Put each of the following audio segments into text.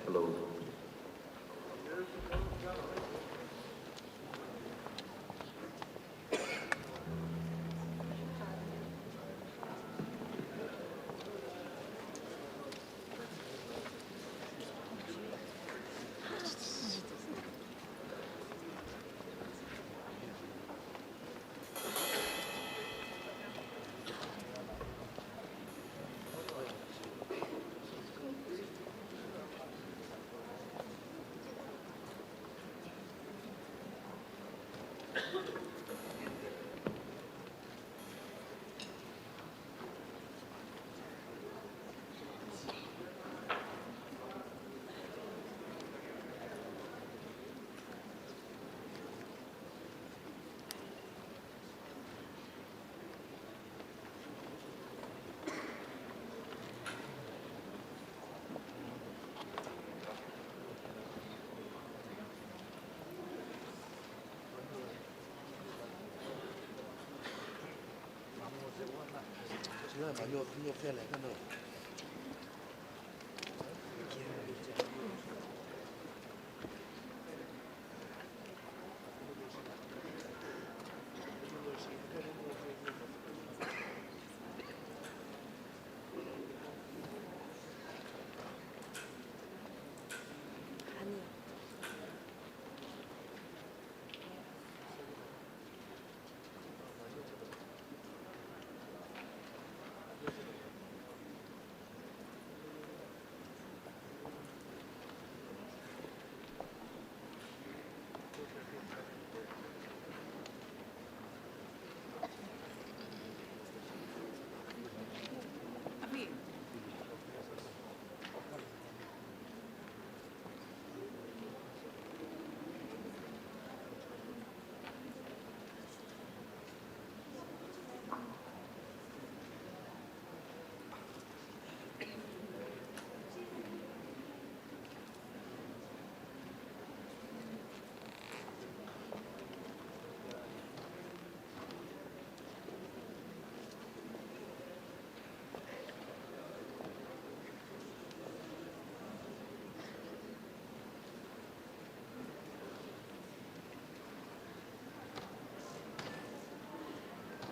Hello. 又飞来个那。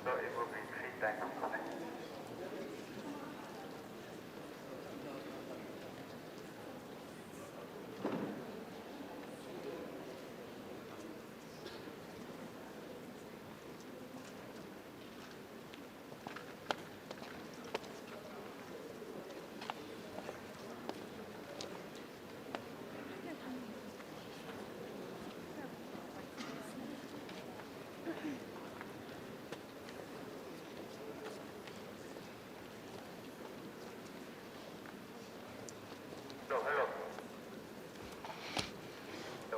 So it will be 3 times coming. So, hello. So.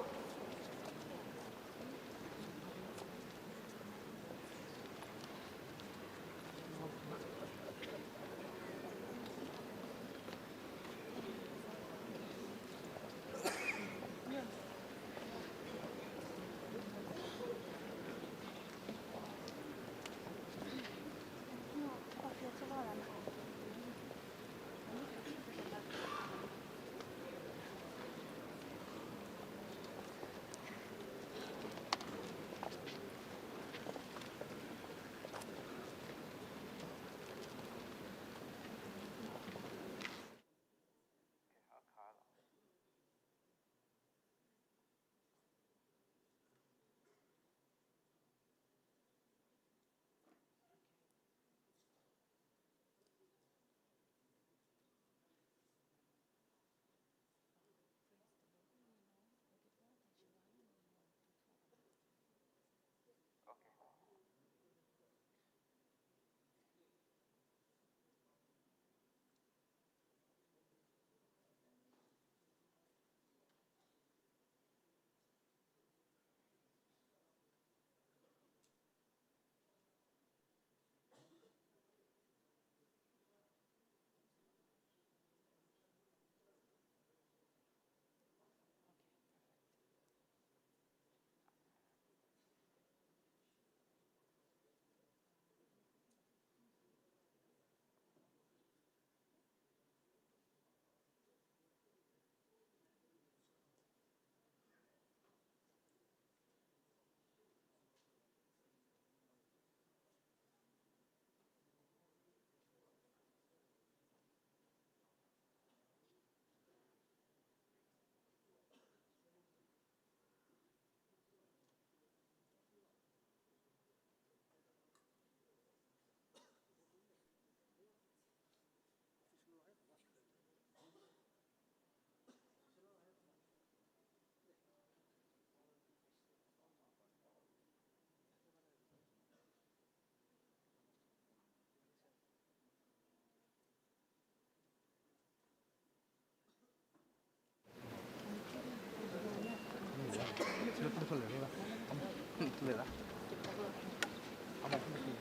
Thôi lửa đi ba. Lửa. Ông không được gì.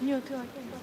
你有对外电报？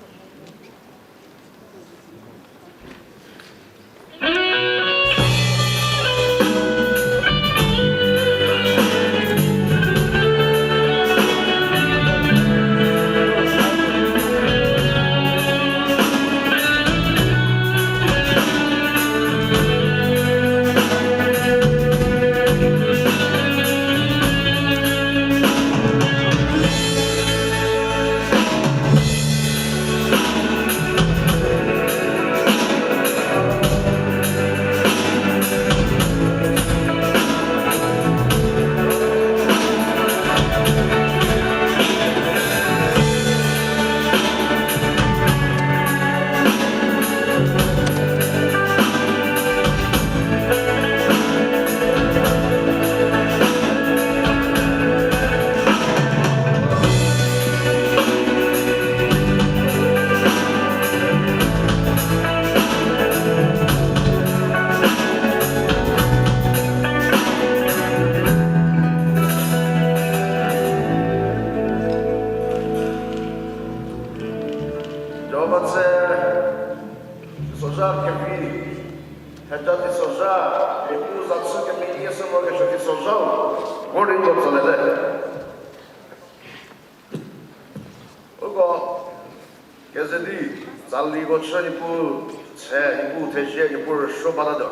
Tsali go chani pu che ipu te je ni pu sho bala do.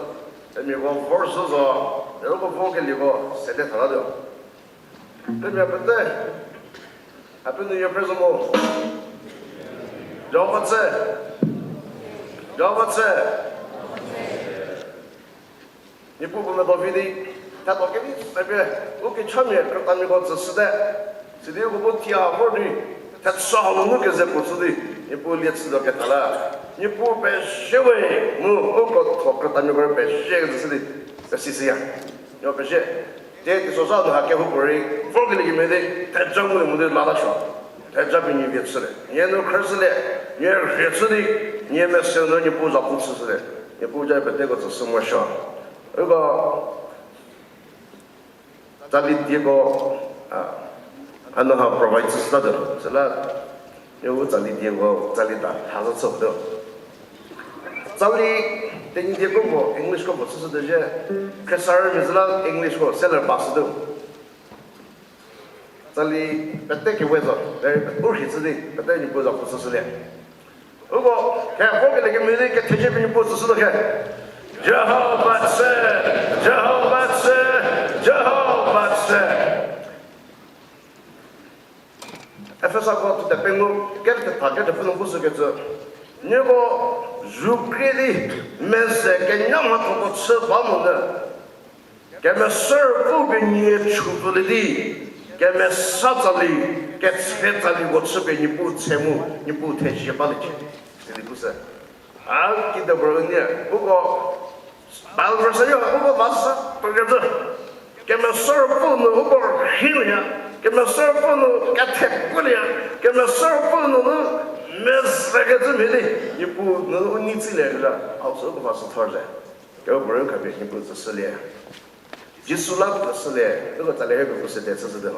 Emi go forces o 如果放给你个，谁在讨论？对面不对，Happy New Year present mo。Robert say，你不跟我到飞的，他到给你那边，我给前面跟他们讲指示的，是的，我不听话的，他少了我给这不是的，你不列吃到给他了，你不被学会，我跟他们讲被学个是的，这是这样，要被学，这说啥子还给我不人，放给你没的，太专门的我都拉到去。太这边你别吃了，你都开始了，你热吃的，你那手头你不让不吃的，你不在不这个只是么想，那个这里这个还能好 provide 知识的，是了，因为这里这个这里的还是吃不到，这里等你这个不 English 个不知识的些，开始你知道 English 个现在80多。这里不对给位置，不黑子的，不对你不知道不知识的。如果看后面那个美人给推荐给你不知识的看，就好把吃，就好把吃，就好把吃。非常高的朋友，给他给的不能不是个这，如果如果的没事给娘们通过吃饭么的，给们12个年出出来的。给们啥子的，给菜子的，我吃呗，你不菜么？你不太稀巴的去，对不是？啊，记得不是你，不过80%要，不过80%不个子，给们12分呢，不过很呀，给们12分呢，给太过了，给们12分呢，没4个字没的，你不能你自己来个了，这个话是错的，给我不认可呗，你不支持了。技术那不是嘞，这个咱那个不是的，这是的哈。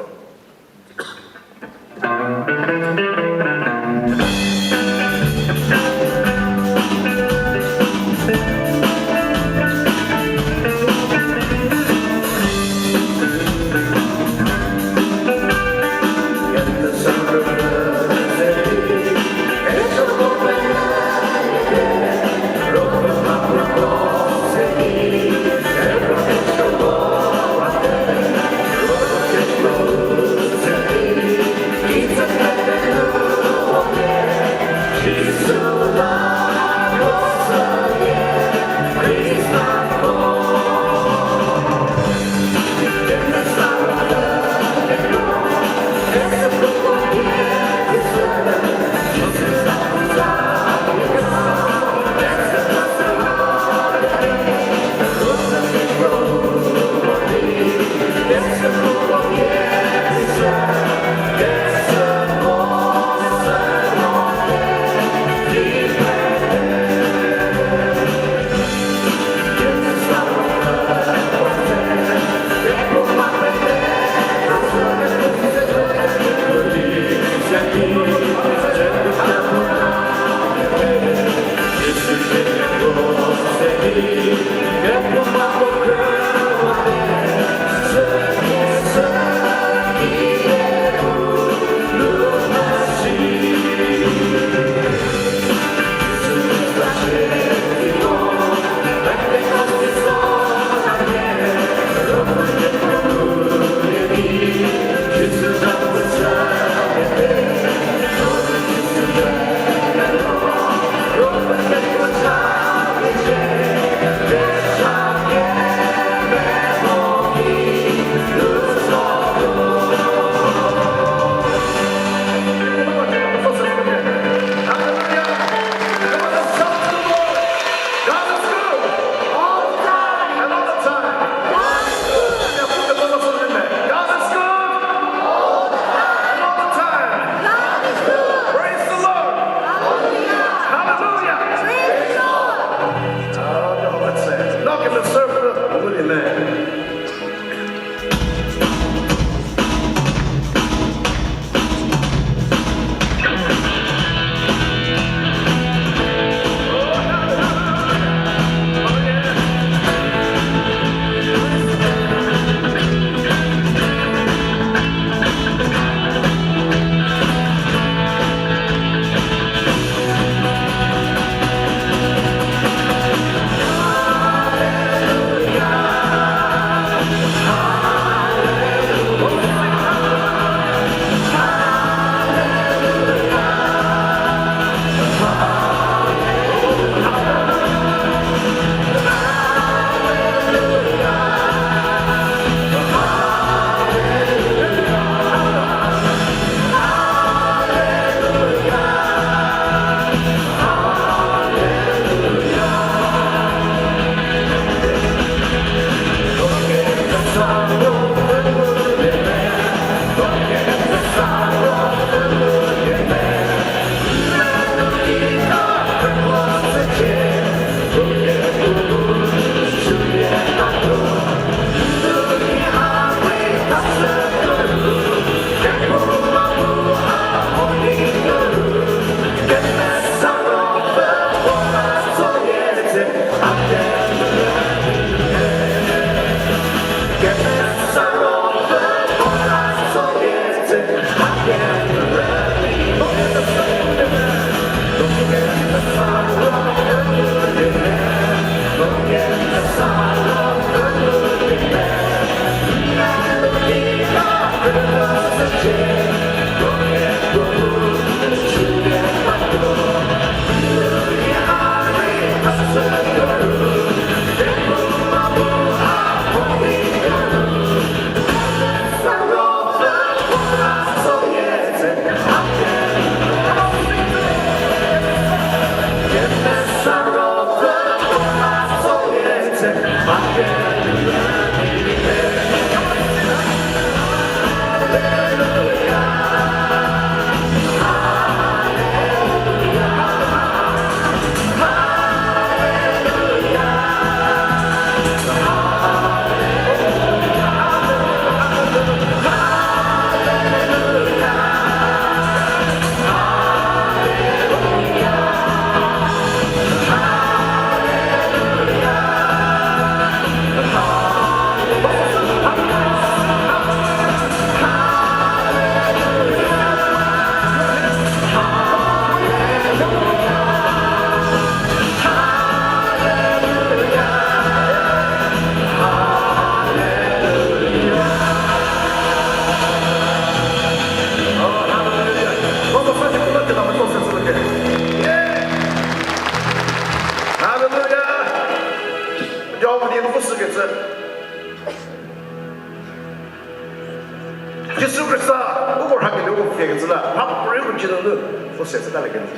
예수 그리스도 우걸 하게 되고 피해겠으나 밥을 붙이는 포스에서 달라겠지.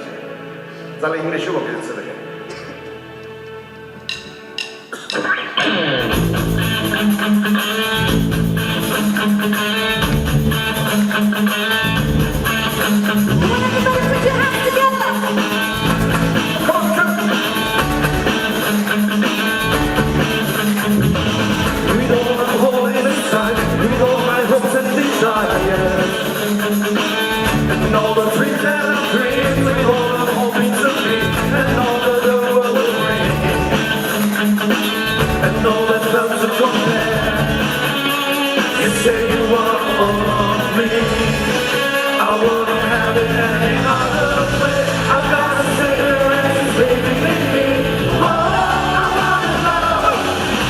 잘 잉글리시 고 그랬어요. And all the dreams that I dreamed, we all are hoping to be, and all that the world will bring, and all that comes to compare. You say you are all of me, I wouldn't have it any other way. I've got to say the rest is living in me. Oh,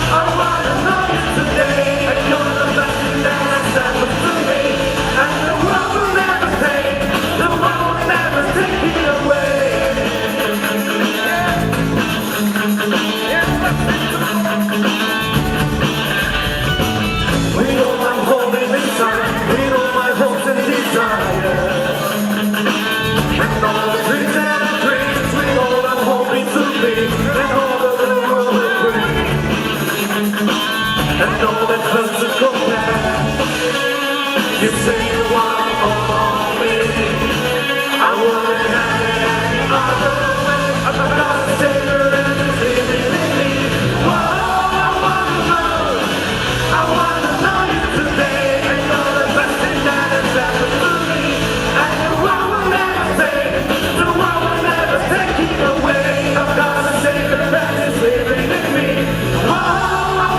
I wanna know you today, and you're the best thing that has happened to me, and the world will never take, the world will never take it away. We know I'm holding inside, we know my hopes and desires, and all the dreams and the dreams, we know I'm hoping to be, and all that the world will bring, and all that comes to compare. You say you want all of me, I wouldn't have it any other way. I'm not a sailor and it's living in me. Whoa, I wanna know you today, and you're the best thing that has happened to me, and the world will never take, the world will never take it away. I've got a sailor that is living in me. Whoa, I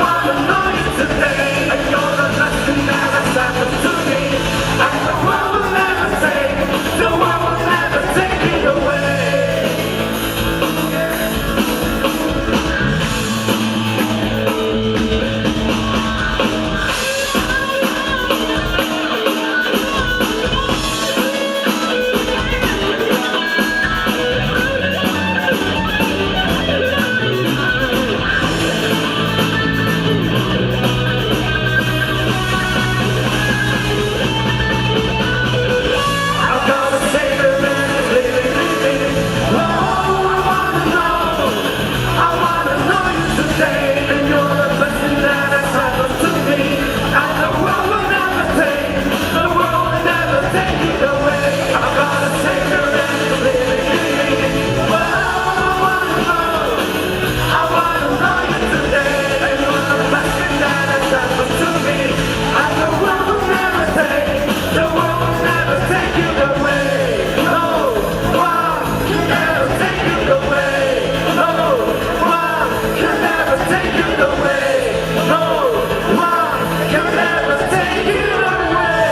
wanna know you today, and you're the best thing that has happened to me, and the world will never take, the world will never take it away. I've got a sailor that is living in me. Oh, I wanna know you today, and you're the best thing that has happened to me, and the world will never take, the world will never take it away. I've got a sailor that is living in me. Oh, I wanna know you today, and you're the best thing that has happened to me, and the world will never take, the world will never take it away. No one can ever take it away. No one can ever take it away. No one can ever take it away.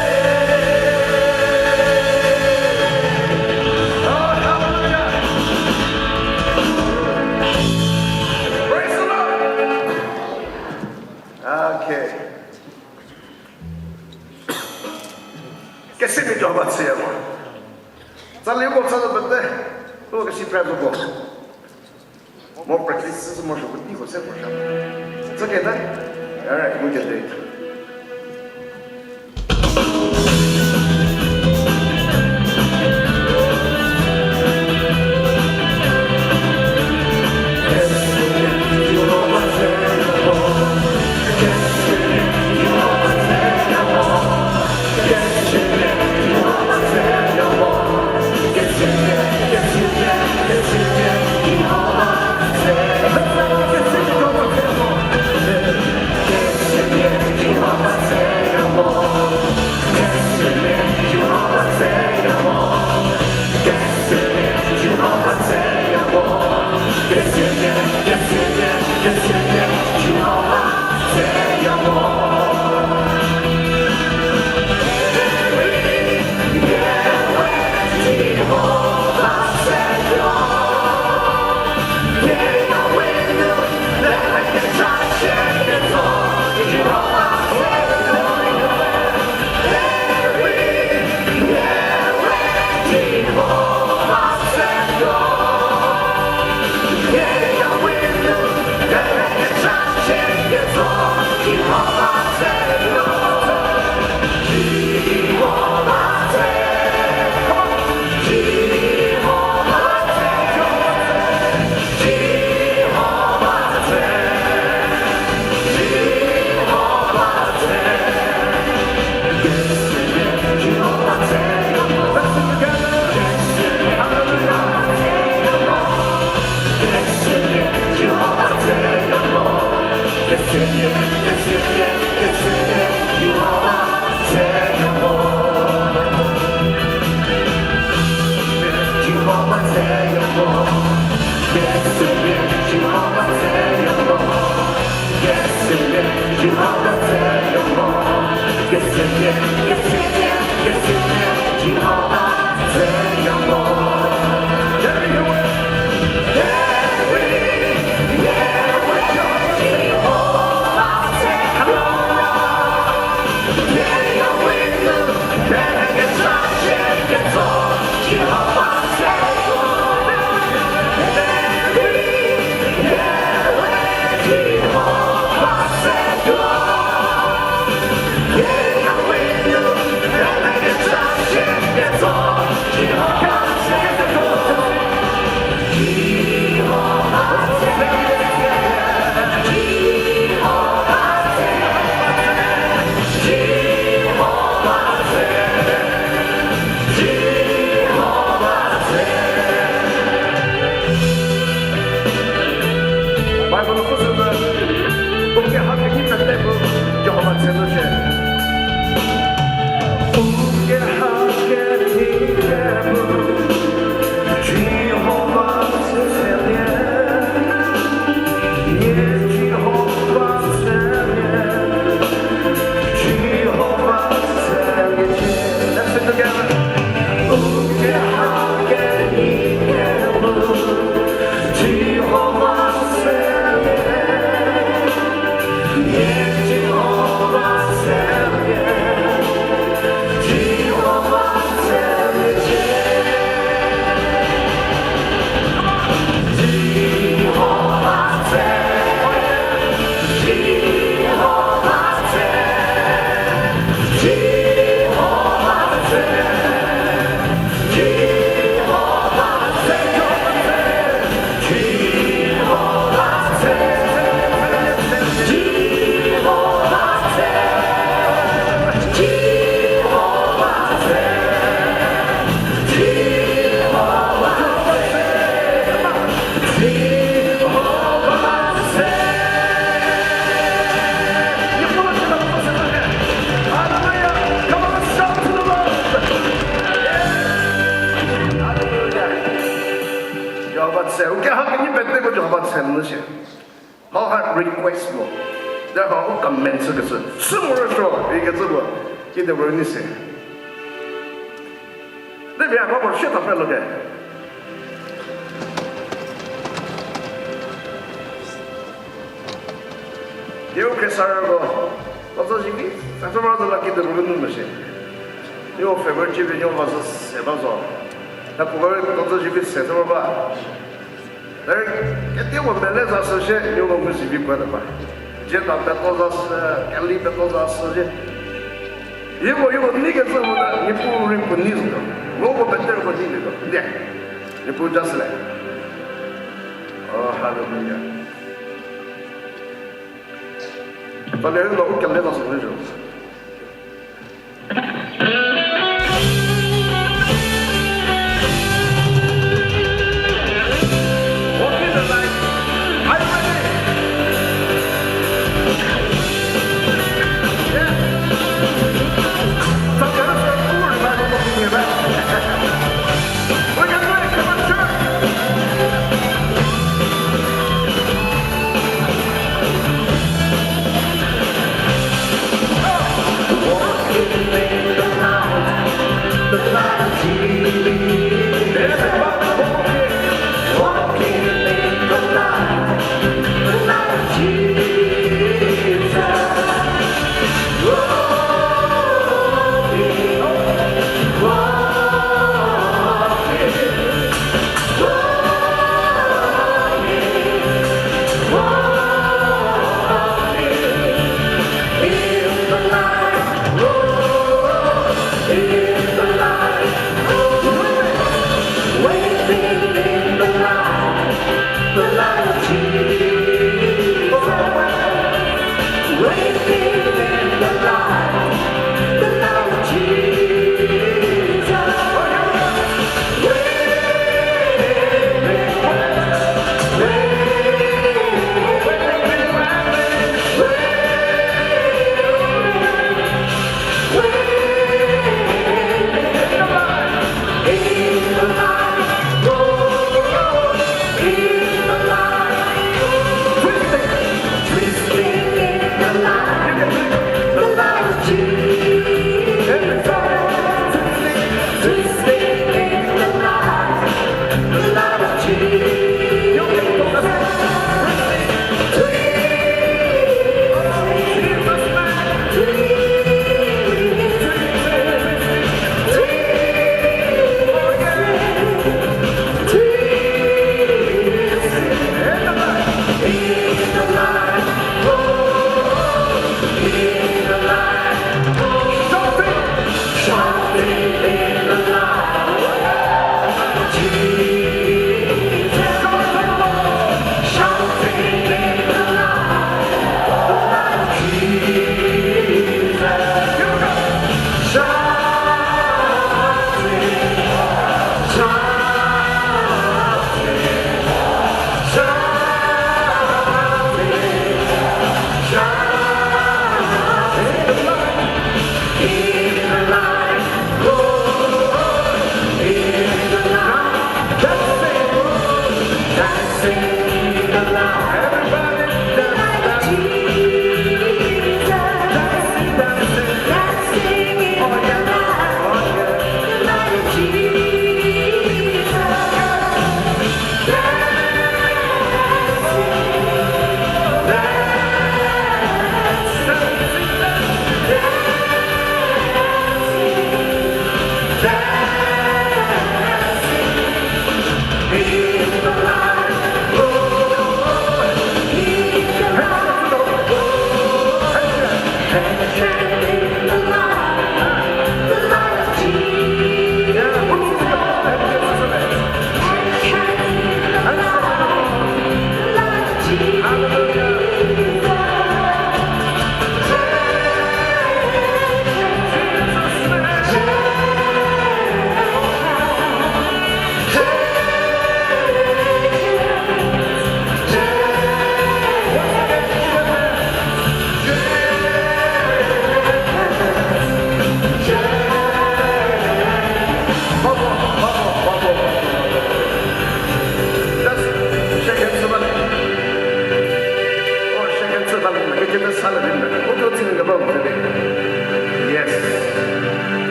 Oh, hallelujah. Praise the Lord. Okay. Qu'est-ce que tu vas dire, moi? Tsali ugo tsalo bete, ugo si prego go. More practices, more should be for several. It's okay, then? All right, we can do it. Yeah. request mo. Therefore, ako comment sa kasi. Sumura siya. Ikat sa mo. Kita mo rin siya. Dahil ako mo siya tapos lo kaya. Yo que sargo. Oto jibi. Tanto mais lá que deu no mexer. Eu febre tive eu vas se bazo. Na pobre oto jibi se tamo ba. Daí, que tem uma beleza associada, eu não consegui para ba. Je tá todas as ali todas as associadas. Eu niga sama da, ni pu ri pu nizo. Não vou better ko ni do. Dia. Ni pu just like. Oh, hallelujah. Falei, eu não quero ler nosso livro. Walking in the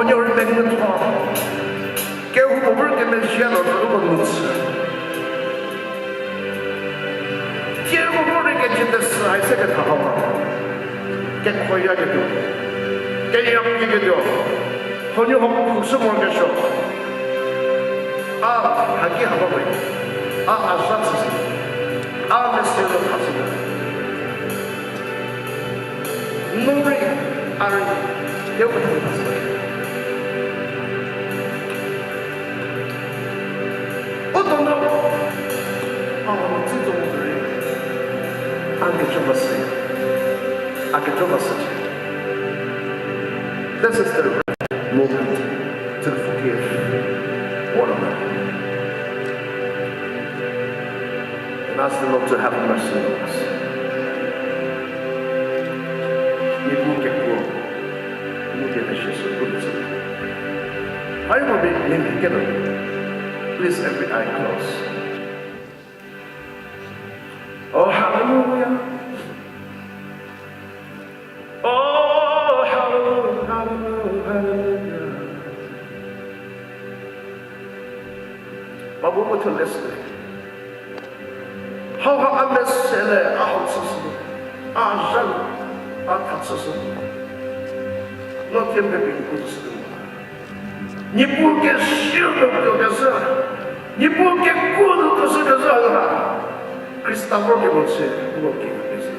번역을 맺는 동안 Kehou 뽑을 게 메시아로 들어오는 것을 Kehou 뽑을 게 진데스 아이세게 다가와 Keho야게 돼 Kehou게 돼 번역하고 국수만 계셔 하기 하고 아사스스 메시아로 가서 노래 아를 Kehou부터 갔어요 어떤 This is the moment to forgive one another and ask the Lord to have mercy on us. Please, every eye closed. Oh, hallelujah. Oh, hallelujah, hallelujah, hallelujah. Mabubuto listen. How I'm a sinner, I'm not in the big good. Не будете силу доказать, не будете году доказать. Христа Бога молчи, Бога молчи.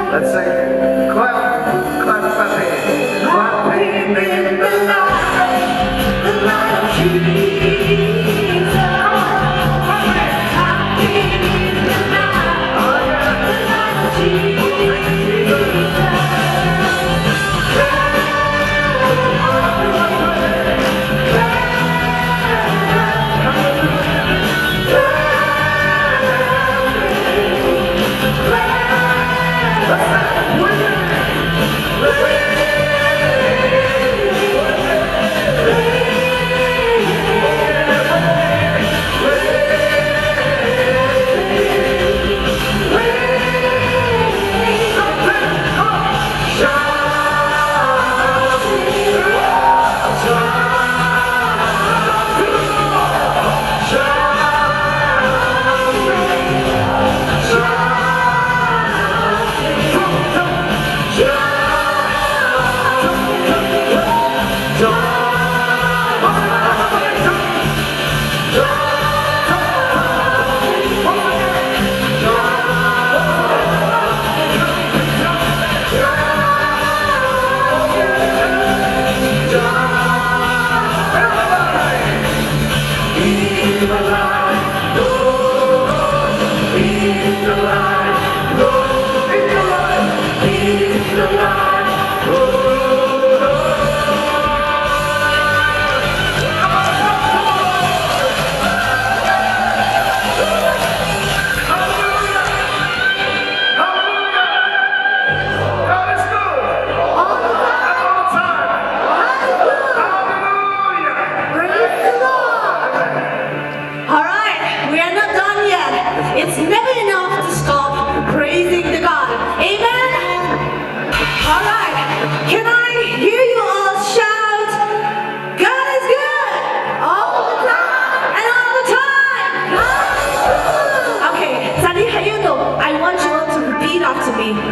Let's sing. Clap, clapping, clapping in the light of Jesus. Clapping in the light of Jesus.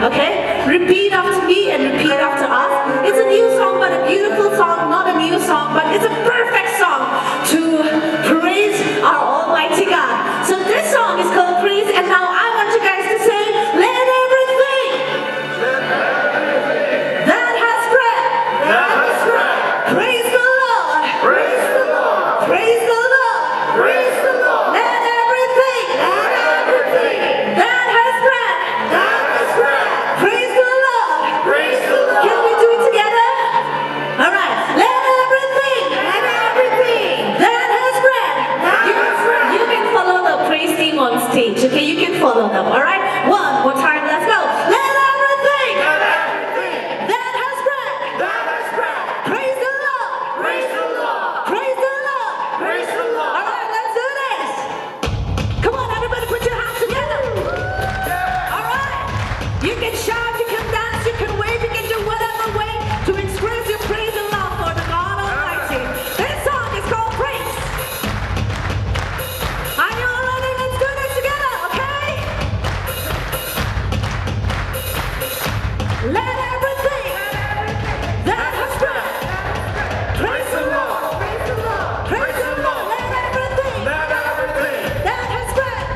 Okay? Repeat after me and repeat after us. It's a new song, but a beautiful song, not a new song, but it's a perfect song to praise our Almighty God. So this song is called Praise, and now I want you guys to say, let everything that has breath, praise the Lord, praise the Lord, praise the Lord, praise the Lord. Let everything You can shout, you can dance, you can wave, you can do whatever way to express your praise and love for the God Almighty. This song is called Praise. Are you all ready? Let's do this together, okay? Let everything that has breath praise the Lord. Praise the Lord. Praise the Lord. Let everything that has breath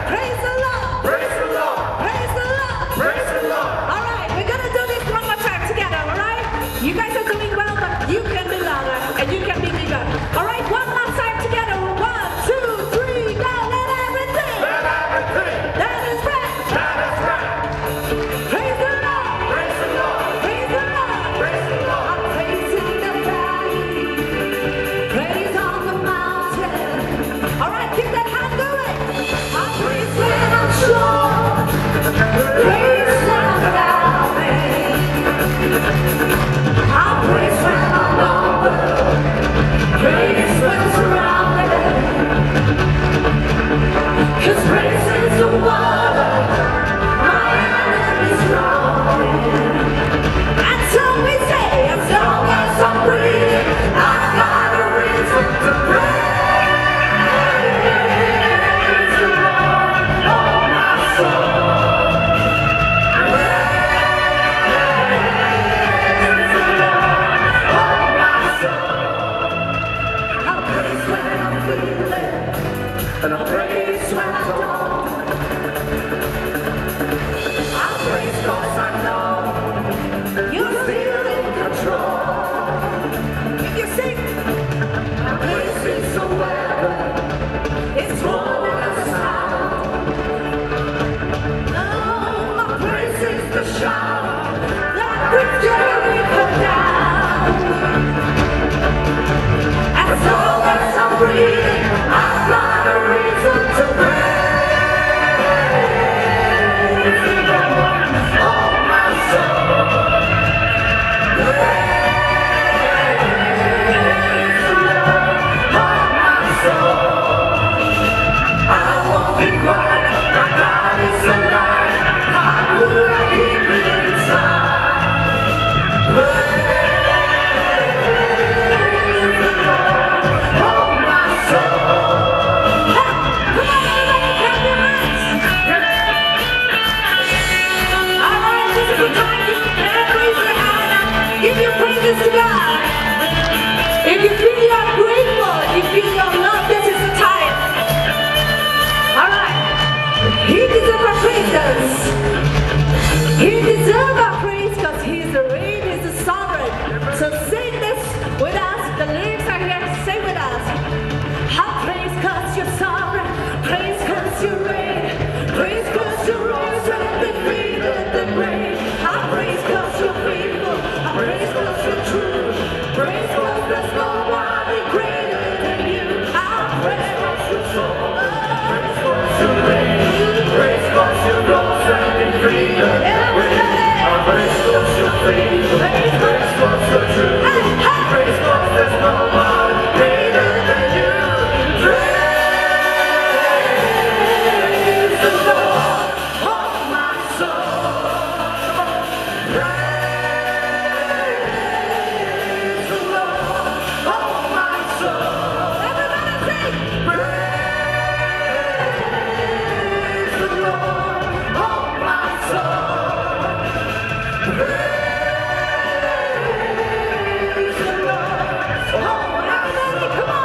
praise the Lord. Praise the Lord. Praise the Lord. Praise the Lord. All right, we're gonna do this one more time together, all right? You guys are doing well, but you can be louder and you can be bigger. All right, one last time together. 1, 2, 3, go. Let everything Let everything that is breath that is right. praise the Lord. Praise the Lord. Praise the Lord. Praise the Lord. I praise in the valley, praise on the mountain. All right, keep that hand going. I praise when I'm strong, praise when I'm doubting. I praise when I'm numbered, praise when surrounded. 'Cause praise is the water my enemies drown in. And so we say, as long as I'm breathing, I've got a reason to praise the Lord, oh my soul. Praise the Lord, oh my soul. I praise when I'm feeling, and I praise when I don't. I praise 'cause I know you're still in control. If you sing, my praise is a weapon. It's more than a sound. Oh, my praise is the shower that brings Jericho down. As long as I'm breathing, I've got a reason to praise the Lord, oh my soul. Praise the Lord, oh my soul. I won't be quiet, my God is alive. How could I keep it inside? Praise the Lord, oh my soul. Hey, come on, everybody, clap your hands. All right, this is the time to raise your hand and give your praises to God. If you feel you're grateful, if you feel your love, this is the time. All right, He deserves our praises. He deserves our praise because He's the reign, He's the sovereign. So sing this with us. The lyrics are here. Sing with us. I praise 'cause you're sovereign. Praise 'cause you reign. Praise 'cause you rose and defeated the grave. I praise 'cause you're faithful. I praise 'cause you're true. Praise 'cause there's nobody greater than you. I praise 'cause you're soul. Praise 'cause you reign. Praise 'cause you rose and defeated the grave. Praise 'cause you're faithful. Praise 'cause you're true. Praise 'cause there's nobody greater than you. Praise the Lord, oh my soul. Praise the Lord, oh my soul. Everybody sing. Praise the Lord, oh my soul. Praise the Lord, oh my soul. Come on.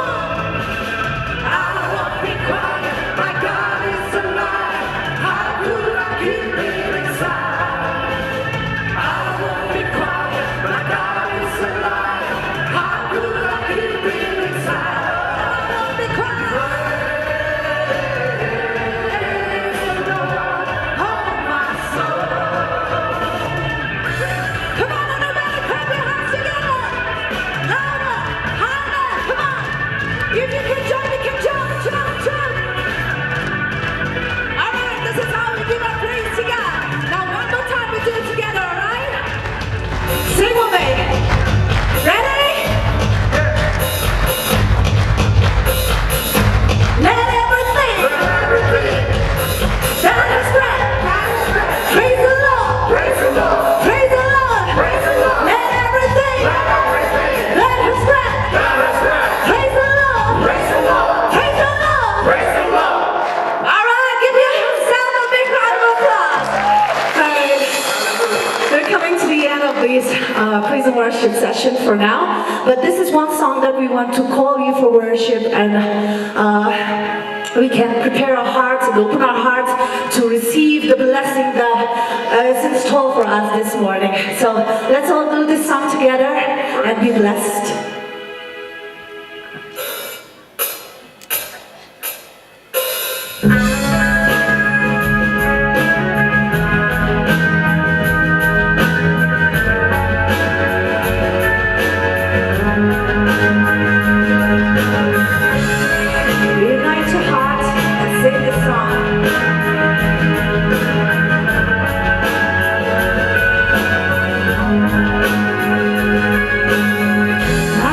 I won't be quiet, my God is alive. How could I keep it inside? I praise and worship session for now. But this is one song that we want to call you for worship, and we can prepare our hearts and open our hearts to receive the blessing that is in store for us this morning. So let's all do this song together and be blessed. I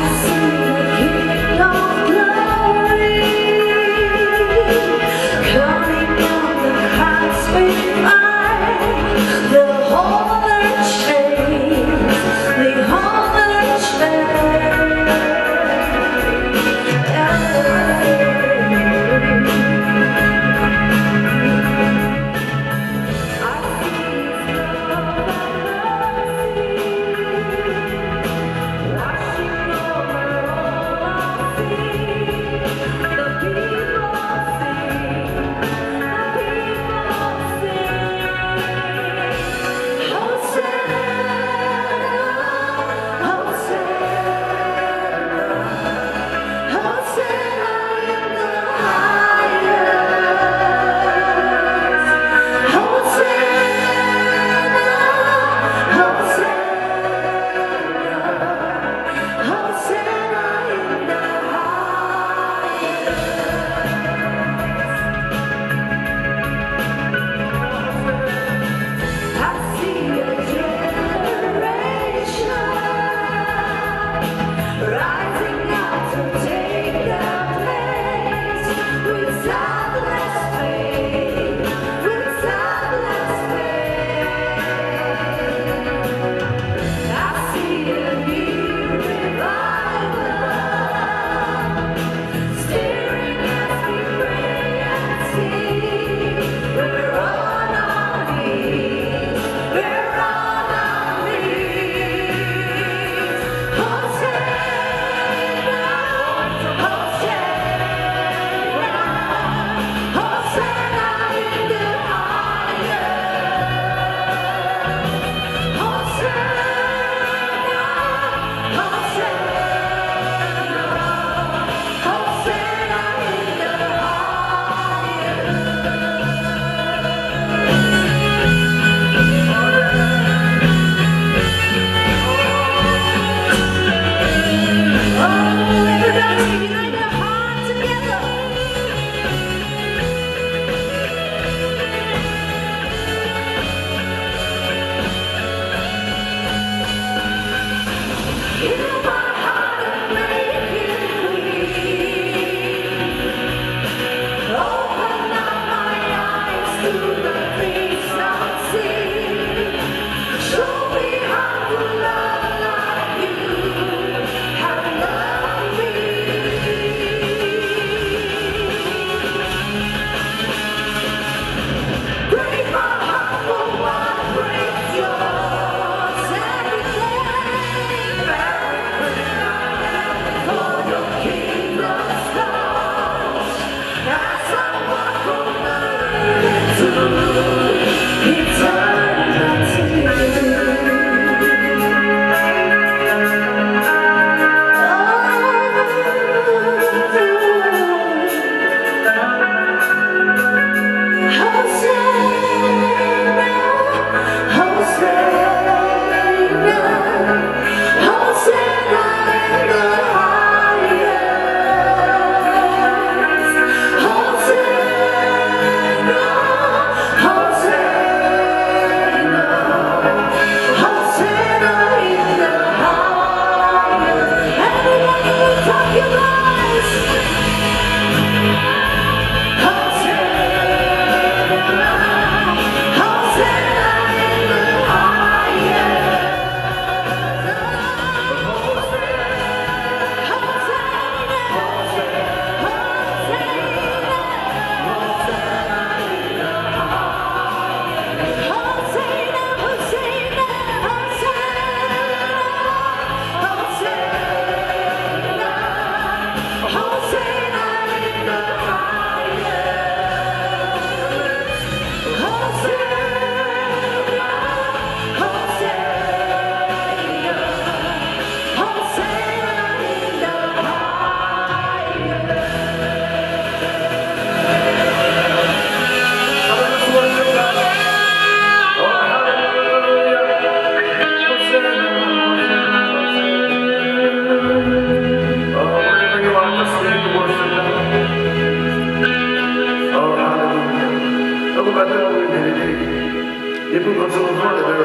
也不可这么做的人，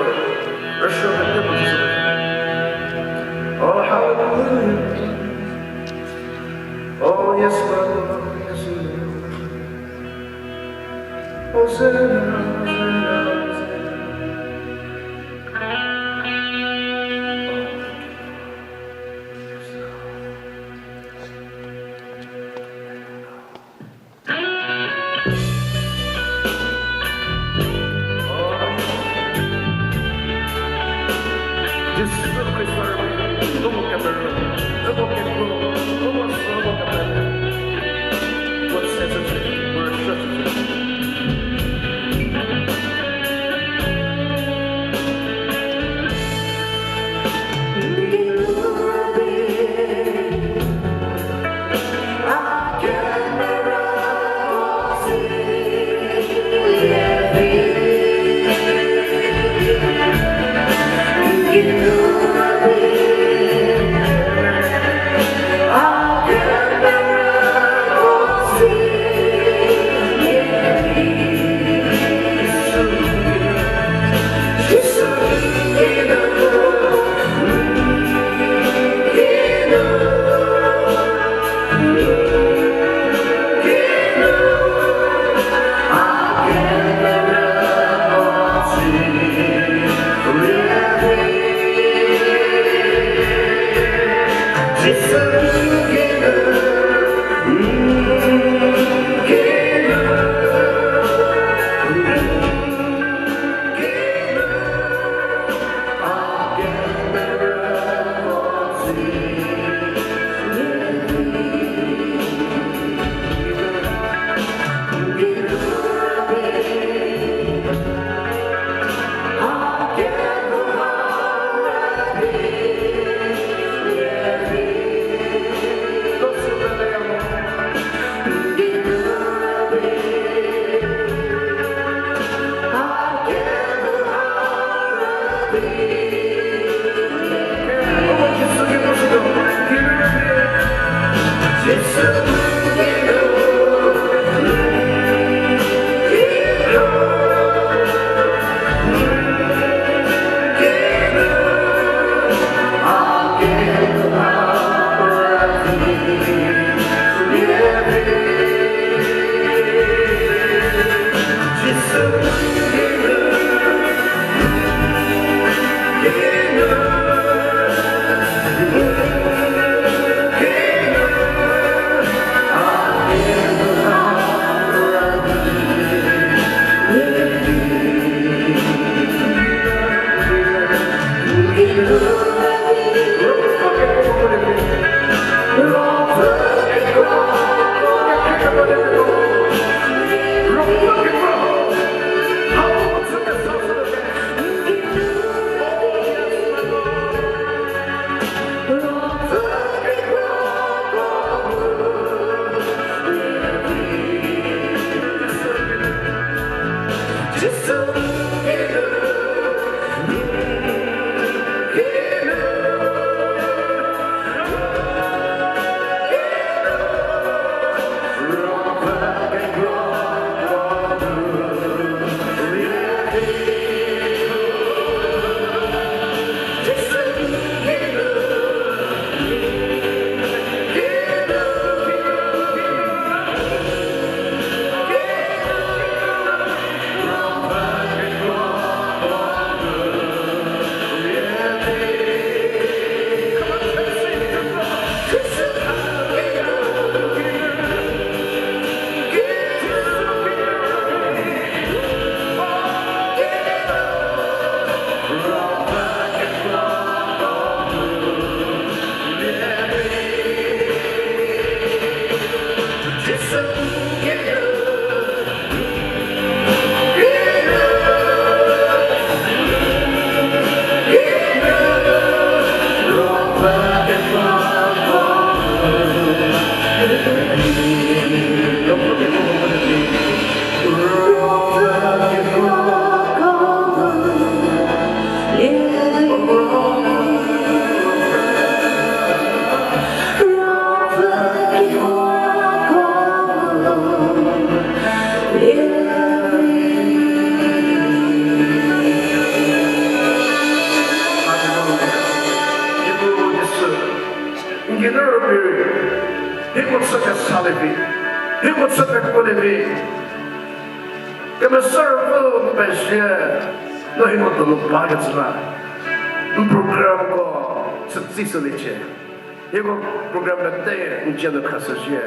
而是很对不起自己。Oh, hallelujah. Oh, yes, Lord, yes, Lord. Hosanna, Hosanna, Tsali, 이거 서백골이 그러면 서브 배시에 너 이것도 못 봐겠지만 프로그램과 스티스리체 이거 프로그램 때 이제는 가서시에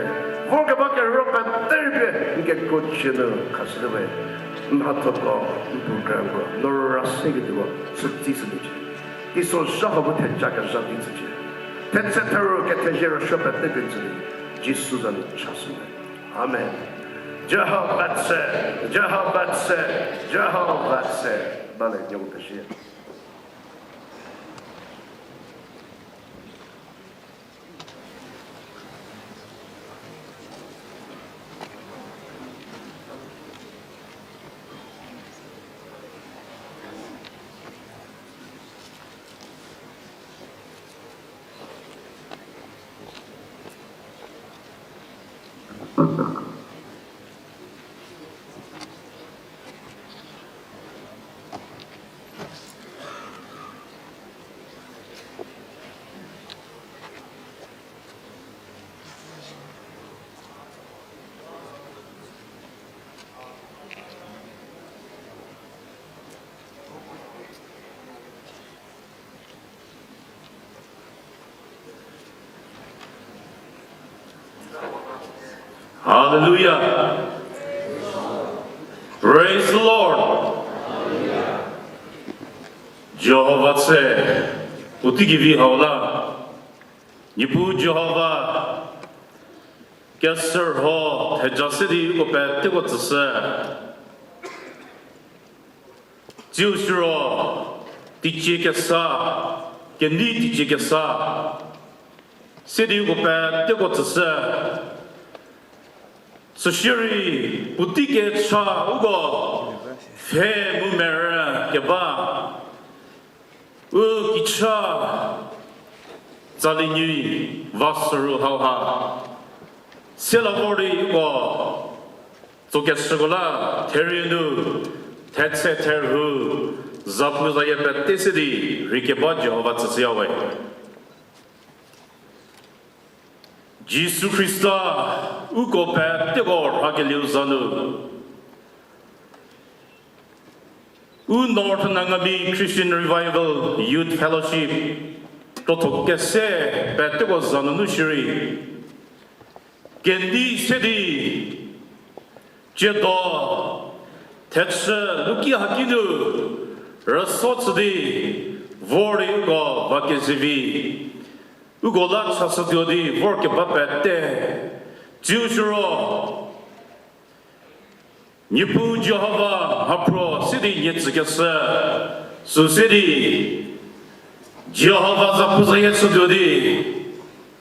뭐가 밖에 로가 때리게 이게 고치는 가서에 마토고 프로그램과 너라 세기도 스티스리체 이 소샤하고 대자가 잡히지 대체터로 개태제로 쇼파 때문에 지수자는 찼습니다. 아멘. Jehovah said, Jehovah said, Jehovah said. 말해 영뜻이야. Hallelujah. Praise the Lord. Jehovah said, Utigivi Haula, Nipu Jehovah, Gesser Ho, Tejasidi Upe Tigotse, Jushro, Tichikesa, Geni Tichikesa, City Upe Tigotse. Sushiri butike cha ugo fe mumera keba u kicha Tsali nui vasaru hauha selavori ugo zokesugola terinu tetse terhu zapuza yepet tesidi rikeba Jehovah Tsasiyawe Jesus Christa uko pe tegor hageliuzanu North Nangami Christian Revival Youth Fellowship Totokese pe tego zanunu shiri Gendi sedi Jedo Tetse Luki Hakinu Rasotsdi Vori ugo vakezivi Ugola Chasadiodi work Bapete Jushuro Nipu Jehovah Hapro City Yetzikasa Su City Jehovah Zapuza Yetzudodi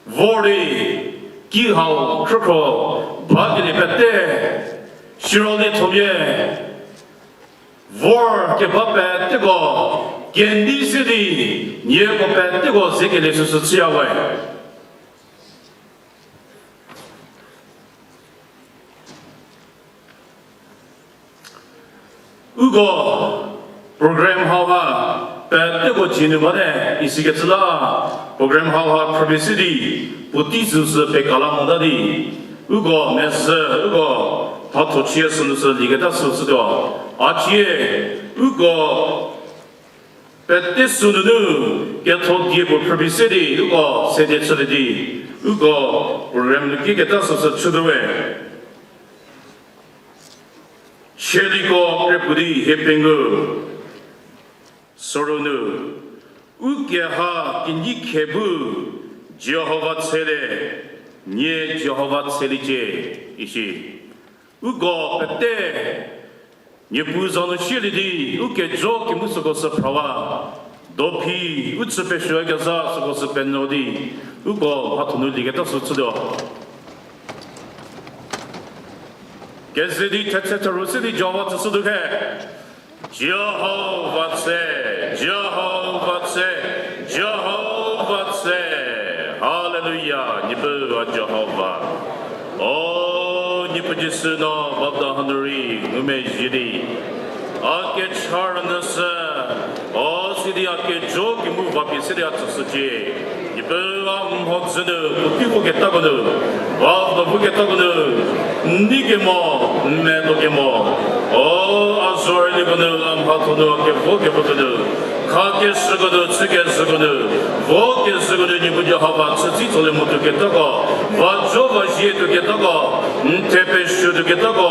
Vori Kehou Kroko Bagili Bete Shirole Tomye Vor Kebapetego Gendi City, Niego Pentego, Zikili Susiawe. Ugo, program Hawa, Pentego Chinumane, Isigetla, program Hawa, Probicity, Putisus, Pekalamondadi, Ugo, Mess, Ugo, Patochias, Ligeta Susido, Achie, Ugo. Petisuну get told give a publicity, Ugo, said it solidity, Ugo, Remliki get us to the way. Sheligo, Repudi, Hepingu, Soronu, Ugeha, Kinikebu, Jehovah Sele, Nye Jehovah Selije, Ishi, Ugo, Pete. Niepuzano shilidi, uke joki musugosa prawa, dopi, utsupeshuagaza, sugosa penodi, ugo, hatunuligeta sutsudo. Gezedi tetetarusidi Jehovah Tsuduke, Jehovah say, Jehovah say, Jehovah say, Hallelujah, Nipu Jehovah. Oh, Nipujisuna, Baba Hanuri, Umejidi, Ake Charnasa, Oh, 시리아께 조기 무바비 시리아 쓰지 이베가 음호즈는 피고겠다고는 와도 보겠다고는 니게 뭐 매도게 뭐 아소리거는 암하토는 게 보게거든 가게 쓰거든 쓰게 쓰거든 보게 쓰거든 이분이 하바 쓰지 돌에 못 듣겠다고 와줘봐 시에 듣겠다고 대패쇼 듣겠다고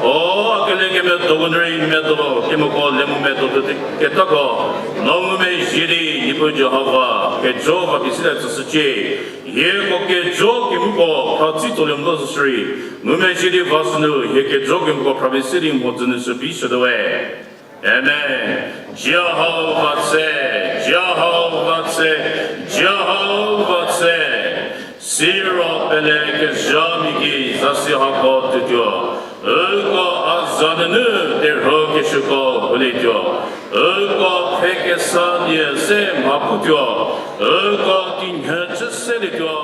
아들에게면 도군을 임매도 김먹고 레몬매도 듣겠다고 너무매 시리 이분이 하바 개조가 비슷해서 쓰지 예고게 조기 묵고 같이 돌에 못 쓰리 무매 시리 바스는 예게 조기 묵고 프라비스리 못 듣는 수 비슷해 Amen. Jehovah say, Jehovah say, Jehovah say. Siro peleke jamigi zasihako tujo. Ego azanını derhoke şuko hulityo. Ego peke saniye se maputyo. Ego dinhece selityo.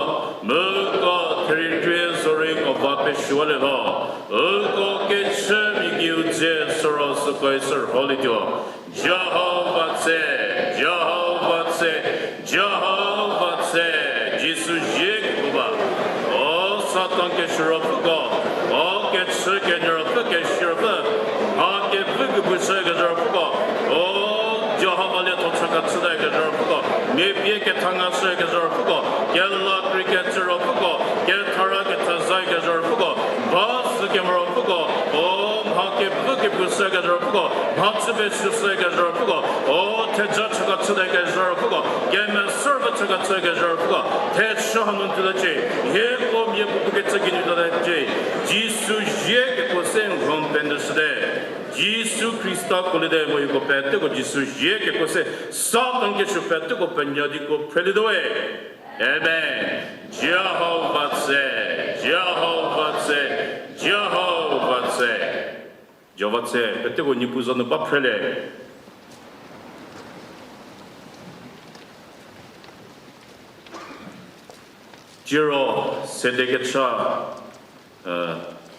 Ego teriltüye soriko vape şualeho. Ego geçemigi uze soros koysur hulityo. Jehovah say, Jehovah say, Jehovah say. Jesus Yekuba. O Satan keşrafuko. O geçseke nerafu keşrafu. Ha kefugu busege nerafuko. O Jehovah'le toçakatsıda nerafuko. Mebiye tangasıya nerafuko. Gella cricket nerafuko. Gel tarake tazay nerafuko. Bas nerafuko. O ha kefugu busege nerafuko. Hatsube susege nerafuko. O tejaçakatsıda nerafuko. Gemen servatakatsıda nerafuko. 대처하는 들었지 예고 예고게 적인이 들었지 지수 예게 고생 홈밴드스데 지수 크리스타 콜레데 모이고 배뜨고 지수 예게 고생 사탄 게슈 배뜨고 변여디고 프레리도에 아멘 제호바세 제호바세 제호바세 제호바세 배뜨고 니부서는 바프레레 Jiro sedegecha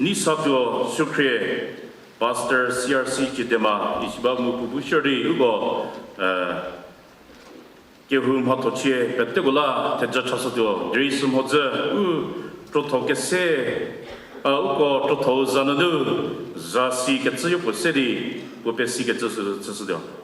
nisatu sukre pastor CRC chidema isba mubushari ugo Kehou hatochie pettegula teja chasodo drisum hoze protokese ugo protozananu zasi ketsuyo posedi popesi ketsudo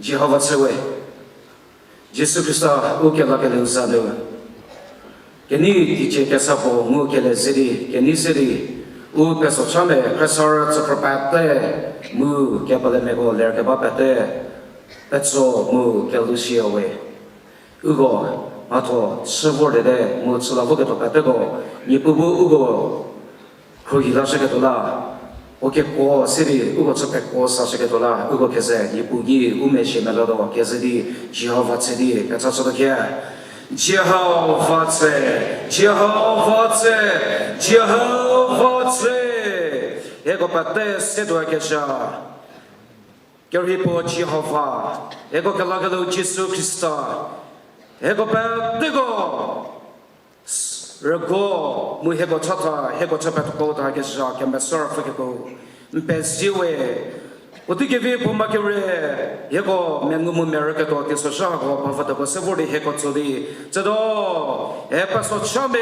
Jehovah Tsali, Jesus Christa, ukela kele usado. Keni dice che sapo mu kele zedi, keni zedi, peso chame, presor tsopropate, mu kepale mego ler kebapate, petso mu kelusia we. Ugo, mato, sivore de, mu tsula vuketo patego, nipubu ugo, kuhidasheketola. 오케 고 세리 우고 접해 고 사시게도라 우고 계세 이쁘기 우메시 멜로도 계세디 지하바체디 배차서도게 지하바체 지하바체 지하바체 에고 빠테 세도아 계샤 겨리포 지하바 에고 갈라가도 예수 그리스도 에고 빠뜨고 Rego mu hego chata hego chapet ko ta ke sha ke mesor fike ko mpesiwe otige ve pomba ke re hego mengu mu america to ke so sha ko pa fata ko se bodi hego chodi chado e pa so chame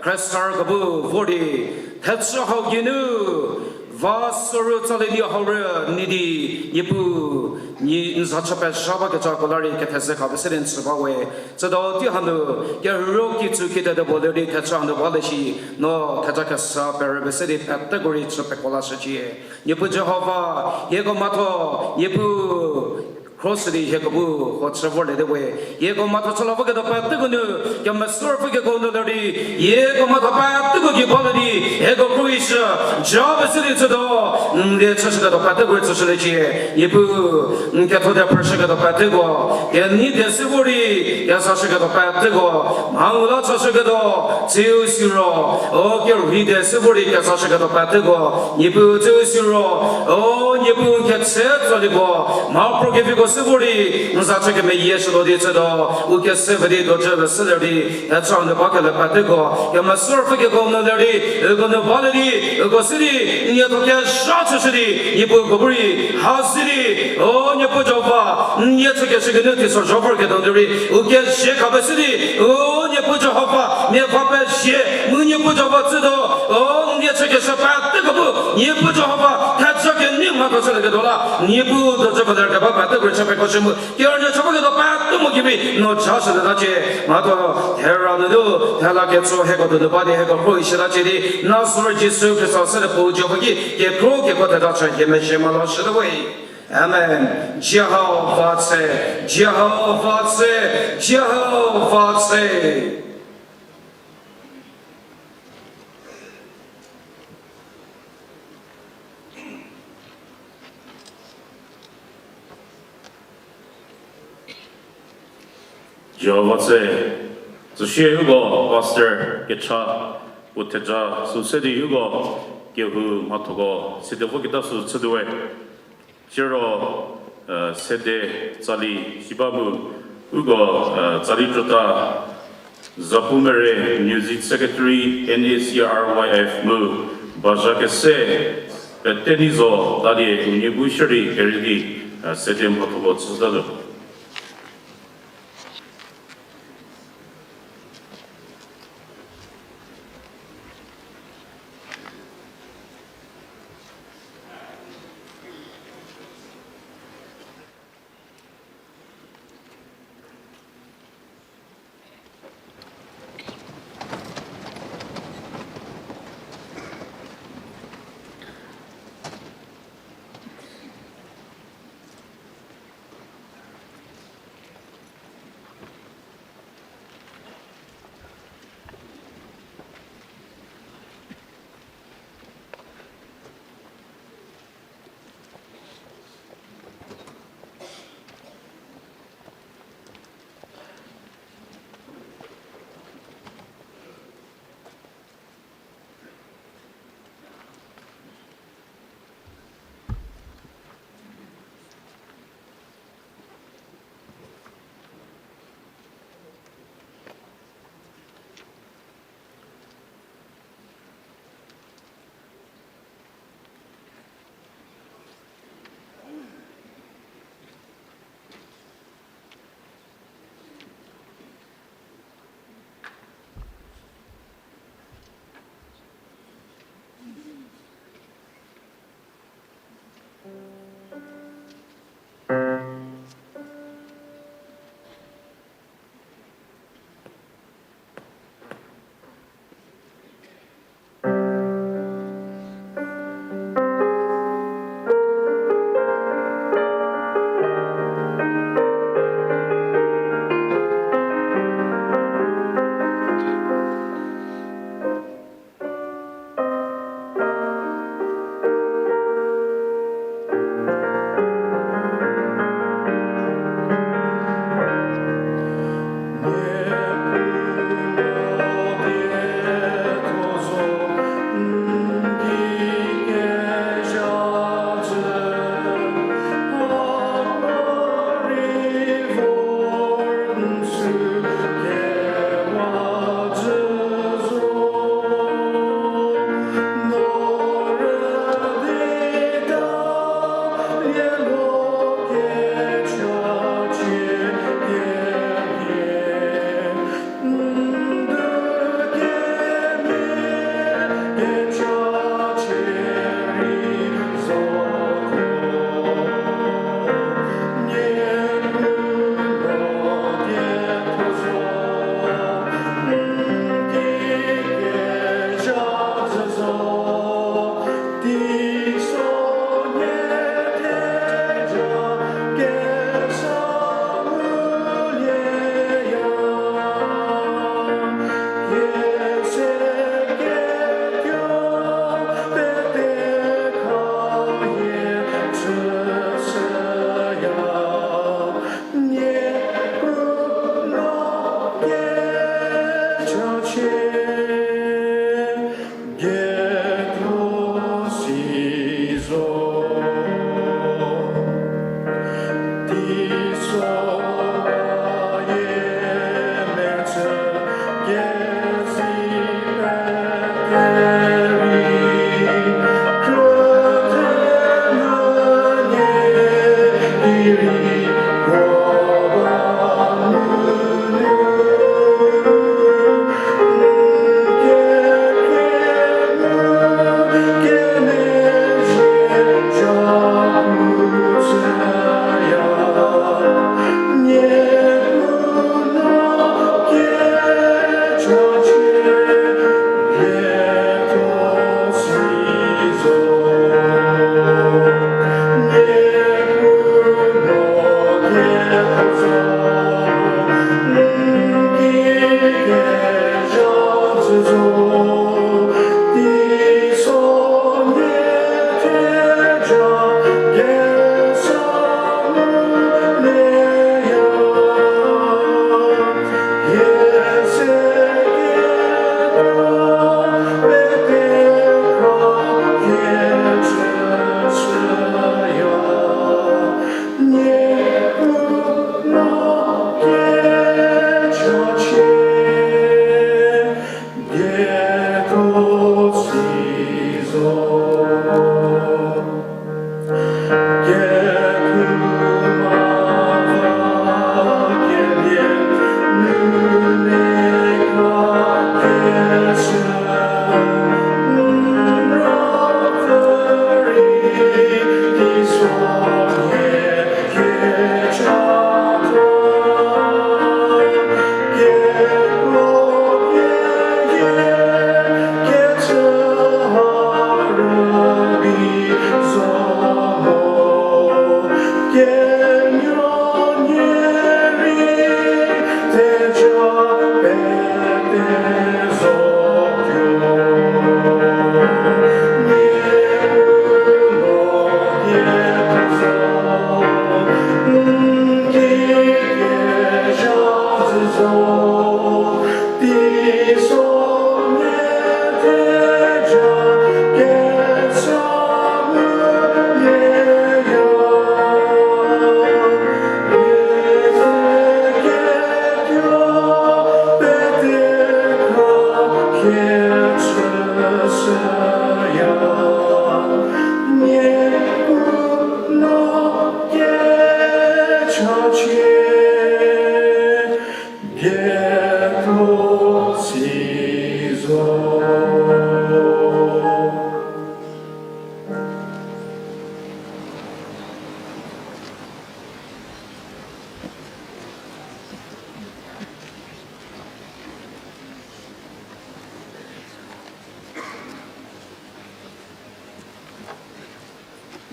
kristar ko bu bodi hetso ho ginu vasuru Tsali hore nidi yepu ni zachape shaba ke chakolari ke these ka beseren sbawe chado ti hanu ke roki chuki de bolori ke chando balashi no thajaka sa per beseri category chape kola sachi yepu Jehovah yego mato yepu crossly Hekabu, what's the word the way? Yego Matosologa the Patagonu, Yamasurfika Gondolari, Yego Matapat, the Gogi Polity, Ego Croatia, Java City to the Cheshire of Patago Society, Yipu, Catoda Persica of Patago, Yanida Siburi, Yasashika of Patago, Mangula Chashigado, 2-0, O Rida Siburi, Yasashika of Patago, Yipu 2-0, O Yipu Catset, Malprogifico Siburi, Musachaka Yesho de Tado, Uka Severi, Dojava Celery, that's on the bucket of Patago, Yamasurfika Gondolari, Ugonavality, Ugo City, Yatoka Shata City, Yipu Gobri, House City, O Yapujova, Yataka Shiganotis or Joverka Dondari, Uka Shekaba City, O Yapujova, Nepapa She, Munyapujova Tudo, O Yataka Shapat, Yapujova, Tatsakan Nimatola, Nipu, the Java Papa, the Chapakoshimu, Kirana Chapaka, Tumukibi, no Chasa Dache, Mato, Terra Nadu, Talaketso Heko, the body Heko, Shirachidi, Nasuraji Surface of Sedapu, Jovaki, get Kroki, what the Dutch and Yemeshima lost away. Amen. Jehovah say, Jehovah say, Jehovah say. Jehovah say, so she Hugo, Pastor, Getcha, Uteja, so City Hugo, Kehou, Matogo, City Vokitasu, Sudway, Jero, Sede, Tsali, Shibabu, Hugo, Tsali Jota, Zapumere, Music Secretary, NACRYF Mu, Bajakese, Tenizo, Dadi, Unibushari, Keridi, Sede Matogo, Sudadu.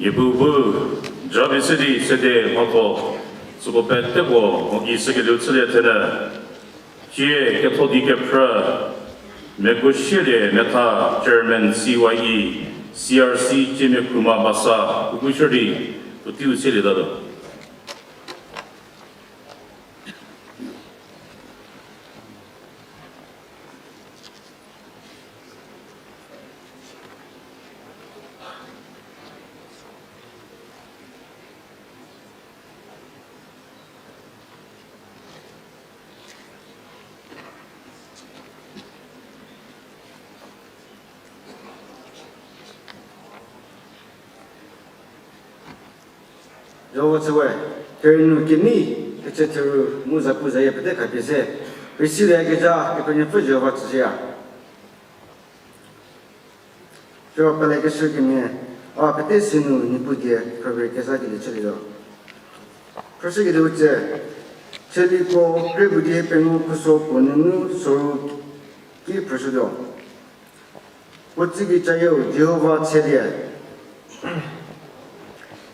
이부부 저비스리 세대 하고 수고 뺐고 이스게 루츠레 테나 지에 개토디게 프라 메고 시레 메타 저먼 CYE CRC 지메 쿠마 바사 우구셔리 우티우 세레다도 저거 그는 기니 그체트 무자 부자에 베데 카피세 비시레 게자 이거는 부저 받지야 저 빨리 그시기네 아 그때 신우 니부게 그걸 계산이 처리로 그시기 되었지 첼리고 그부디에 빼고 구소 보는 서로 기 프로시도 어찌기 자요 제호바 첼리에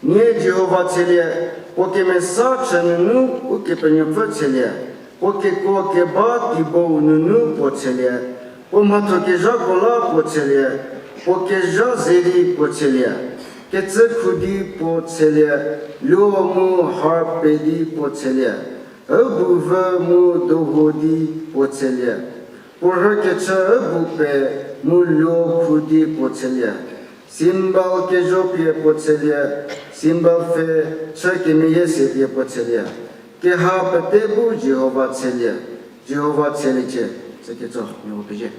Nie Jehovah celia, porque mensagem nu, o que penhor celia, porque qualquer bate bom nu pode celia, o mato que já cola pode celia, porque já zeri pode celia, que tsakudi pode celia, lomo harpedi pode celia, abuva mu dohodi pode celia, por que tsa abupe mu lo kudi pode celia. Simbal que jopie pocelia, simbal fe, que me yese pocelia, que ha petebu Jehovah celia, Jehovah celice, ce que tu me oblige.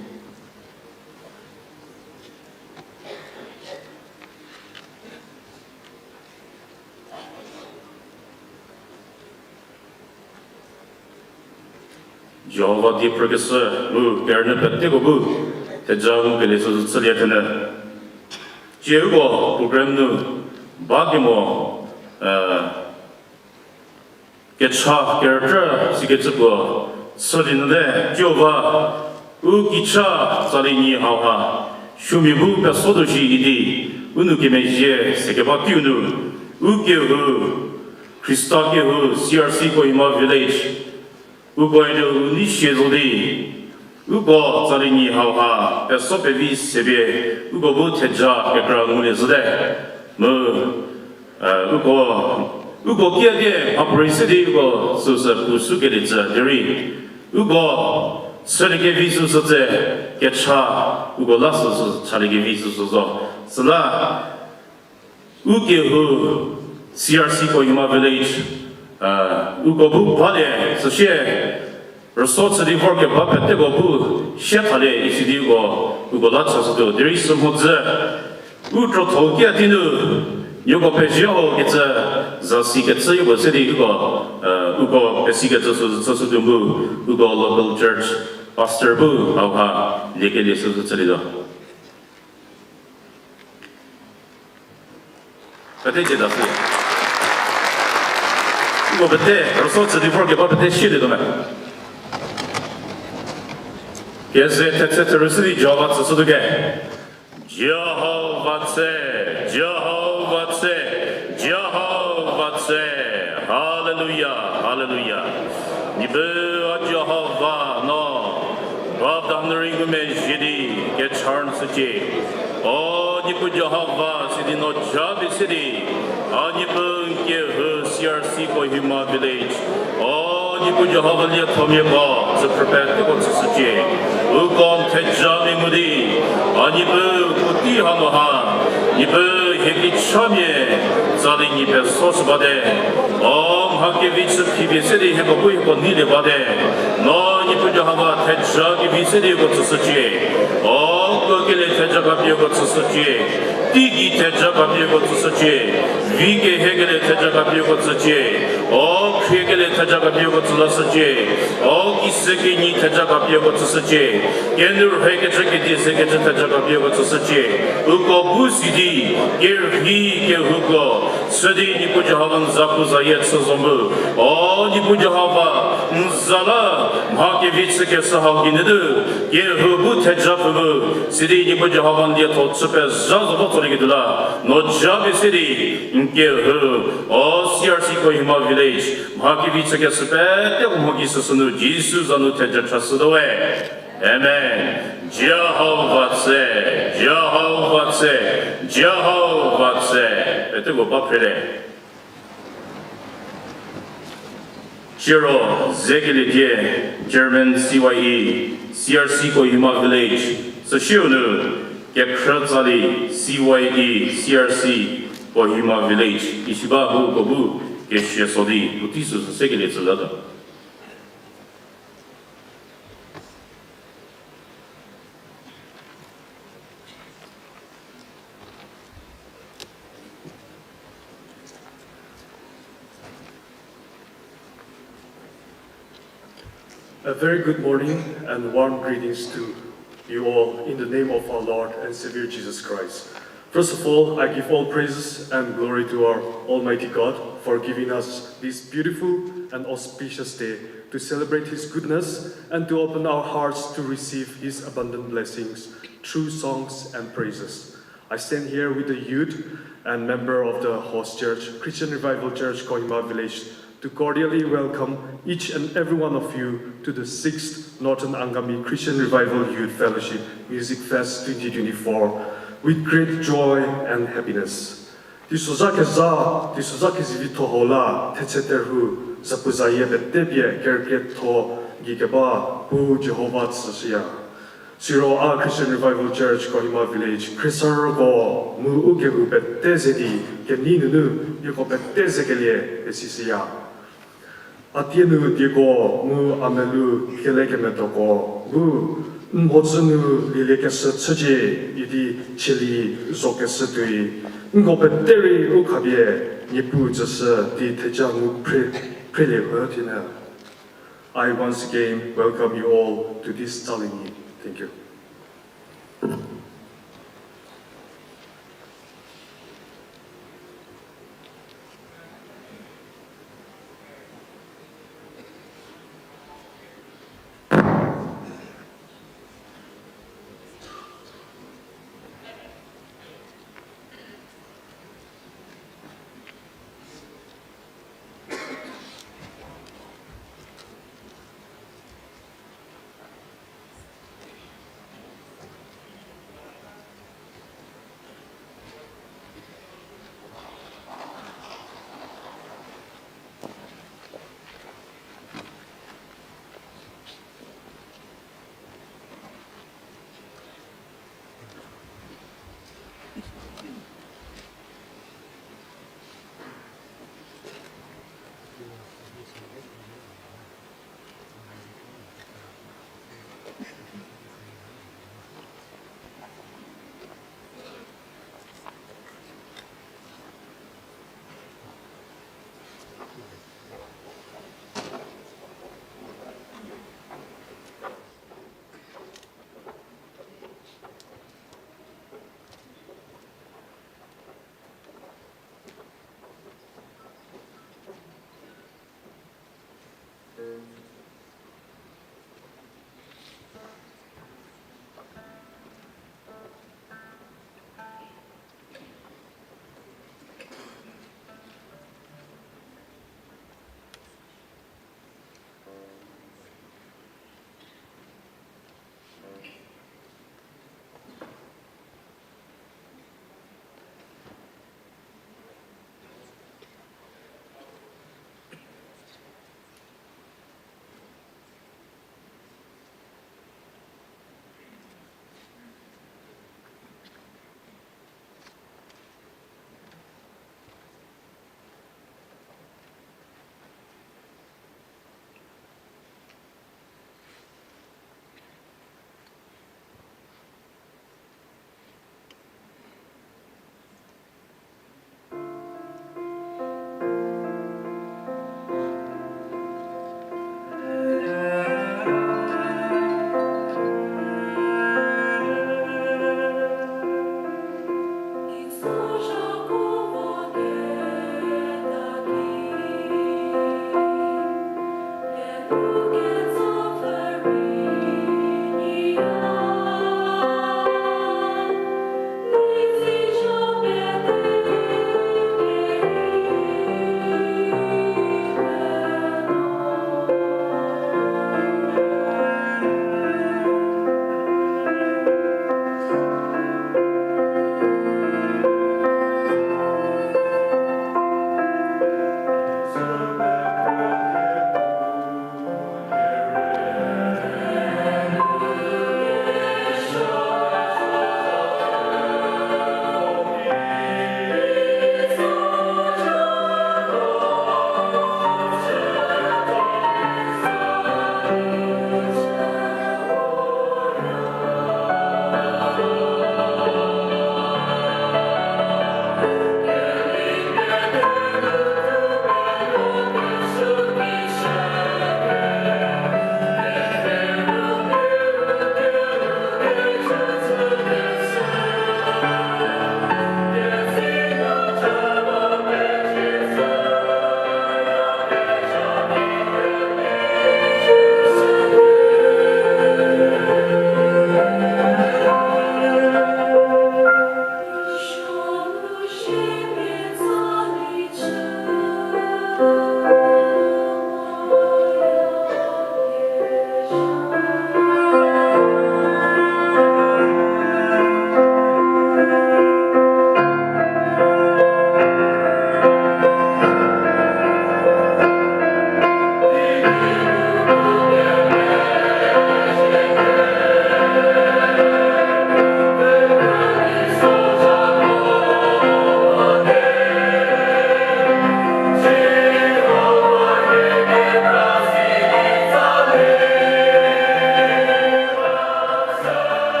Jehovah di progressa, gerne pettego bu, te jagu peleso celia 제고 프로그램는 바기모 개차 결자 시게츠고 서리는데 조바 우기차 자리니 하와 슈미부 뼈소도시 이디 우누게메지에 세계바 띄우누 우게후 크리스타게후 CRC 코히마 빌리지 우고에도 우니시에도디 우고 자리니 하와 에소베비 세베 우고 부테자 에크라무네즈데 우고 기에게 아프리스디 우고 소서 부수게리자 데리 우고 서리게 비수서제 게차 우고 라스서 차리게 비수서서 슬라 우게후 CRC 코히마 빌리지 우고 부파데 서시에 Ressorts di vorke papete go bu shetale isidi go latsaso there is some utro tokia dinu yogo pejio getza zasi getza yogo city go ugo besiga so dumbu ugo local church pastor bu ha lekele so tsalido patete da su ugo bete ressorts di vorke papete shide do me Khise tetseterusidi Jehovah tsusuduge Jehovah tse Hallelujah Hallelujah Nibu Jehovah no Babdamnuringume jidi get charn suji O nibu Jehovah sidi no jabi sidi O nibu Kehou CRC Kohima village O nibu Jehovah liya tomyego the perpetual suji 우건 대자비 무디 아니브 구티 하노한 이브 헤기 참예 자린 입에 소스바데 엄하게 위치 피비세리 해고 부이고 니레바데 너 이쁘죠 하마 대자기 비세리 고츠스지 거길에 대자가 비고 츠스지 띠기 대자가 비고 츠스지 위게 해결에 대자가 비고 츠지 회결에 대자가 비고 츠스지 기세기니 대자가 비고 츠스지 얘들 회계적인 디세계 대자가 비고 츠스지 우고 부시디 게르히 게후고 스디 니부죠 하만 자쿠자 예츠솜부 니부죠 하마 Zala, Makevitsa Kesahakinid, Kehou Tejapu, City Nipajavandia Totsupe Zazabotorigula, no Javi City, Kehou, O CRC Kohima village, Makevitsa Kesape, Mogisasunu, Jesus anu Tejachasadoe. Amen. Jehovah say, Jehovah say, Jehovah say. Itu gua pere. Shiro Zegelie German CYE CRC Kohima village. So Shionu get Tsali CYE CRC Kohima village. Ishibahu Gobu get Shesodi. Utisu Zegelie Zalada. A very good morning and warm greetings to you all in the name of our Lord and Savior Jesus Christ. First of all, I give all praises and glory to our Almighty God for giving us this beautiful and auspicious day to celebrate His goodness and to open our hearts to receive His abundant blessings through songs and praises. I stand here with the youth and member of the host church, Christian Revival Church, Kohima Village, to cordially welcome each and every one of you to the 6th Northern Angami Christian Revival Youth Fellowship Music Fest 2024 with great joy and happiness. Tisuzakeza vitohola tetseterhu zapuzaye betebye gergeto gigaba hu Jehovah Tsasiya. Siro A Christian Revival Church Kohima Village Chrisargo mu ugehu betezedi geninu yuko betezegelie esisiya. Atienu digo mu amelu kelegemetoko mu mozunu lilekesa tseje idi chili zokesatui ngo beteri ukabie nipu jasa di tejangu prelevertina. I once again welcome you all to this Tsali. Thank you.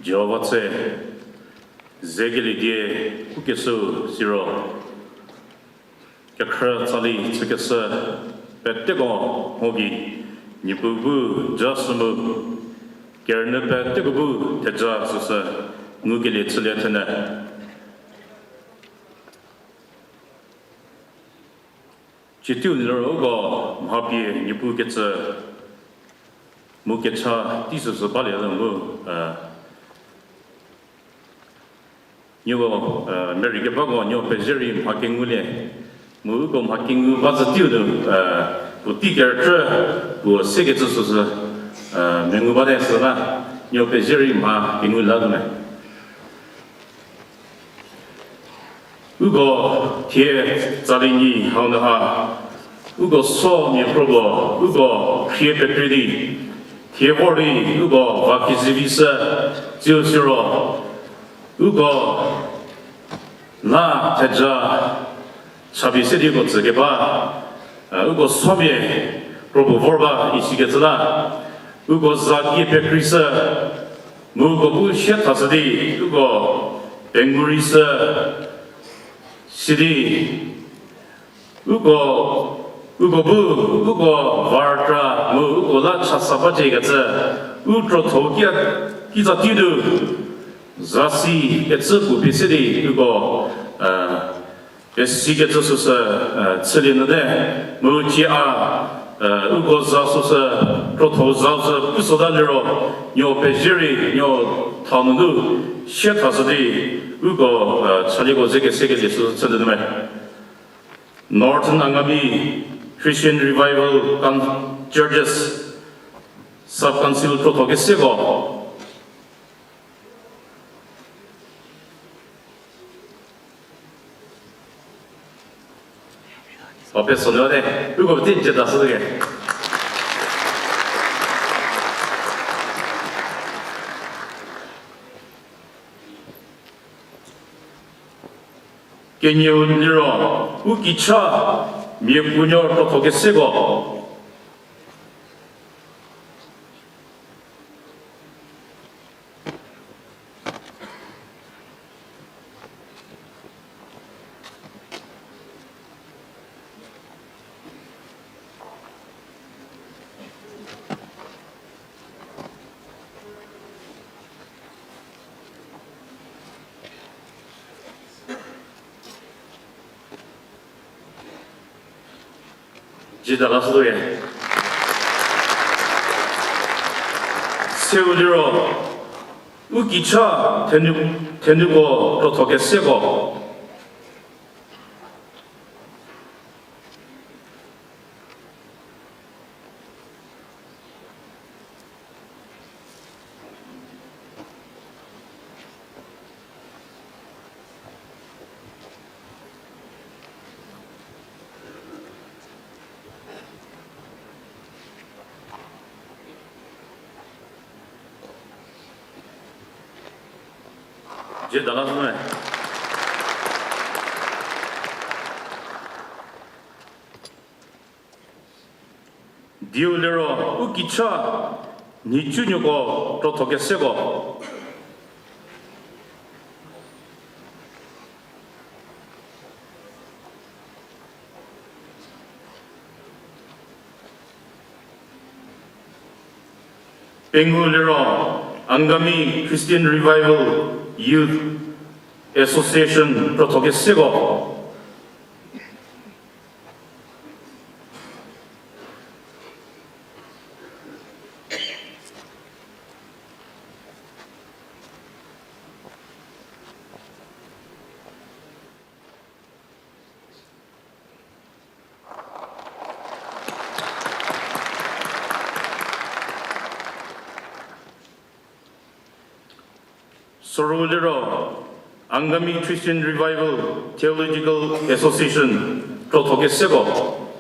Jawatse zegeli die kukesu zero kakra Tsali tsukesa petego hogi nipubu jasumu kerne petego teja susa ngugeli tsiletana chitu nirogo mapi nipu ketsa 무게차 디스스 발레는 뭐 요거 메리게 바고 요 베제리 파킹물에 뭐고 파킹 바즈 띄우는 그 티게르 그 세계 지수스 맹우바데스나 요 베제리 마 잉울라드네 우거 티에 자리니 하우나하 우거 소니 프로보 우거 키에 베트리 티에보리 우거 바키지비스 지오시로 우거 나 대자 차비세리고 저게바 우거 소비에 프로보 보바 이시게트라 우거 자기 베크리스 무거 부시에 타스디 우거 뱅구리스 시리 우거 바르트라 우거 라차 사바제가자 우트로 토기야 기자 디두 자시 에츠부 비시리 우거 베시게츠스스 츠리는데 무지아 우거 자소스 프로토자스 부소달로 요 베지리 요 타누두 셰타스디 우거 차리고 제게 세계에서 전되네 Northern Angami Christian Revival Churches Sub-Council 프로토게 세고 앞에 손으로네 우거 딘제 다스게 개념으로 우기차 미역분열 또 도게 쓰고 지다가스도에 세우리로 우기차 대누고 또 도게 쓰고 이제 나가서네 디올레로 우기차 니주뉴고 또 도게 쓰고 뱅굴레로 안가미 크리스티안 리바이벌 Youth Association 프로토게 쓰고 소로리로 안가미 Christian Revival Theological Association 프로토게 쓰고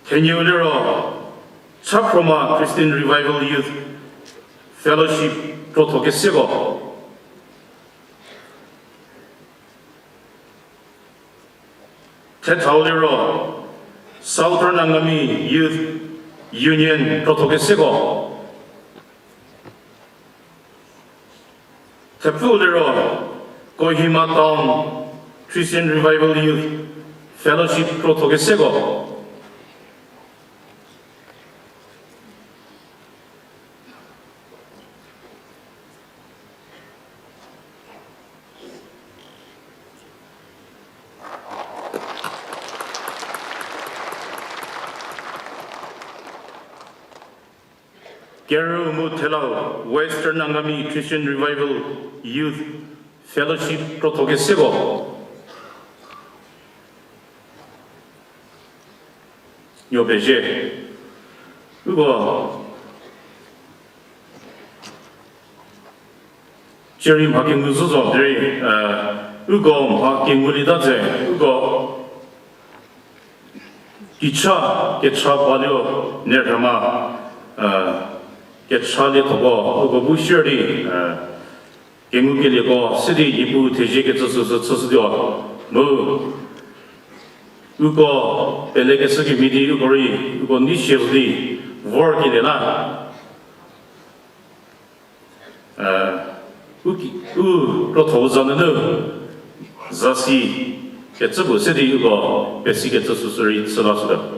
케니올리로 차프로마 Christian Revival Youth Fellowship 프로토게 쓰고 테타올리로 Southern 안가미 Youth 유니언 프로토게 쓰고 대표로 코히마 타운 크리스천 리바이벌 유th 펠로십 프로토게 쓰고 Kehou Mutela Western Angami Christian Revival Youth Fellowship Protokesigo Yobeje Ugo Jerry Hakim Nuzo Dre Ugo Hakim Ulidaze Ugo Gicha Getcha Balio Nerama get Tsali togo ugo bushiri gemugeli go city ibu teje get tsusudio mo ugo belege sagi midi ugori ugo nishirdi work in la ro tozanno zasi get tsubu city ugo besi get tsusuri tsulasuda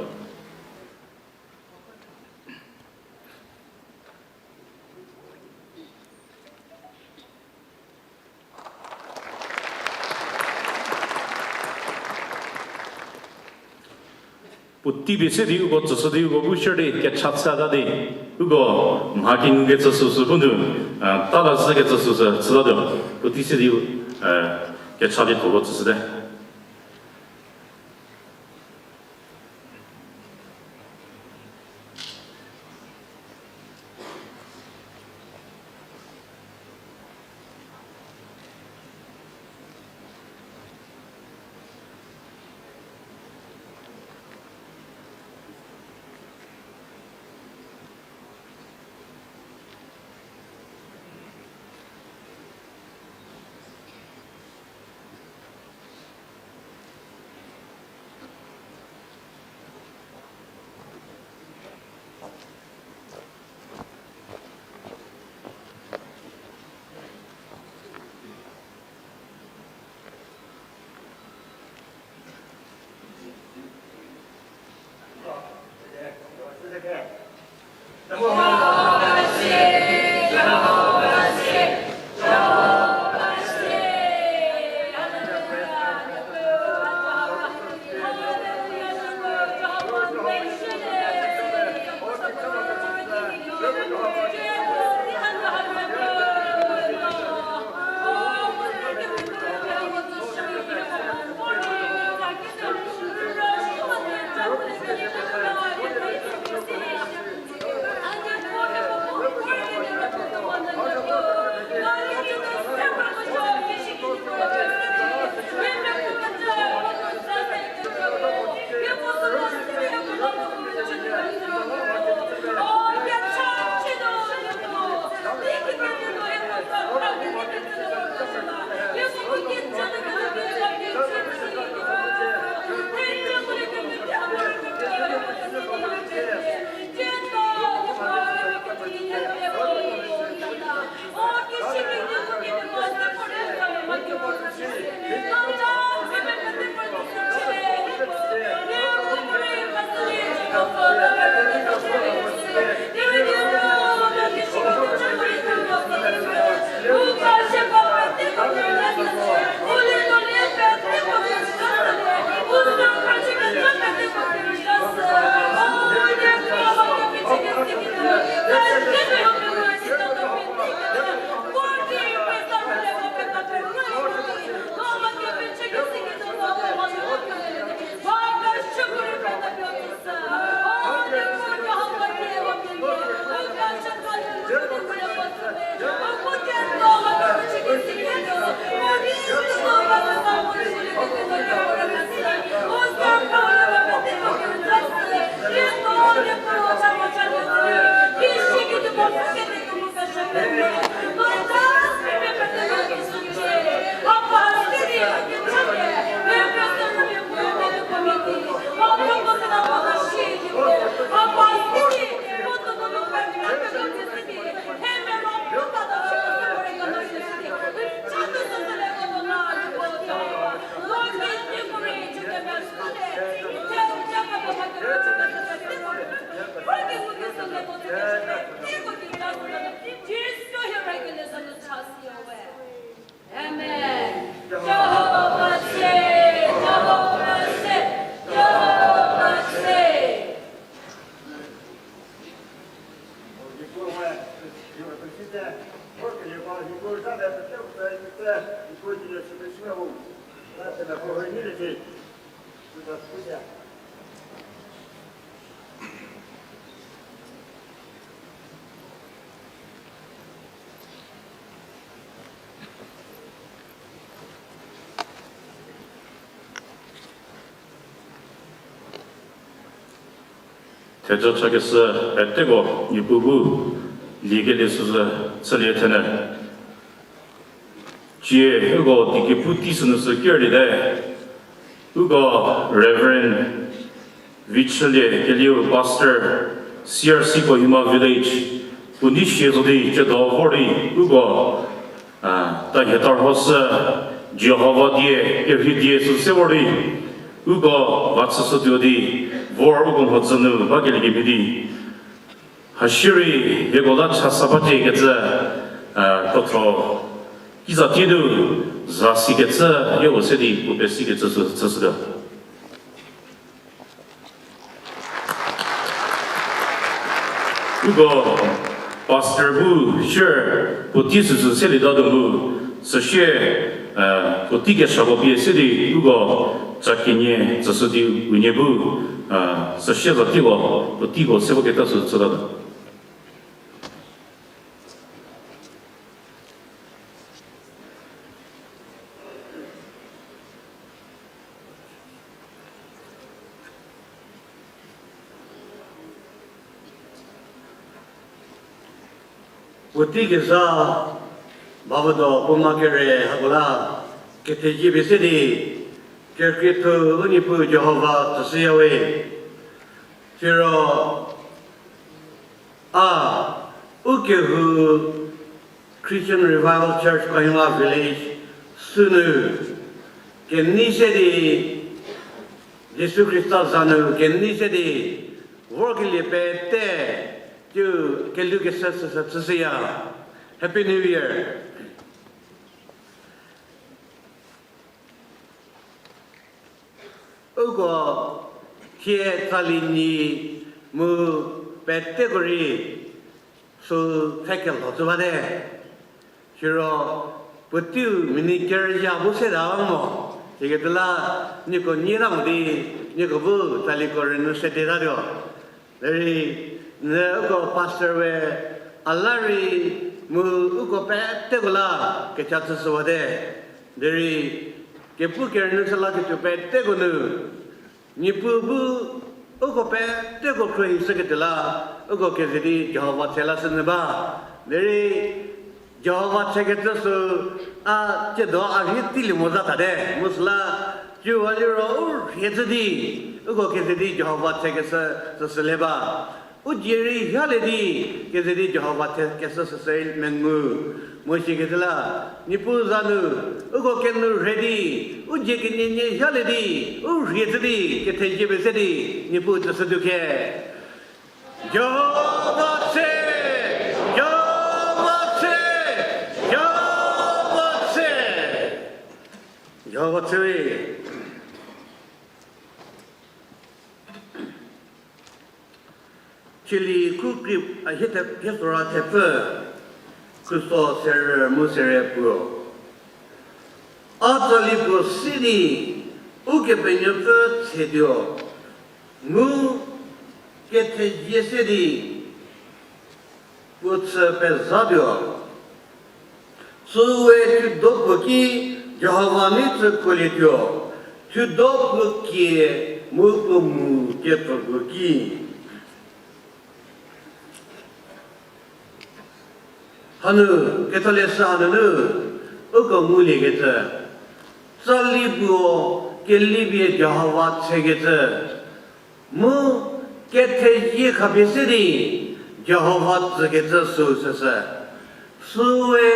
TBC di ugo tsusu di ugo bushiri get chatsada di ugo making get tsusu bundu talas get tsusu tsudo TBC di get chali togo tsude 대저차게서 애떼고 이부부 리게레스서 설레테네 지에 이거 디게 부티스는서 끼어리대 이거 레버런 위철레 겔리오 파스터 CRC Kohima village Unishiyazodi Jadavori Ugo Tayatarhosa Jehovah Erhidie Susevori Ugo Vatsasodiodi Vor Ugum Hotzanu Bageligimidi Hashiri Yegolat Hasabati Getza Totro Izatidu Zasigetza Yogosedi Ubesigetza Susada 이거 pastor sure 보티스스 셀리다도 서시에 보티게 샤고비에스디 이거 자키니 저스디 운예부 서시에서 뛰고 보티고 세보겠다서 저다 Utigisa Babado Pumakere Hagula Keteji Besidi Kerkitu Unipu Jehovah Tasiawe Shiro Kehou Christian Revival Church Kohima Village Sunu Kenisedi Jesu Christos Zanu Kenisedi Workili Pete to Keluga. Happy New Year. Ugo Tsali ni mu category so tackle hotubade. Shiro putu miniature jabuse damo. Igetla niko niramudi niko bu Tsali korenu setiradio. Very Ugo pastor we Alari mu ugo petegula ke chatsuvade deri kepu kernu sala ke petegunu nipu bu ugo petego kroi seketela ugo ke zedi Jehovah telasenba deri Jehovah seketasu chedo ahiti limoza tade musla jualiro hezedi ugo ke zedi Jehovah sekesa seleba Ujiri Haledi, Gazedi Jehovah Kessel Menmu, Moshiketla, Nipuzanu, Ugo Kenu ready, Ujikini Haledi, Ujizedi, Ketejibesedi, Nipu Saduke. Jehovah say, Jehovah say, Jehovah say, Jehovah say. Chili Kukrip, I hit a Kesora Tefer, Kusto Ser Musere Pro. Tsali Pro City, Ukepenyofer Sedio, Mu Kete Yesedi, What's Pesadio. So to Dopoki, Jehovah Nitsa Colitio, to Dopoki, Mukumu Ketobuki. Hanu Ketolesa Hanu Ugo Muli Geta Tsali Kelibia Jehovah Segeta Mu Kete Yekabisidi Jehovah Zegeta Susasa Sue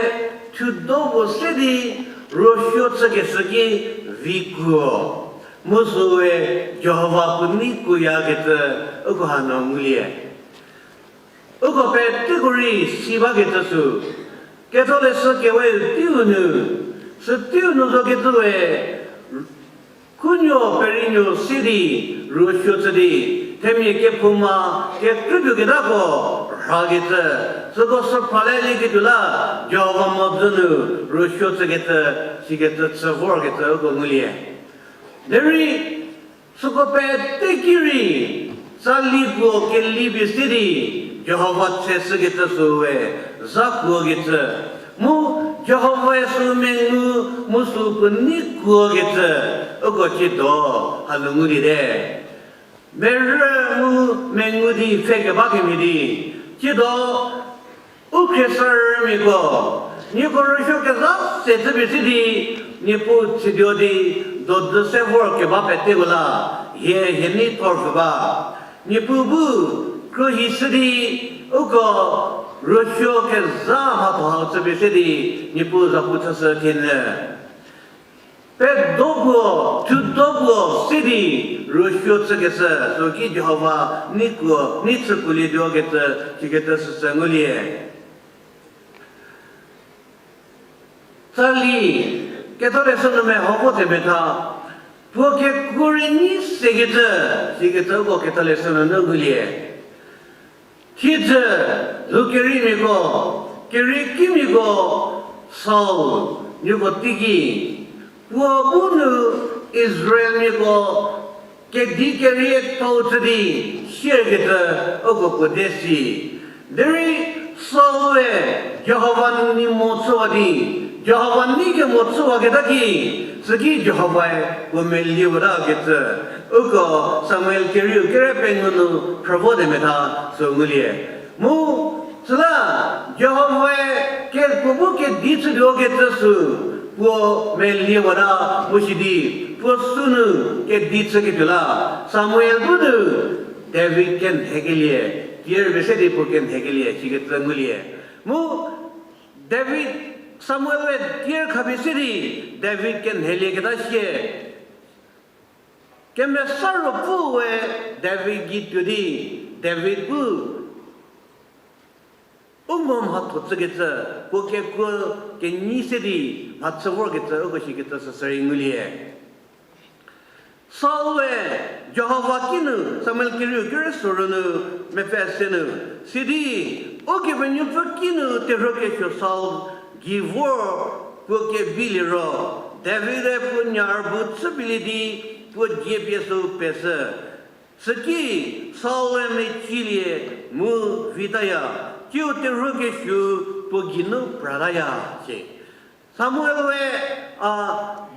to Dobo City Roshotsakesaki Viku Musue Jehovah Puniku Yageta Ugohano Mulie Ugo category Sibagetasu. Ketolesa Kewe Tunu. Sutunu Zogetue. Cunyo Perino City. Rushotadi. Temi Kepuma. Ketribugedako. Rageta. Sogoso Paleli Getula. Java Modunu. Rushotageta. Sigeta Savorgeta Ugo Mulie. Deri Sokope Tekiri. Salibu Kelibi City. Jehovah Tsegeta Suwe, Zakugeta, Mu Jehovah Sumengu, Musupuniku Geta, Ogochito, Halumudi de. Meru 맹우디 페게 바게미디 지도 우크레서미고 니고르쇼케자 세트비시디 니포 치디오디 도드 세버케 바페테고라 예헤니 토르바 니푸부 크히스디 우고 루쇼케자 마토하츠비시디 니푸자 부차서 켄네 Pedogo, Tudogo, City, Rushotsagesa, so Ki Jehovah, Nico, Nitzukuli Dogeta, Chigeta Sangulie. Tsali, Ketore Sonome Hobote Beta, Poke Kurini Segeta, Chigeta Boketale Sonangulie. Teacher, Lukerimigo, Kirikimigo, Saul, Nugotiki. Wabunu Israel Nigo Kedikari Totri Shirgeta Ogokodesi. Deri Sawe Jehovah Nimotsuadi Jehovah Nike Motsuagetaki Saki Jehovah Womeliura Geta Ugo Samuel Kiriu Kerepengunu Provodemeta Sungulie Mu Sala Jehovah Kerkubuke Ditsu Getasu वो मैं लिए वाला मुझे वो सुनो के दीच के दिला सामुएल बुद्ध डेविड के हेगलिए ये वैसे दीपो के हेगलिए चिके तंगुलिए मु डेविड सामुएल वे ये खबीसरी डेविड के हेलिए के दाशिए के मैं सारो पुए डेविड गीत युदी डेविड बु Umum hatu tsegeta, poke ko ke nisedi hatsawor geta ogoshi geta sasaringulie. Salwe Jehovah kinu samal kiru kirsurunu mefesenu. Sidi oke venyu fakinu te roke sho sal givor poke biliro. Davide punyar butsabilidi po jepesu pesa. Saki salwe me chilie mu vidaya. Kyu te rogeshu poginu pradaya che. Samuel we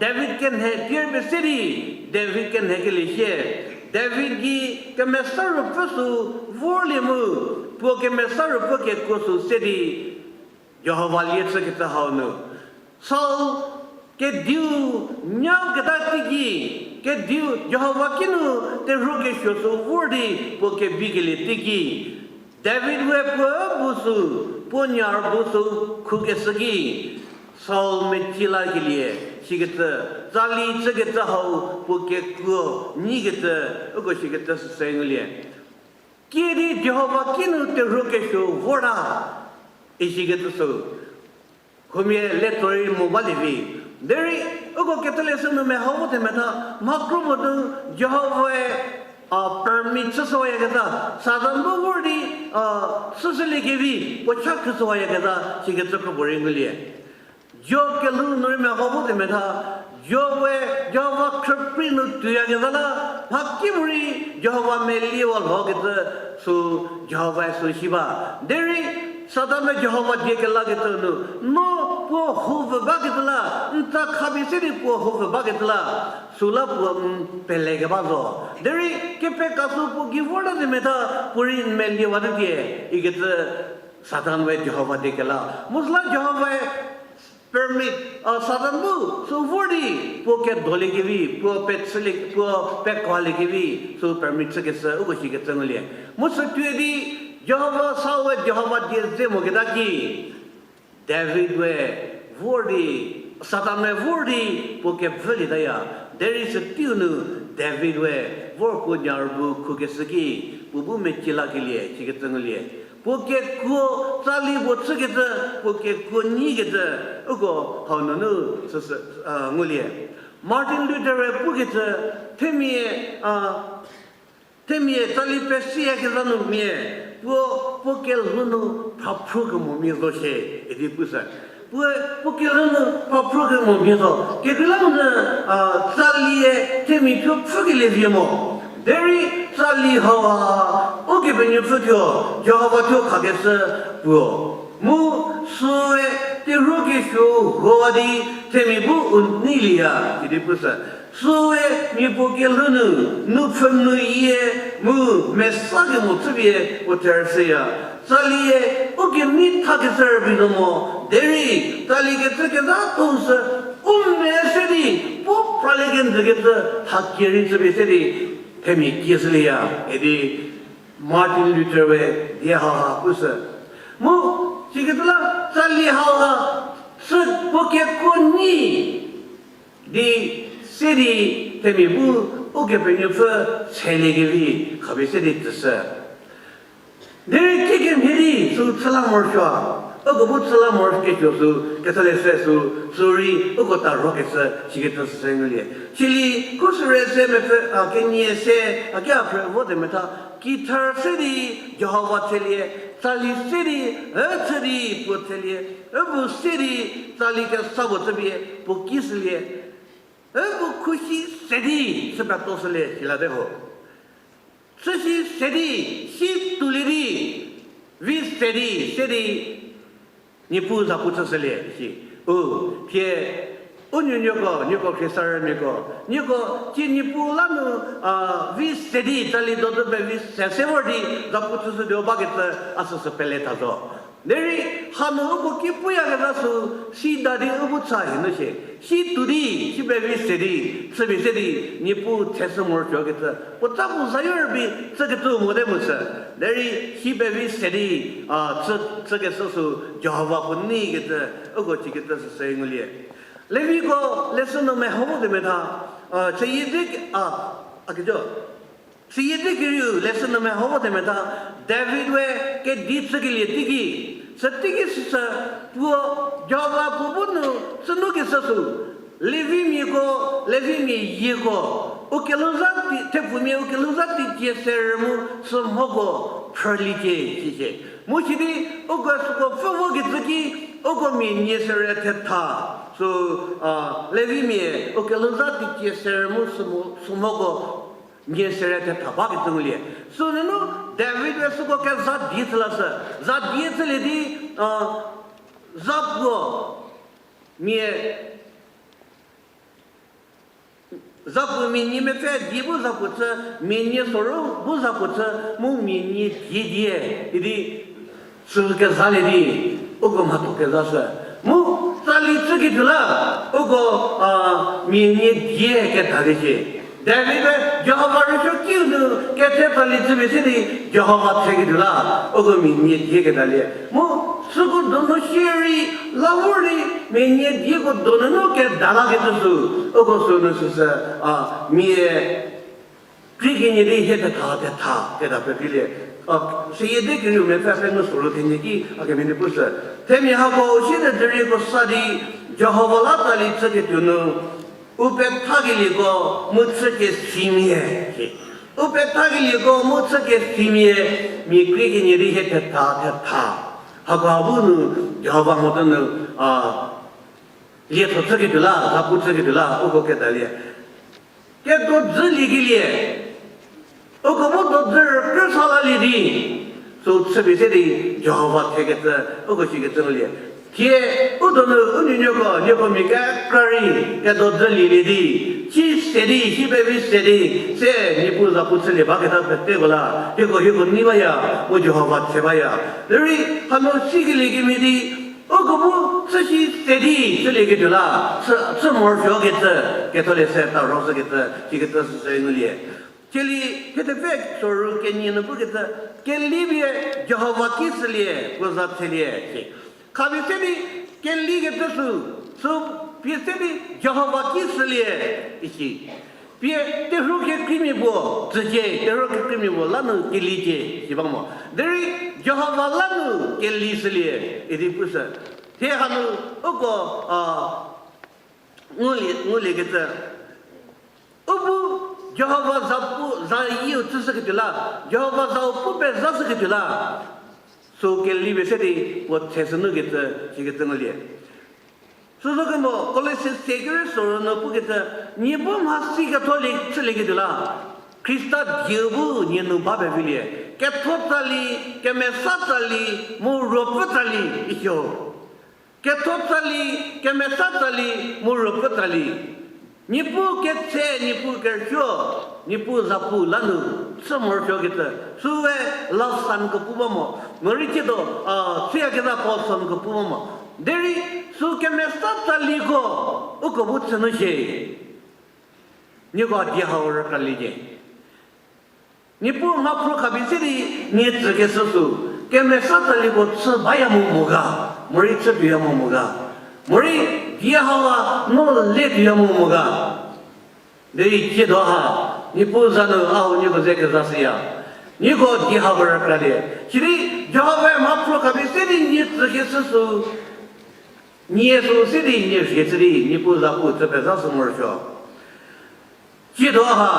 David can have dear the city. David can have a David gi kemesar pusu volume po kemesar po ke kosu city. Jehovah lietsa kita haunu. Saul ke diu nyau kita tigi ke diu Jehovah kinu te rogeshu so wordi po ke bigile tigi. David we busu punyar busu kugesagi Saul mechila ke liye shigeta Tsali chegeta hau poke ko nigeta ugo shigeta sengulie kiri Jehovah kinu te rokesho voda ishigeta so komie letori mobalivi deri ugo ketale sunu me hau te meta makrumodu Jehovah permit soya gada sadan bogordi susele gevi pochak soya gada chigeta ko boringulie jo kelu nori me hobo de meta jo we jova kripinu tuya gada hakimuri jova meli wal hogeta su jova su shiba deri sadan me jova de ke lageta no po huv bagetla nta khabisiri po huv bagetla Sula pelega bazo. Deri kepe kasu po givoda de meta puri melge wadie. Iget Satan we Jehovah dekela. Musla Jehovah permit Satan bu so wordi po ke dole givi po pet selik po pet kwale givi so permit se kesa ugoshi ke tsangulie. Musa tuedi Jehovah sawe Jehovah diese mogedaki. David we wordi Satan we wordi po ke veli daya. There is a tune David we work on your book Kugesagi, Bubu Mechilakilie, Chigatangulie. Poke ko Tsali Botsugeta, Poke ko Nigeta, Ugo, Hononu, Mulie. Martin Luther Pugeta, Temie, Tsali Pesia Gazanu Mie, Poke Lunu, Paprugamo Mizoche, Edipusa. Porque não programa mesmo que lá Tsali temi que levimo Deri Tsali hawa o que venho futuro Jehovah to kagesa bu mu sue te rogesho godi temi bu unilia que depois 所以你不给了呢分了也没啥个么特别我这儿是呀。这里我给你他个事儿比什么？这里这个啥都是我们说的，不把那个这个是他给人这边说的，他们解释了呀，的马丁路德为也好不是，么这个了这里好是不给过你的说的，他们不我给朋友说才那个里，可别说的只是。你这个没的，是吃了么说，我不吃了么给就是，给他来说是，sorry，我打扰给是，这个都是这个的。这里故事来说没分啊，给你说啊，给阿婆我怎么他，吉他说的就好我这里，这里说的这里不这里，不说的这里个啥我这边不给是的，不可惜说的，是不都是嘞，起来的好。这些说的，是独立的，为说的，你不知道不知是嘞，是天，我你个开始你个今你不那么为说的，这里都是被为说话的，那不知是六八个字，是本来他说。那里他们我给不一样的是，是大的我不差那些，是独立，是被为说的，是被说的，你不才是我说个字，我咋不是有人比这个做我的不是？那里是被为说的这个说是叫我不那个字，我这个字是谁个嘞？另一个那是那么好的没他，这一这个个叫。是一这个有来是那么好的没他，David 为给第这个里这个，是这个是我叫我不能是那个是里面一个，我给老啥的，这方面我给老啥的解释么是某个处理这些，目前的我个是个服务给自己，我个明年是来他，说里面我给老啥的解释么是某个。你现在他把个东西，所以呢，David 是个干啥地子了是，啥地子里的啥个你们在地不啥不吃，你所有不啥不吃，你地的，是个啥里的，我个嘛都个啥是，啥里这个了，我个你地给他的些。David 叫我人说救呢，给这里这边这里叫我这个了，我个明年这个那里，是个都能学的，老屋的明年这个都能给大家给做出，我个说的是这个你的现在他给他给的，是一这个有没发生个说了听见的，给明的不是，他们还高现在这里个啥的，叫我拉这里这个就能。我被他给那个没吃个西面，我被他给那个没吃个西面，你给你的些他，他搞不能，要把我的里头吃个的啦，他不吃个的啦，我给他哩，给多这里给哩，我搞不到这儿干啥了里的，说吃别些的，要把这个子，我给这个整哩。天，我都能，你个没干个人，给到这里的，去写的，去被写的，这你不知道不吃的，把给他对不啦？有个你吧呀，我就好把吃吧呀。因为他们几个里给没的，我可不这些写的，这里给的啦，是么学给这，给他来写，到时候是给这个都是这样的。这里给他别说如给你那不给他，给里边就好把几十里，不是这里去。他们这里跟里个都是别这里叫我几十年一些，别这时候给给你不直接，这时候给你不那能给理解，是吧嘛？但是叫我那能给理解的，一定不是。这还能那个我那个这，我不叫我让有知识个的啦，叫我让不被认识个的啦。所以里面说的，我才是那个这个怎么的？所以说个么，后来是这个人说呢，不给他，你不嘛是一个道理这里个的啦。Krista 就不你能把别回来，给托这里，给没啥这里，没若不这里一宿，给托这里，给没啥这里，没若不这里。Nipu ketse, nipu kercho, nipu zapu lanu, semua kita. Suwe lausan ke pumamo, mereka tu, saya kita posan ke pumamo. Dari su kemesta Tsali ko, ukobut senushe. Ni ko dia hawar kalije. Nipu ngapro kabisiri, ni terke susu. Kemesta Tsali ko sebaya mumuga, mereka dia mumuga. Mereka dia hawa no le dia mumuga. Dari kita ha, nipu zanu ahu ni ko zek zasia. Ni ko dia hawar kalije. Jadi jawab ngapro kabisiri ni terke susu. Ni Yesus sendiri ni sendiri ni pun zapu terpesat semua syo. Kita ha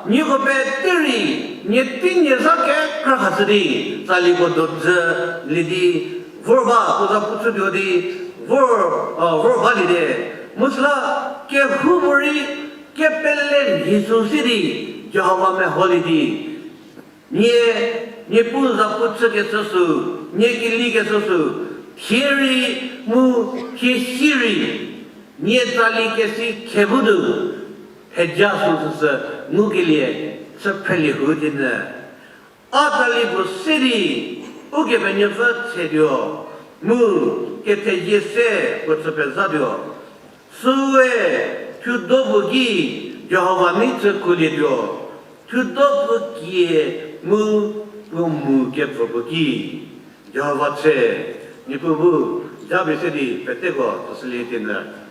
ni ko beteri ni tin ni zakat kerana sendiri Tsali ko dosa lidi vorba ko zapu tu di vorba lidi musla Kehou muri ke pellen Yesus sendiri Jehovah me holiday ni pun zapu ke susu ni kili ke susu Kiri mu kisiri ni Tsali kesi kebudu hejasu se mu kelie sepeli hudina Tsali bu siri uke benyefa sedio mu kete yese bu sepezadio suwe tudobugi Jehovah ni tsekulidio tudobugi mu keprobugi Jehovah se ni pubu jabe sedi petego Tsali tinda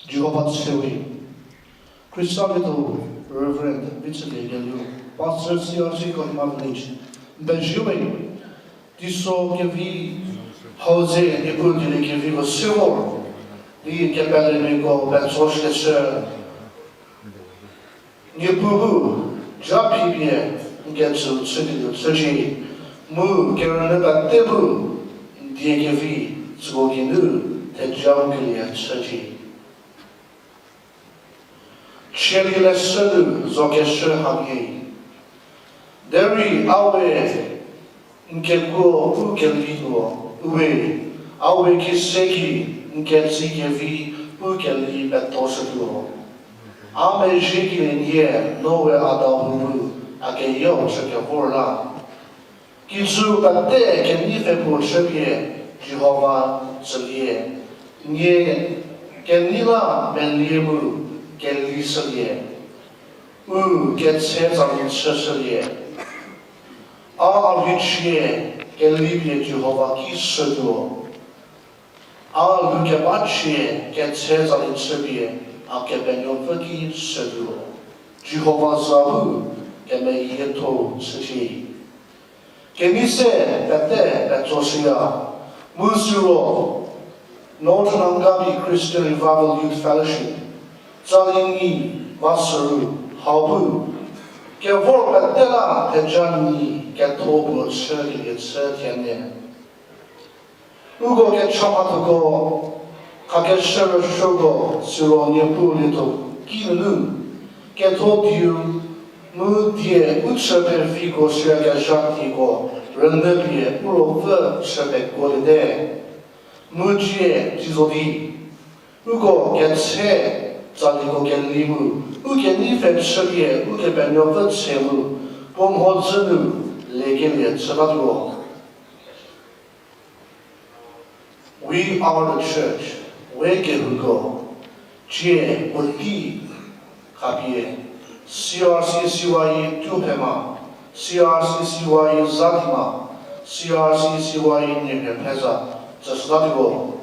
Jehovah Tsali, Christopher, Reverend Richard Gelu, Pastor Tsali Kohima Village, Benjamin, Diso Kevi, Jose, Nepugili Kevi was civil, the Capelinico, Ben Social, Nepubu, Japibie, Getsu, Tsali, Mu, Keranaba Tebu, Diekevi, Tsoginu, Tejanglia, Tsali. Cheli le selu zokeshe hagi. Deri awe nkego ukeligo uwe awe kiseki nketsikevi ukeli betoseduo. Ame jiki nye nowe adahuru akeyo sekevorla. Kizu bate kenife por sebie Jehovah Tsali. Nye kenila menliemu Kelly Salie, gets heads on his Salie. All which ye, Kelly Jehovah Kisaduo. All who Kebachi gets heads on his Sabie, a Kebenyovaki Saduo. Jehovah Zabu, Kemeyeto Sati. Kenise, Bete, Betosia, Musuro, Northern Angabi Christian Revival Youth Fellowship. Tsali Vasaru, Habu, Kevor Batella, Tejani, Gatobo, Shirley, Sertiane. Ugo get Chamatago, Kakeshera Shogo, Siro Nepulito, Kinu, Gatobu, Mudie, Utsabe Figo, Shirga Shatigo, Rendebie, Urova, Shebe Golide, 무지에 지소디 우고 겐체 자리고 겐리무 우게 니페 셔비에 우게 베뇨버 체무 봄호즈누 레겐에 쳐가지고 We are the church. 외계훈고 지혜 원리 가비에 CRCCY 튜페마 CRCCY 자티마 CRCCY 니페페자 저스다리고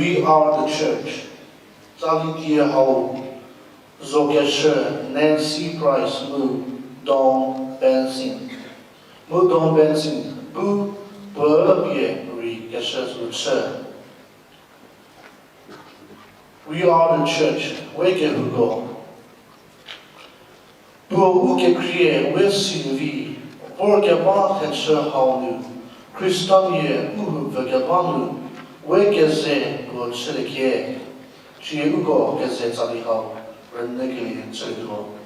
We are the church. Tsali Kehou, Zokeshe, Nancy Price, Mu Dong Bensin. Mu Dong Bensin, Bu Bie Ri Geshe Zuche. We are the church. Weke Hugo. Bu Uke Krie, Wessin Vi, Borge Bachen She Haunu, Christian Ye, Uhu Vegabanu. 외계세 그 실리케 지우고 계세 자리하고 렌네기 저기로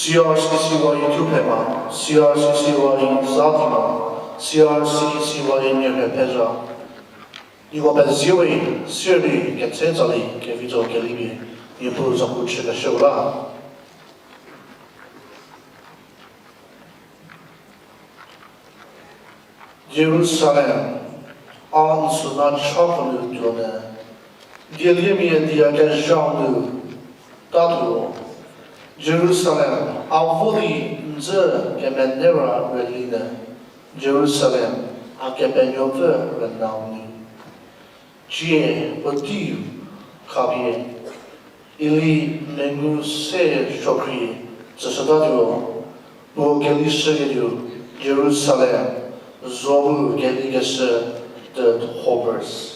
CRCCY Tupema, CRCCY Zatima, CRCCY Nacryf. 이거把지위设立给Tsali给非洲给里面也不是不吃的受了。Jerusalem, on是那超过的多呢，这里面的个上的大多。Jerusalem, avuli nze ke menera relina. Jerusalem, a ke benyove renauni. Jie odiu kabie. Ili mengu se shokri. Zesadadio, bo geli segedio. Jerusalem, zobu geli gese de hoppers.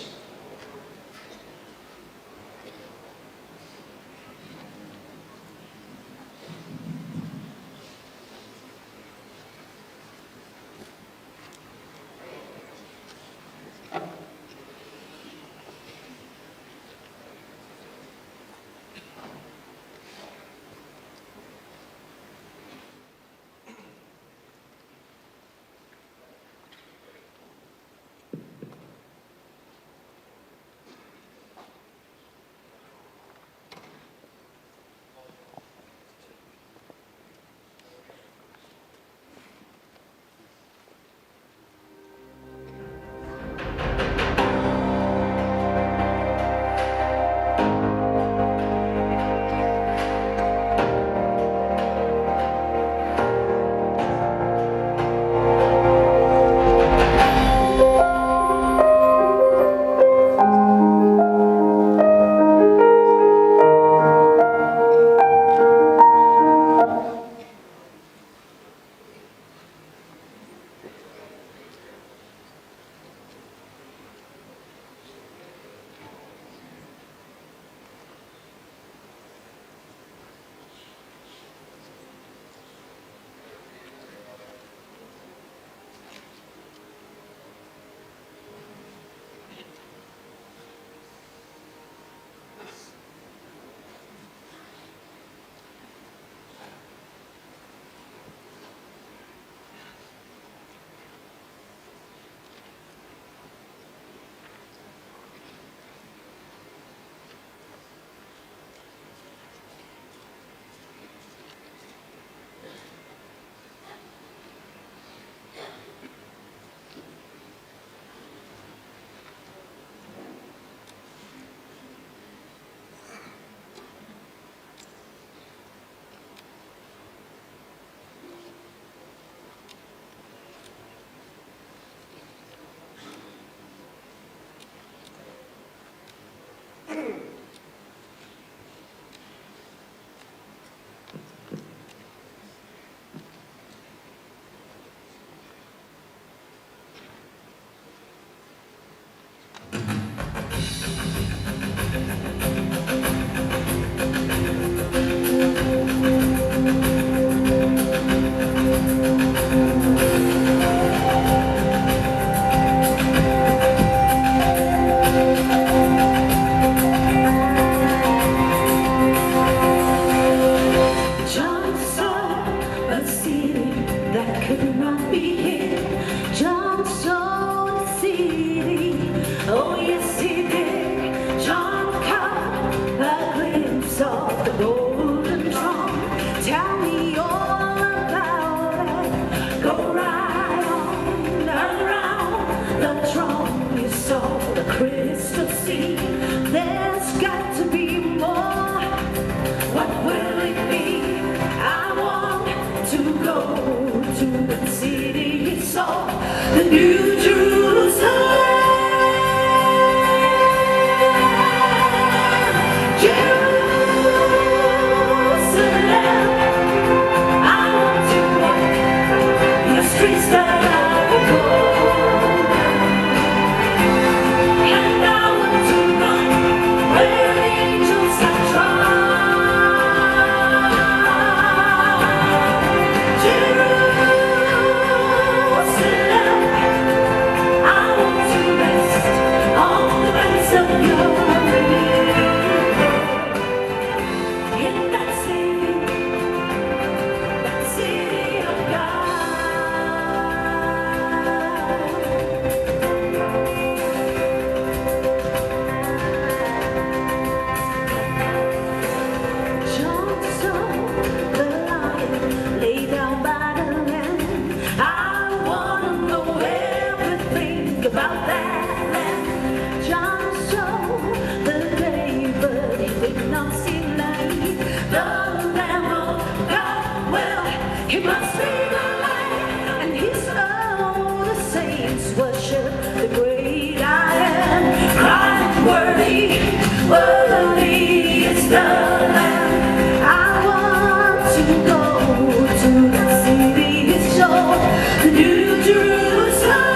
Worthy is the Lamb. I want to go to the city is shown, the New Jerusalem.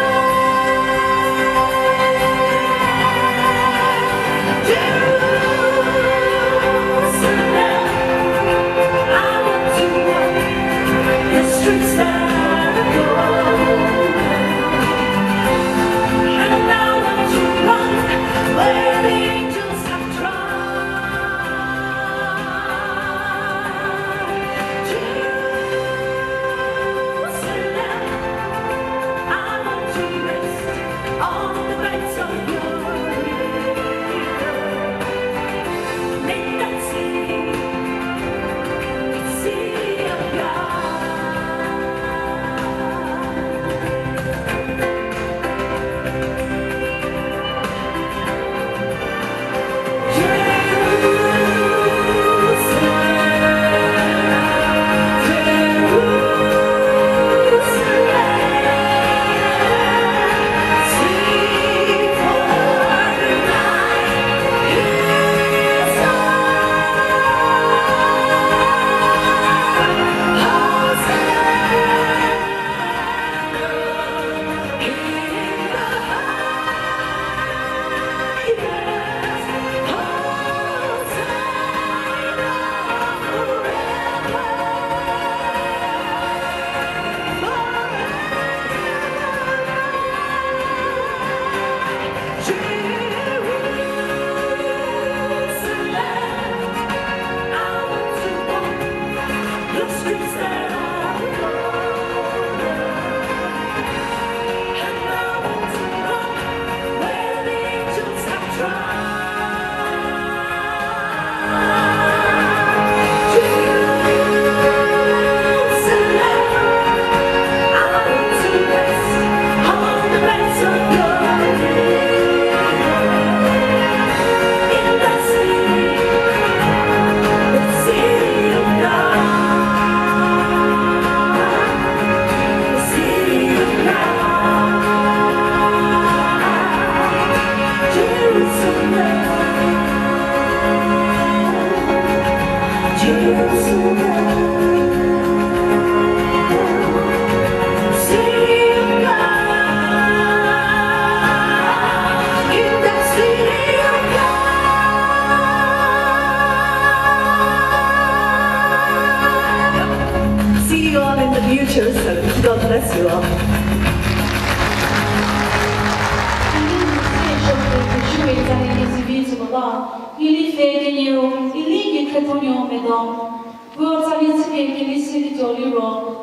See you all in the New Jerusalem. God bless you all.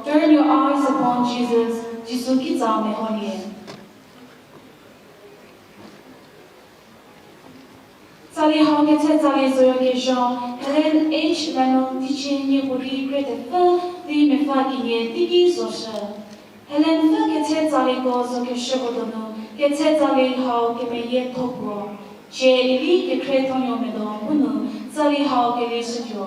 'Turn your eyes upon Jesus. Tsali hong ke tsali zoyo ke shong, Helen H. Lennon teaching you body great the me fagi ye tiki sosha. Helen fa ke tsali go zo ke shogodono, ke tsali hao ke me ye tokro. Che ili ke kreton yo me do bunu, tsali hao ke li shjo.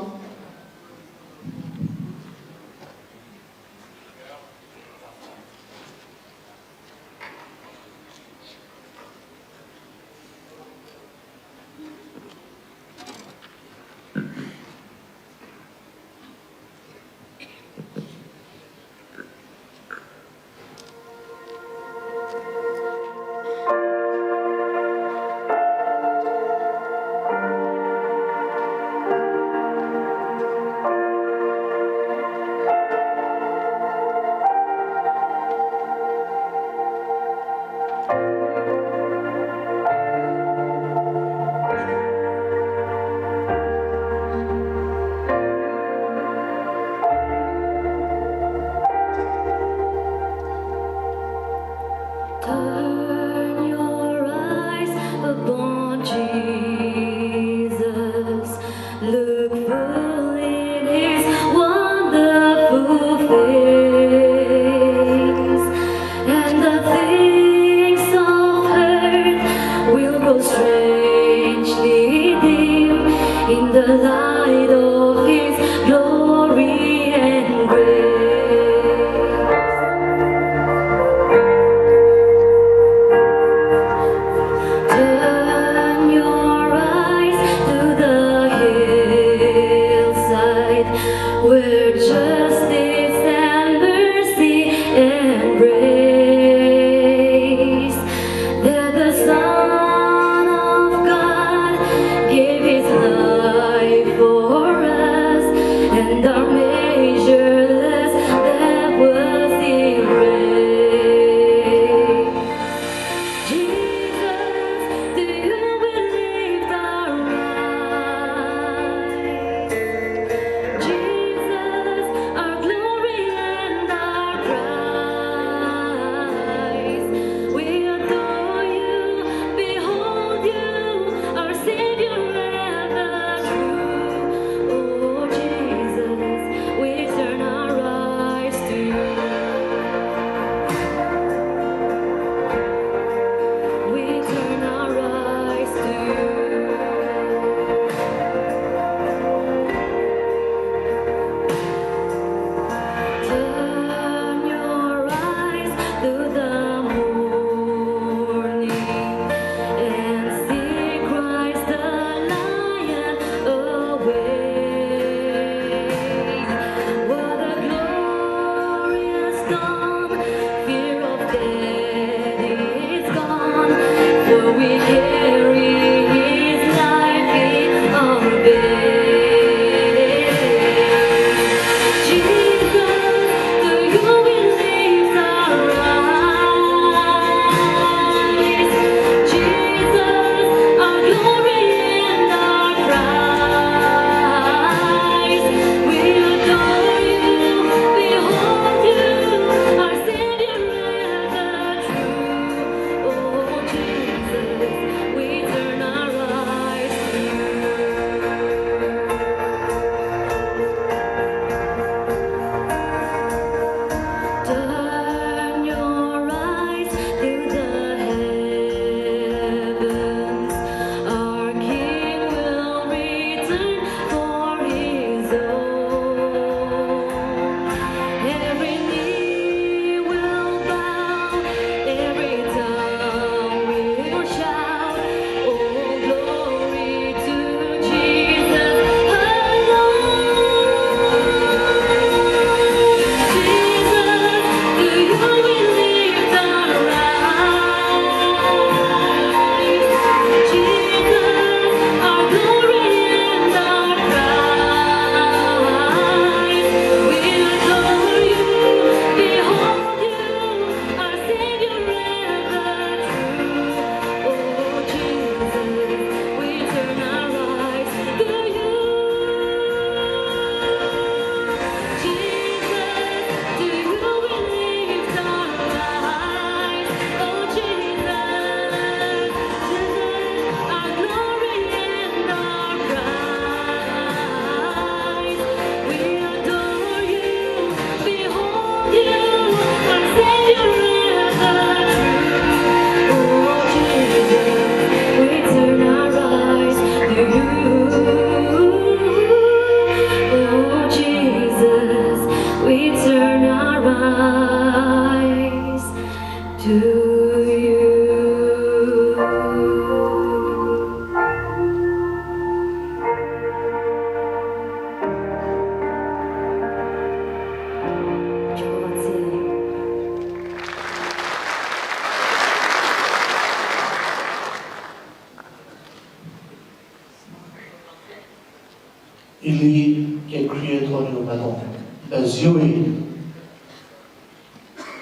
ili che creatorio metal Ziwi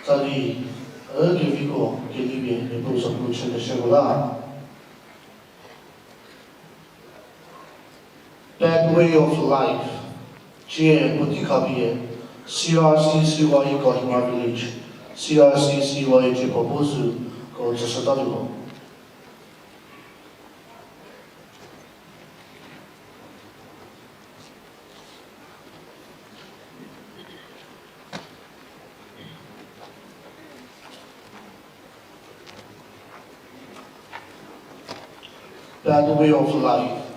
Tsali che vico che libie ne posa luce de shegola Bad way of life Jie Butikabie CRC CYE Kohima village CRC CYE Jipobozu Go Tsadaliwo Bad way of life.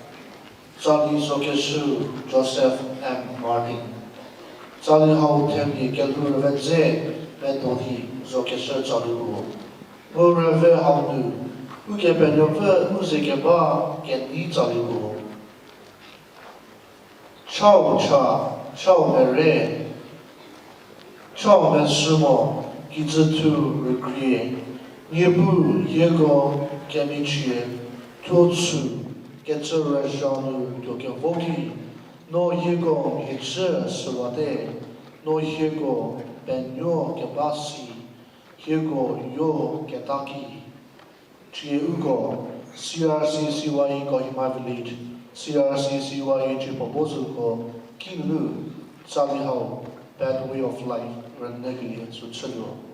Tsali Sokeshu Joseph M. Martin. Tsali Hau Temni Keldur Vedze Bedoti Zokeshu Tsali Ru. Ureve Hau Nu. Uke Benyope Uzekeba Genti Tsali Ru. Chao Cha Chao Mere Chao Men Sumo Gizitu Recreate. Niebu Yego Gemichie. Totsu Getsurashanu Dokevoki no Yego Hitse Suwade no Yego Benyo Gebasi Yego Yo Getaki Chie Ugo CRC CYE Kohima Village CRC CYE Jipobozuko Kinlu Tsali Bad Way of Life Renegli Sutsulo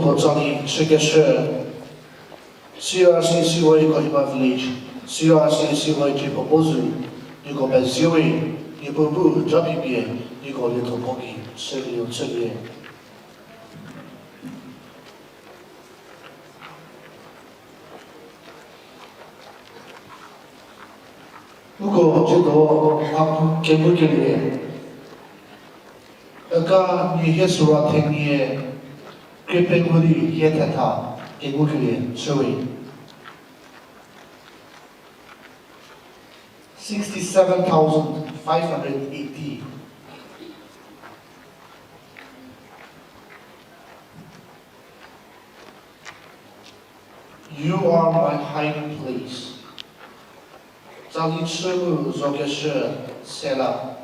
for Tsali, Chekeshe, CRC Siwai Kohima Village, CRC Siwai Jipopozu, Yuko Benziwi, Yupobu, Japibie, Yuko Little Poki, Tsali, Tsali. 如果这个阿给不给你，个你些说话听你，给别个的也听他，给不给你，所以67,580. You are my hiding place. Tsali chemu zokeshe sela.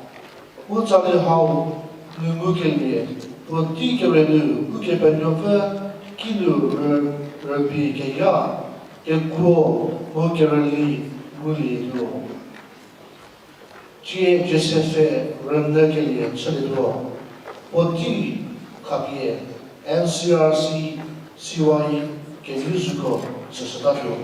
U tsali hau numu kelye. U ti kerenu u kepenyove kinu rebi keya. Eko u kereli muli lo. Jie jesefe remne kelye chelilo. U ti kapye NCRC CYE ke yuzuko sesedatu.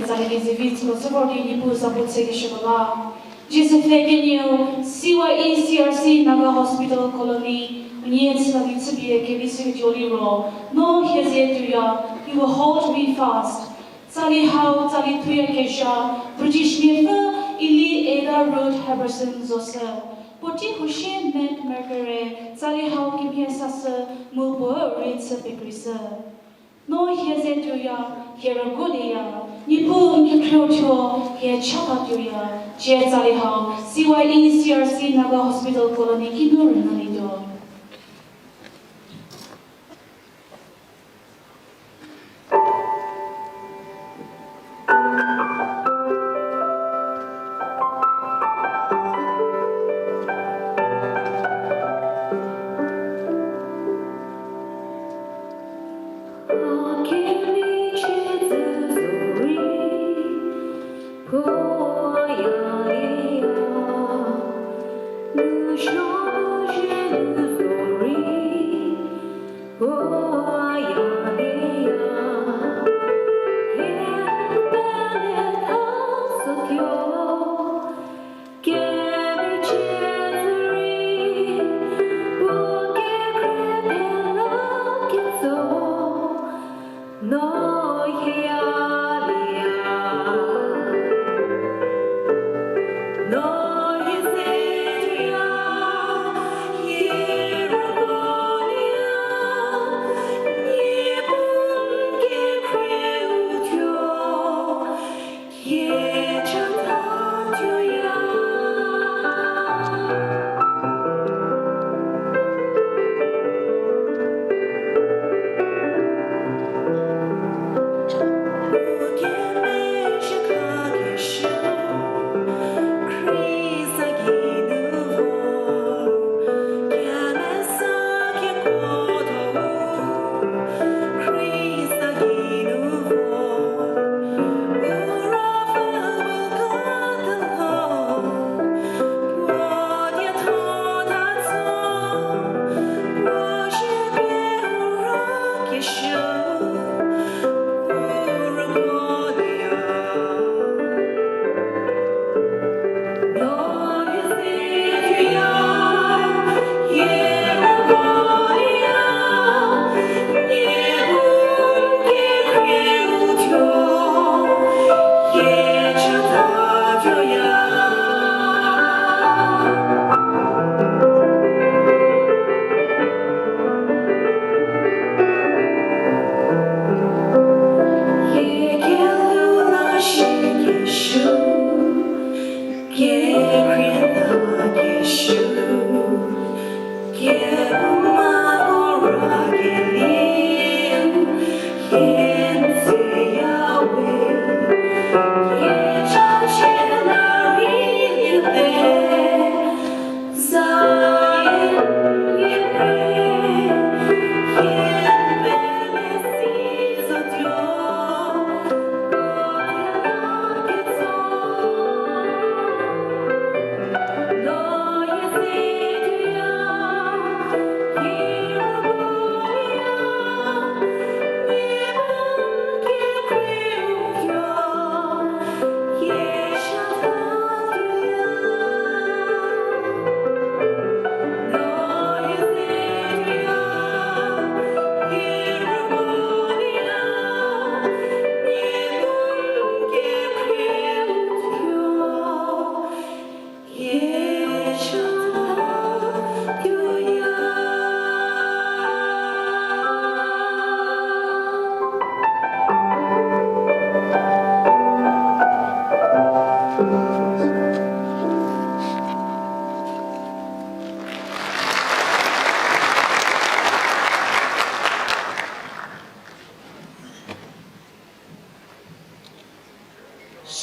Tsali Vizivits, Kosovordi Nipu Zabutseki Shogola. Jesus Fegenio, CYE CRC Naga Hospital Colony, Niets Navitsibie Kevisi Joli Ro, no Hezetuya, you will hold me fast. Tsali Hao, Tsali Tuya Kesha, British Nefer, Ili Eda Road Haberson Zoser. Poti Hushin Met Mercury, Tsali Hao Kimhe Sasa, Mulbo Ritz Pekrisa. No Hezetuya, Heragolia, Nipu Nkyocho, He Chapatuya, Jie Tsali Hao, CYE CRC Naga Hospital Colony Kino Renalido.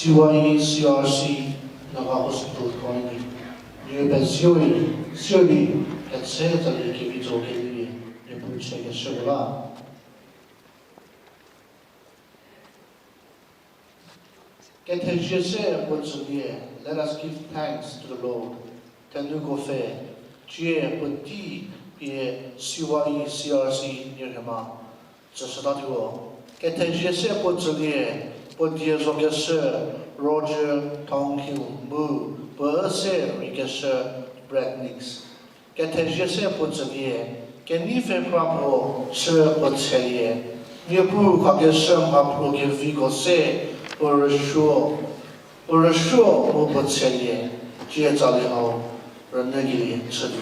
CYE CRC Naga Hospital Colony. You bet Tsali at Tsali Kevito Kelly, you put check a sugar. Get a GSA once a year, let us give thanks to the Lord. Can you go fair? Jie Puti, CYE CRC near Hema. Just a lot. Get a GSA once a year. 我接受个是 Roger Tonkill Mu， 不是 Ricochet Bradnix， 给他这些不知的，给你非夸不是不切的，你不靠个生活不给飞过些，不是说我不切的，接着的好，人那里吃住。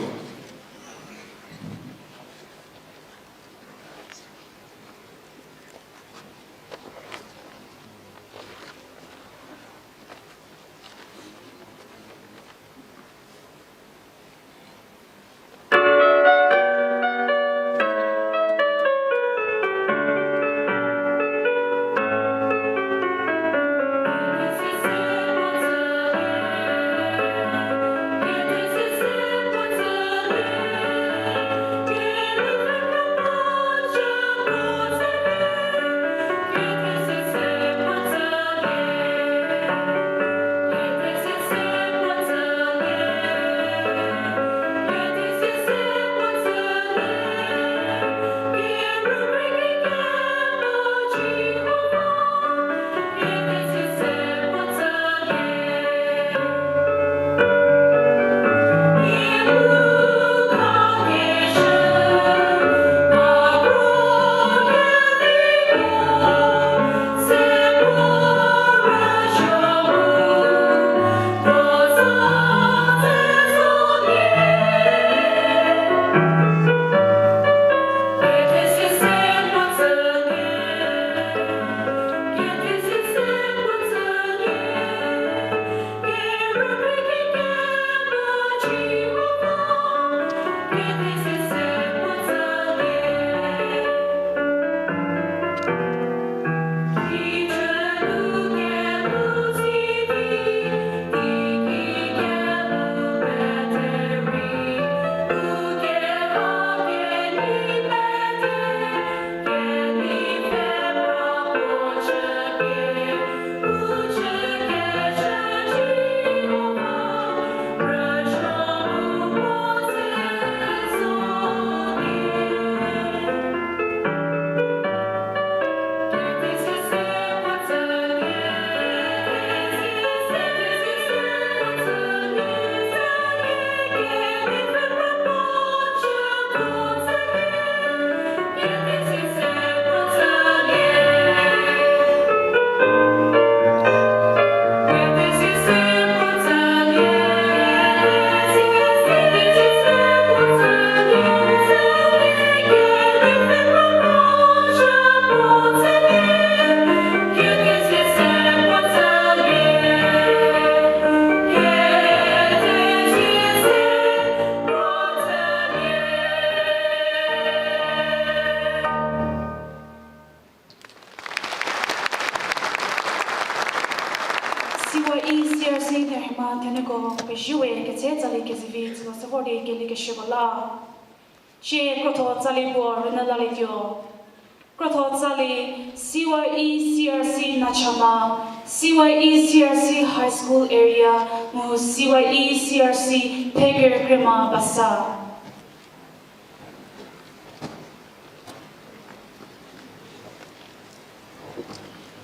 Tsali, CYE Nachama, CYE CRC High School area, mu CYE CRC Peger Grima Basa.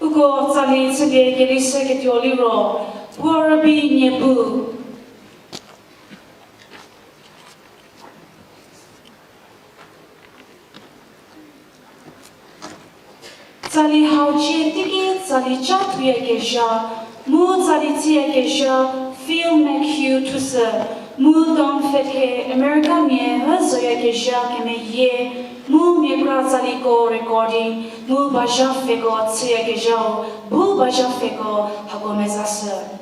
Ugo Tsali Tsige Gelise Ketioliro, Warabi Nyebu. Tsali Hauchi Tiki, Tsali Chatuya Gesha, Mu Tsali Tia Gesha, Phil McHugh Tusa, Mu Don Fetke, America Mie, Hazoya Gesha, Keme Ye, Mu Mekra Tsali Go recording, Mu Baja Fego Tia Gesha, Bu Baja Fego, Hagomezasa.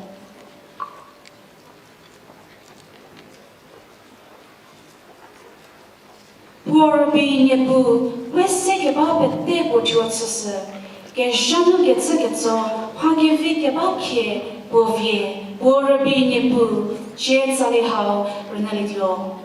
Warabi Nyebu, Wesse Kebab Tebo Juotsuse, Geshanu Getzo, Hagevi Kebabke, Bovie, Warabi Nyebu, Jed Salihao, Renalidio.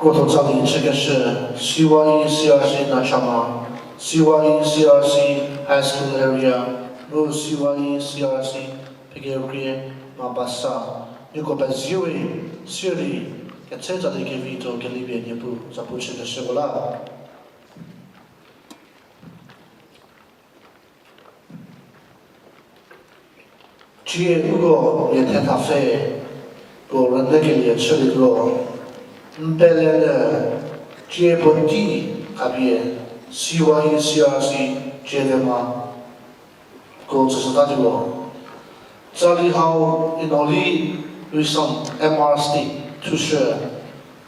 过头这里这个是希望以 CRC 那什么，希望以 CRC High School area， 不希望以 CRC 这个 area 马巴萨，如果把机会设立，给这里给 Vito 给里边也不这不是个事过了。接如果也太他费，个人那个也吃的个。本来的接本地那边希望以 CRC 接的嘛，个只是他这个，这里好in only with some MRST to share，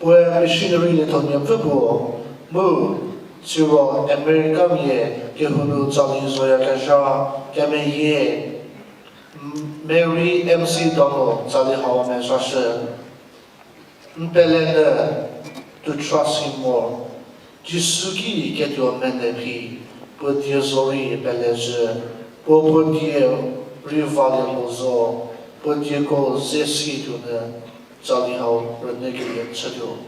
where machinery 里头面不过，么就说 America 面给很多这里所要开始，给们也，Mary MC 到了这里好我们说是。Belinda to trust him more. Jisuki get your menepi, but your sorry beleze, but your rival zo, but your go zesi to the Tsali how renegade Tsado.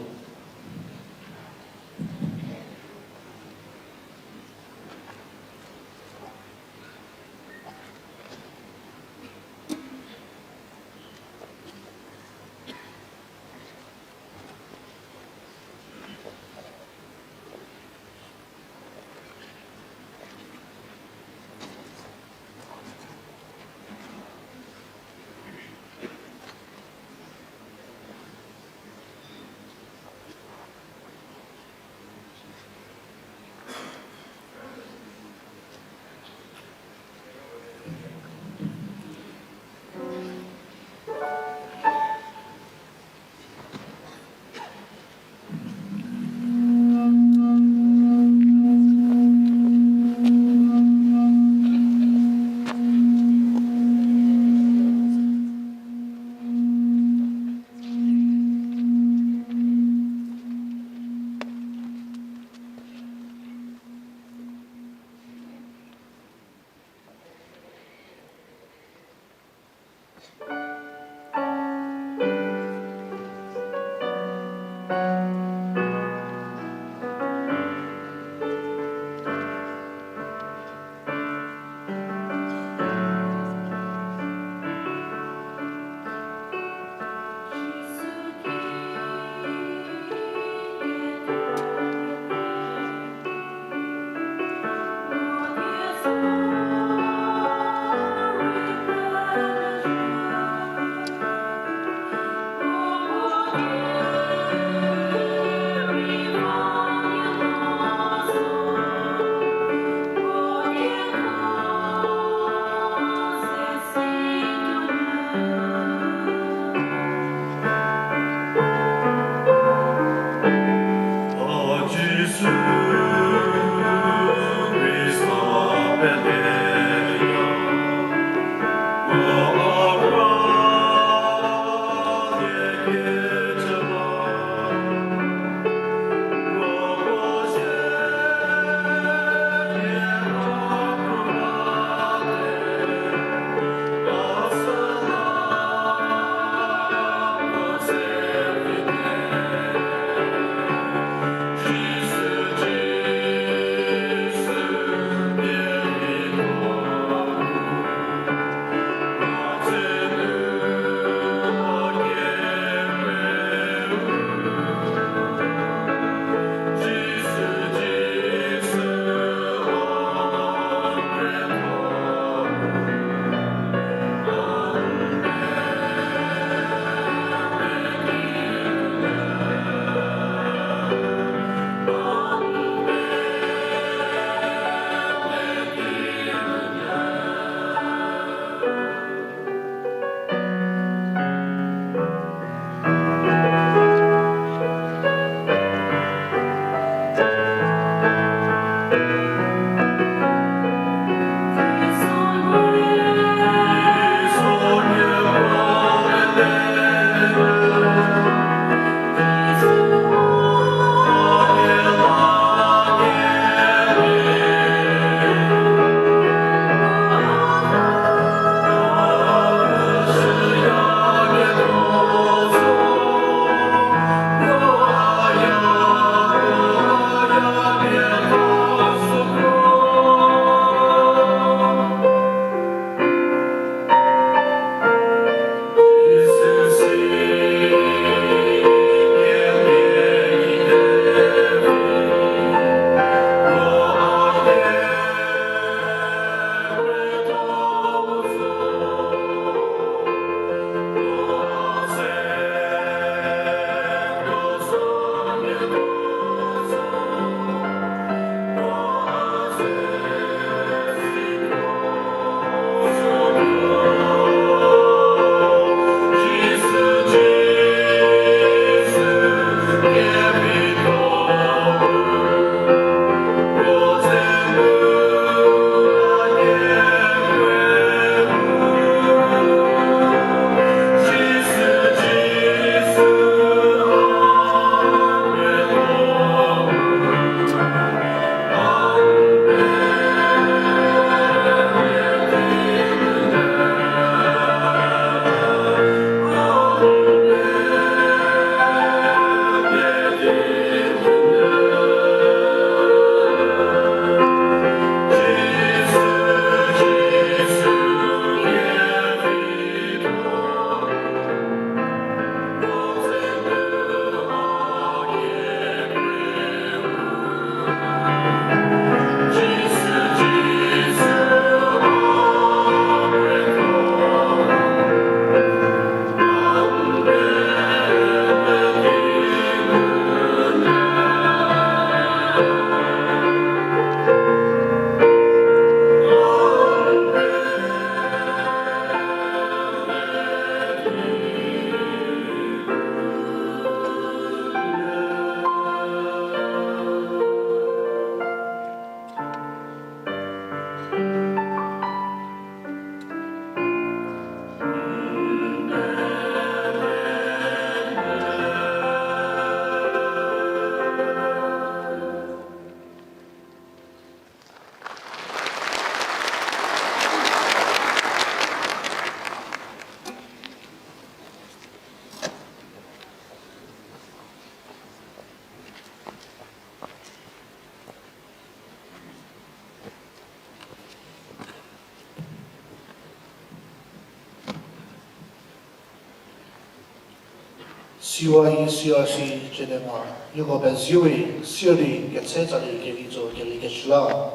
CYE CRC Genema, Yugo Benziwi, Siri, Getsali, Gevizo, Geligeshla.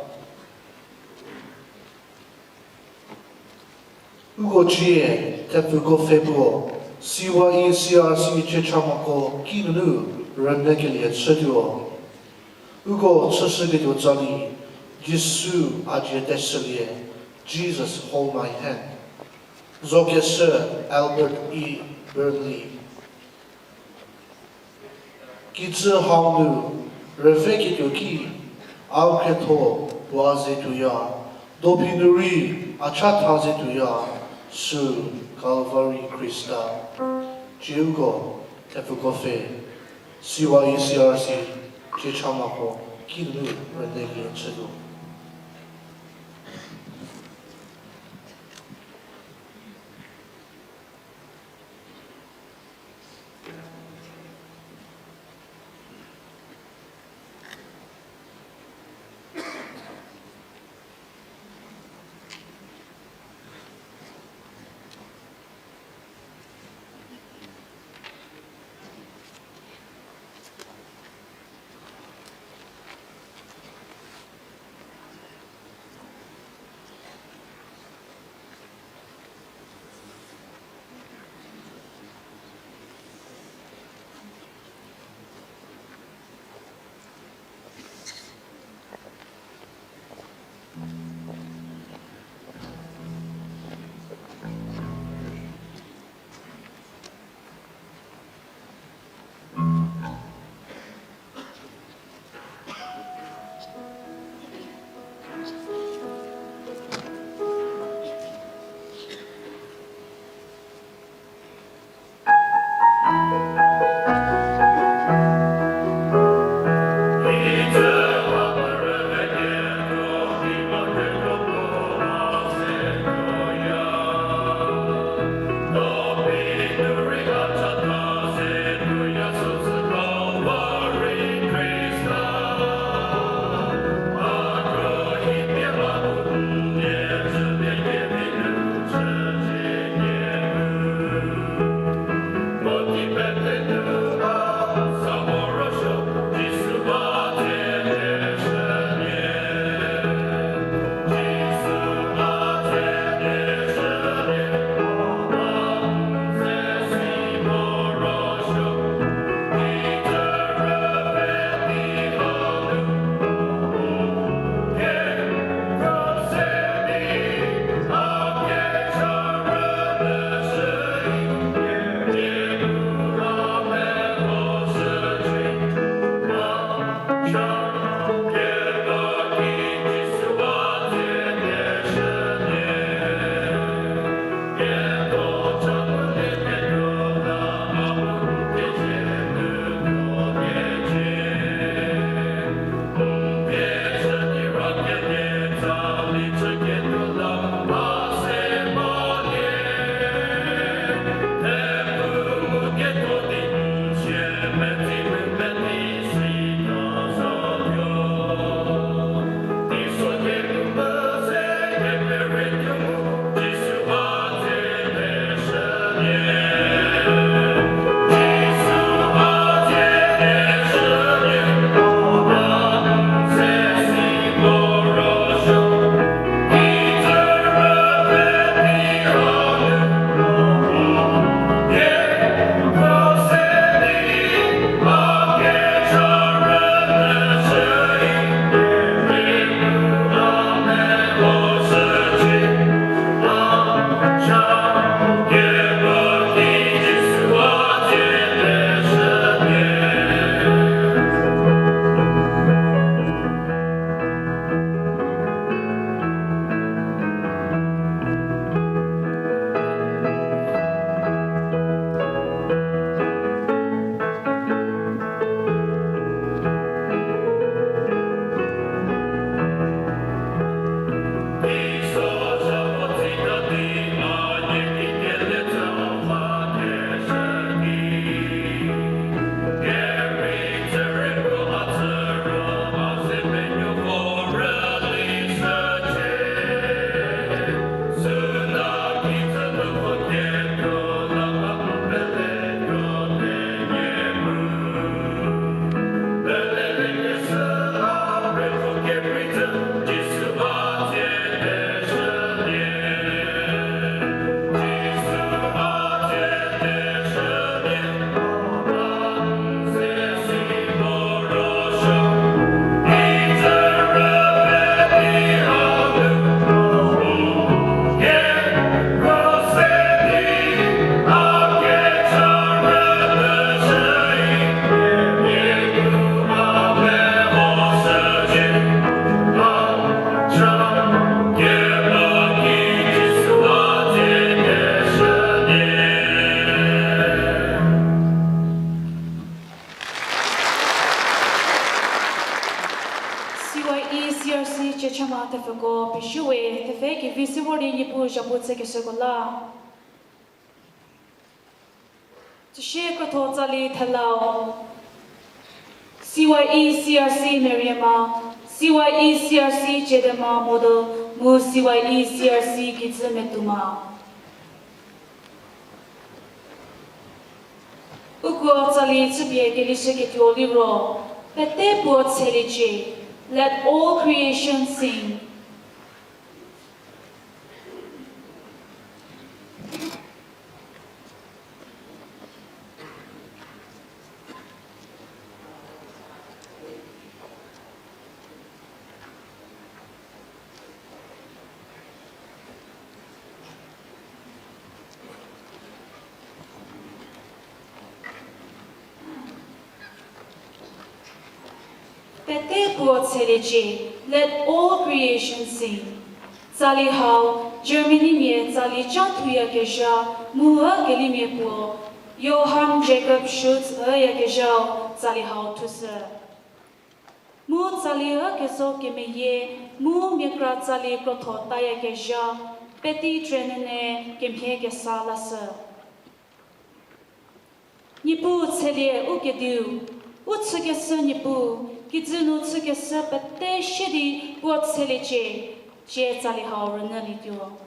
Ugo Chie, Tefugo Febo, CYE CRC Chechamako, Kinu, Renegili, Seduo. Ugo Tsali, Tsali, Jisu, Ajie Desalie, Jesus, hold my hand. Zogese, Albert E. Burnley. Kitze Hamdu, Reveki Yoki, Alketo, Boaze Duya, Dopinuri, Achataze Duya, Su, Calvary Christa, Jiugo, Tefugofe, CYE CRC, Chichamako, Kinu, Renegi, and Sedu. CYE CRC Chechama Tefego Pishue Tefeki Visibori Nipu Japutse Kesegola Tsheko Tsali Telau CYE CRC Meriama CYE CRC Jedema Model Mu CYE CRC Kitsumetuma Ugo Tsali Tsubie Gelisheketu Libro Pete Buot Selije Let all creation sing. Let all creation sing. Tsali hao, Germany mie Tsali chantuya kesha, mua geli mie puo, Johann Jacob Schutz ya kesha, Tsali hao tusse. Mu Tsali keso keme ye, mu mikra Tsali krotota ya kesha, peti trenene kemhe kesa lasa. Nipu tselie ukedu, utsukesa nipu, Kizunu tsukesa pate shidi buat seleche, che Tsali hao renali dio.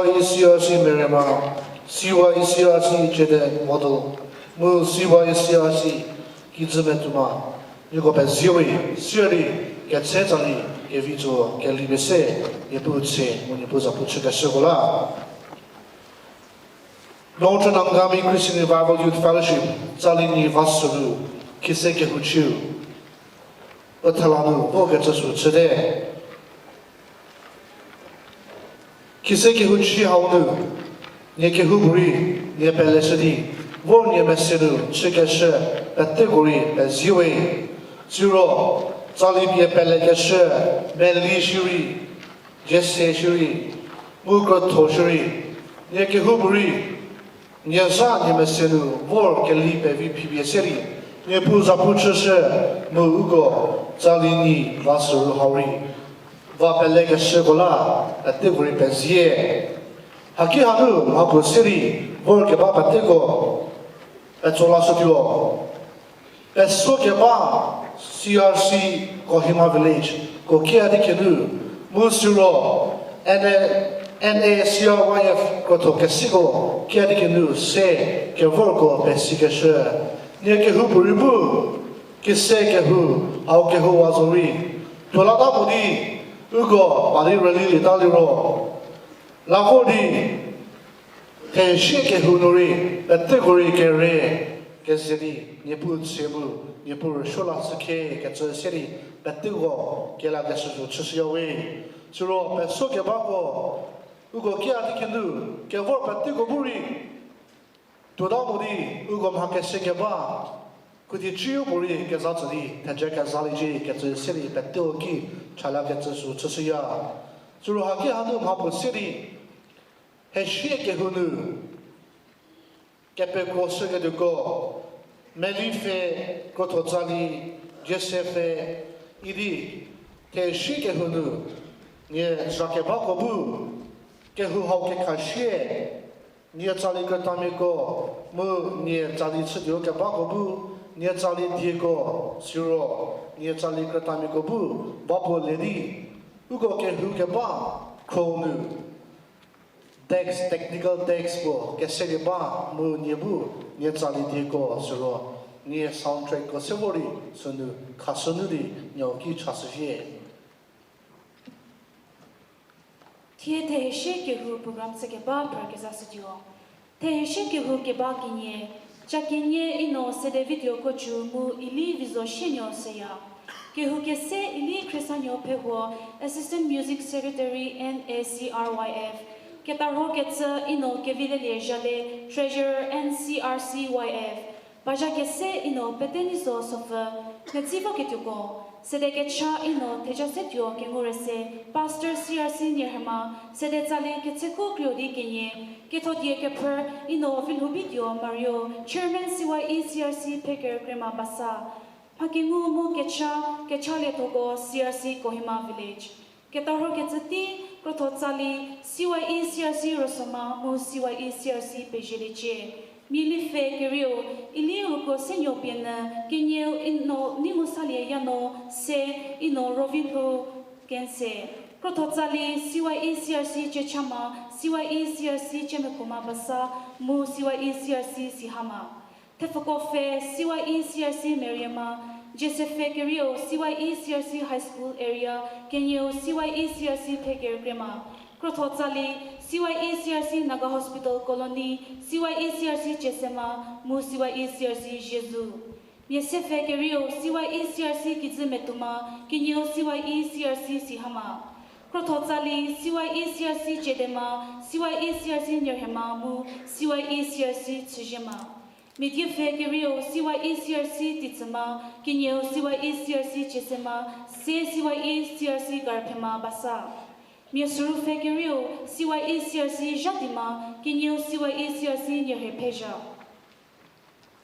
CYE CRC Merima, CYE CRC Jede Model, Mu CYE CRC Gizimetuma, Yugo Benziwi, Siri, get Tsali, Evito, get Libese, Yebutse, when you put a Puchika Sugola. Long-term Angami Christian Revival Youth Fellowship, Tsali Ni Vasuru, Khise Kehou, Otalanu, Bogatus today. Khise Kehou Haunu, near Kehuburi, near Belesidi, War near Messidu, Chikasher, Category, as Yue, Zero, Tsali Bia Belekasher, Benli Shuri, Jesse Shuri, Mukro Toshuri, near Kehuburi. Niasa ni mesenu vor keli bevi PBSeri ne puza puchse mo ugo Tsali vasu hauri va pelega segola ateguri pensie haki hanu hapo seri vor ke ba patego etola sotio esso ke ba CRC Kohima village ko kia dikenu musuro NACRYF koto kesigo kia dikenu se ke vorko besikashe ne ke huburibu ke se ke hu au ke hu wazori tolada mudi ugo bali rali daliro lagodi ke she ke hu nori category ke re ke sedi ne pu sebu ne pu shola sake ke tse sedi batigo ke la desu tsusiyawe suro peso ke bako ugo kia dikenu ke vor patigo buri toda mudi ugo mhake sekeba kuti chiu buri ke zatsali tanje ke zaliji ke tsiri patio ki chala ke tsu tsuya suru haki hanu mhapo siri he shie ke hunu ke pe ko sege de go melife koto zali jesefe idi te shie ke hunu nie jakeba ko bu Kehou hau ke kashie, ni Tsali ke tamiko, mu ni Tsali tsudio ke bakobu, ni Tsali diego, siro, ni Tsali ke tamiko bu, bapo ledi, ugo Kehou ke ba, kronu, dex, technical dex bo, ke sede ba, mu ni bu, ni Tsali diego, siro, ni soundtrack ko sevori, sunu, kasunuri, nyoki chasuje. Tie te she ke hu program se ke ba pra ke studio. Te she ke hu ke ba kinye, cha kinye ino se de video ko chu mu ili vizo shenyo se ya. Ke hu ke se ili Krisanyo pe ho Assistant Music Secretary NACRYF. Ke ta ro ke tse ino ke vile le jale Treasurer NCRCYF. Baja ke se ino peteni so sofa, ke tsivo ke tuko. Sedeke cha ino teja setyo ke ngurese Pastor CRC Nirhama sede Tsali ke tseku kryodi kenye ke thodie ke per ino filhubidio Mario Chairman CYE CRC Peker Krema Basa Pakingu mu ke cha le togo CRC Kohima Village ke taro ke tsati krotho Tsali CYE CRC Rosama mu CYE CRC Pejeleche Mili fe kerio ili uko senyo piena kenyo ino nimusalia yano se ino rovinho kense prototsali CYE CRC chechama CYE CRC chemekoma basa mu CYE CRC sihama tefoko fe CYE CRC Meriama Josefe kerio CYE CRC High School area kenyo CYE CRC Peker Grema Krototsali CYE CRC Naga Hospital Colony, CYE CRC Chesema, Mu CYE CRC Jesu. Miesefe Kerio, CYE CRC Kizimetuma, Kinyo CYE CRC Sihama. Krototsali, CYE CRC Chedema, CYE CRC Nirhema, Mu CYE CRC Tsujema. Mediefe Kerio, CYE CRC Titsama, Kinyo CYE CRC Chesema, CYE CRC Garpema Basa. Miesuru Fekerio, CYE CRC Jatima, Kinyo CYE CRC Nyerepeja.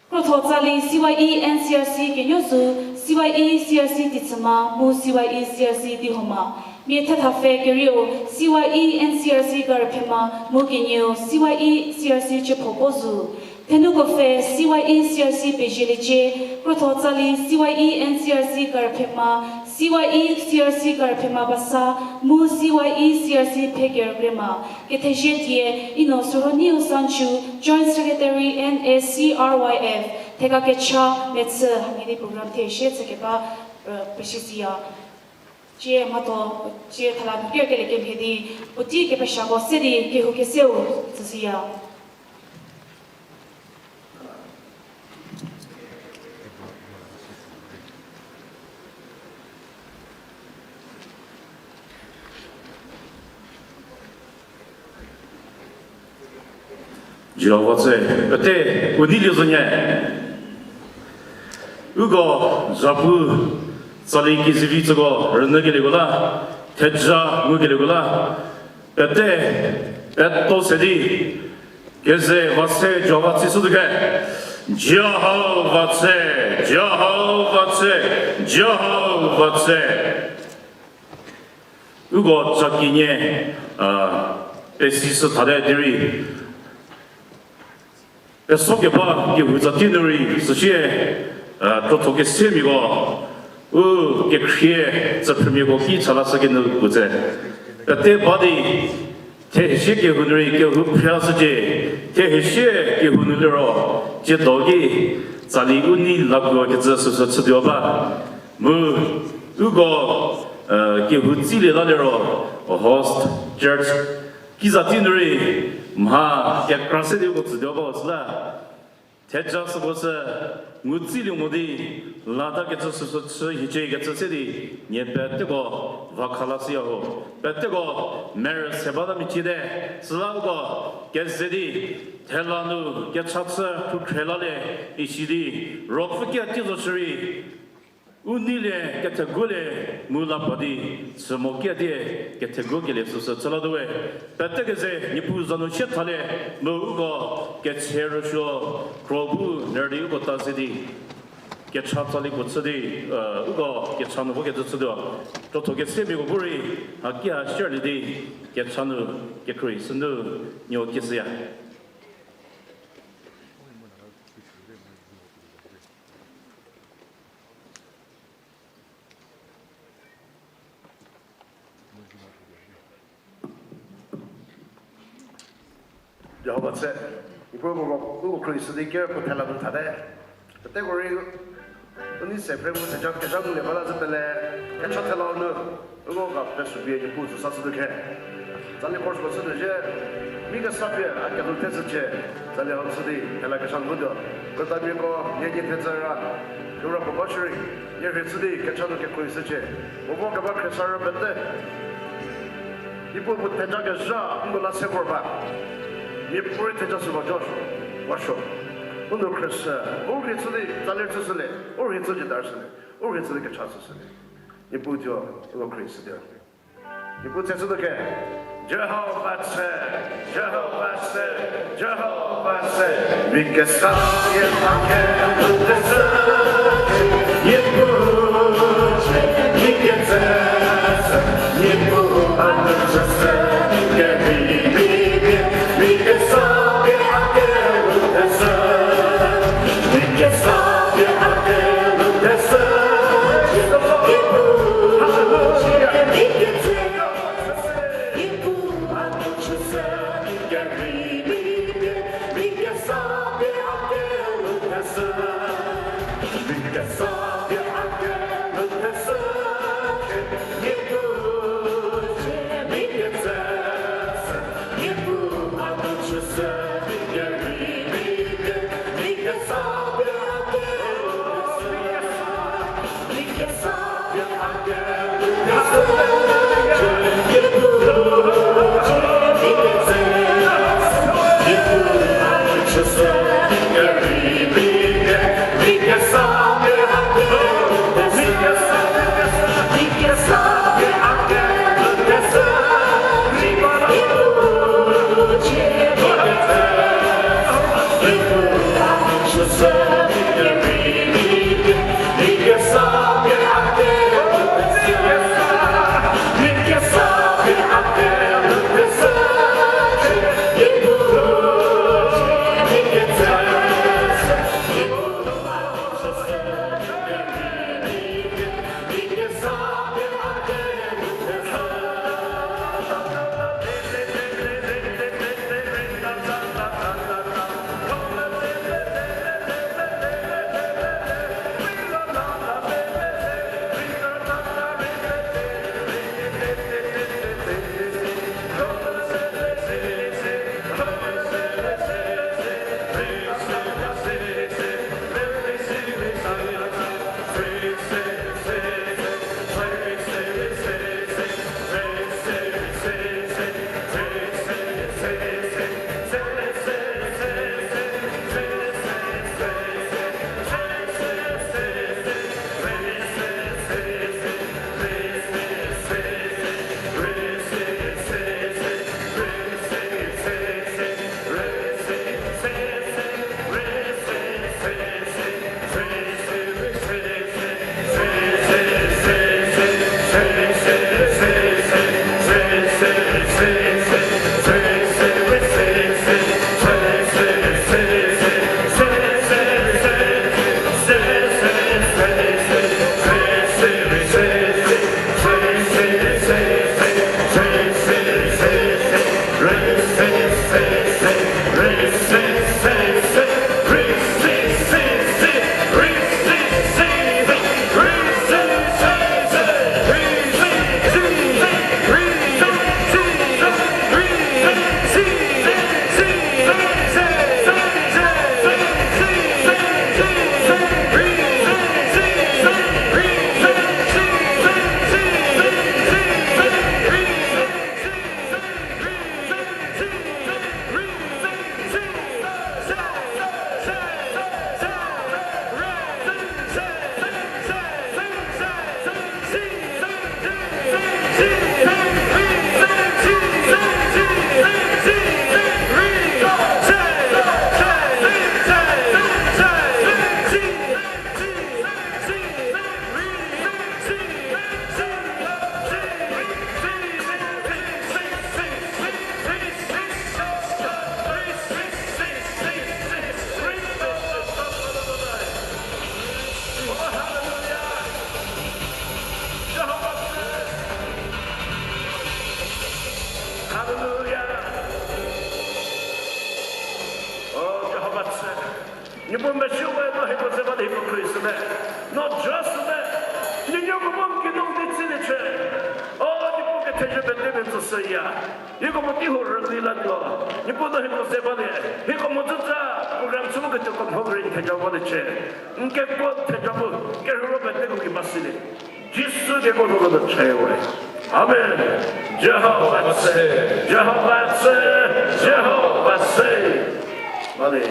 Krototsali, CYE NCRC Kinyosu, CYE CRC Titsama, Mu CYE CRC Dihoma. Mietatafe Gerio, CYE NCRC Garpema, Muginyo, CYE CRC Chipobozu, Tenugofe, CYE CRC Bejiliche, Tsali, CYE NCRC Garpema, CYE CRC Garpema Basa, Mu CYE CRC Peger Grima, Getejetie, Ino Soroniu Sanchu, Joint Secretary NACRYF, Tegakecha, Metz, Hamidi Program Teshe, Sekeba, Peshizia. Che mato che thala nuke ke leke phedi uti ke pasha go seri ke ho ke seu tsia 지라와체 그때 어디려서냐 이거 잡부 Tsali Khise tsugo rnagelegola tedja ngugelegola pete to sedi Khise vase javatsi suduge jahatse ugo chakinye esis tare diri esoke ba ge uzatinuri sushie to toke semigo que crie ce premier qui chala sa gen buze te body te shi ke hunri ke hu phas je te shi ke hunri ro je dogi Tsali uni lagwa ke ze su su dio ba mu ugo ke hu zile la ro host church kizatinri ma ke krase de go dio ba osla Tedjas was Muzili Modi, Lada gets us he gets a city, yet Betego, Vakalasio, Betego, Maris Sebada Michide, Slaugo, Getsedi, Telanu, Getsatsa, Pukrelale, Ishidi, Rockforget Tilosari, Unile, get a gule, Mula body, Samokete, get a gugile, Saladaway, Betagaze, Nipuzano Chetale, Mugo, gets Herosho, Krobu, Nerdy Ugota City, get Chatali Gutsadi, Ugo, get Chanu, get the Sudo, Toto get Semi Guri, Akia, Shirley, get Chanu, get Chris, and New Kisia. Jehovah said, "You go Chris, the care for Telavon Tade." But they were only separate with the junk, the jungle, the Valas of the land, and Chatelano, who go up best to be a put to such a care. Sally Horse was in the chair, Mika Sapia, I can do test a chair, Sally on City, and like a Shangudo, but I will go, Yagi Tezara, Europe of Butchery, near his city, Kachano Chris, we walk about Kasara, but then you put with Tejaga Shah, who will not say for back. You put it just about Josh. What's up? Uno Chris, or it's the Taler or it's the Darson, or it's the Kachas. You put your Chris there. You put it to the care. Jehovah said, because some is not care to the sun. You put, you get that, you put under the sun, you get me. Nippon Meshuwa no Hipozeba de Hypocrite, not just that. Ninyoko Kidong did Siniche. Oh, Nippon get Tejabe living to say, you go Motiho Lilando. Nippon Hipozeba, Hikomotuza, program Suga to come over in Tejavodice. Get what Tejabu, get Robert Negoki Basili. Just to get over the chairway. Amen. Jehovah say, Jehovah say, Jehovah say. Money.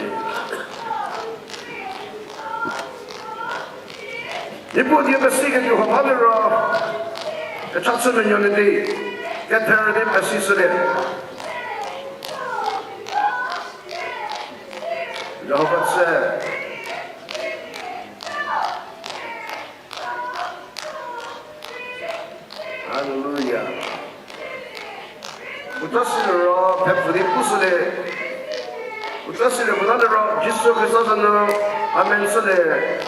이번 예배 시간 중 하늘로 그 차츠는 연인이 개태르디 마시스레 여호와세 할렐루야 우타시르로 베프리 부스레 우타시르 문화르로 지수 그리스도는 아멘스레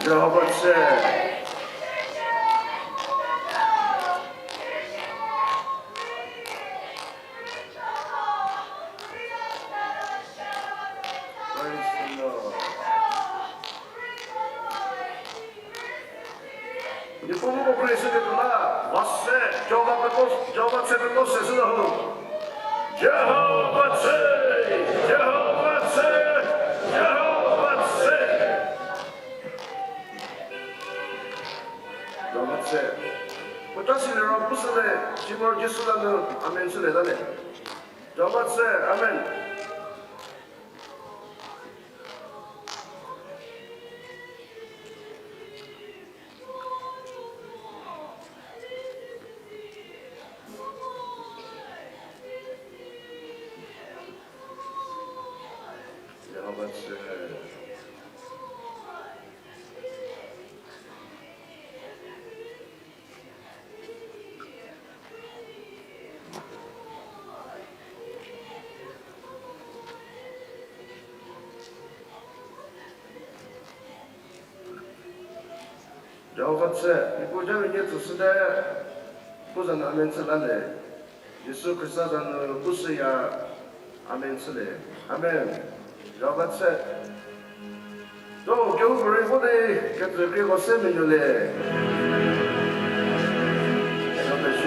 Jehovah said, praise the Lord. You come over praise the Lord. What's that? Jehovah said, Jehovah said, Jehovah said, Jehovah said. Potasile로 부스네 지물 지수라는 아멘 수레다네. 저마세 아멘. 저마세. 저것에 이보자는 게 두스데 보전 아멘스라네 예수 그리스도는 부스야 아멘스레 아멘 저것에 또 겨울에 보내 그때 그거 세미뉴레 저것이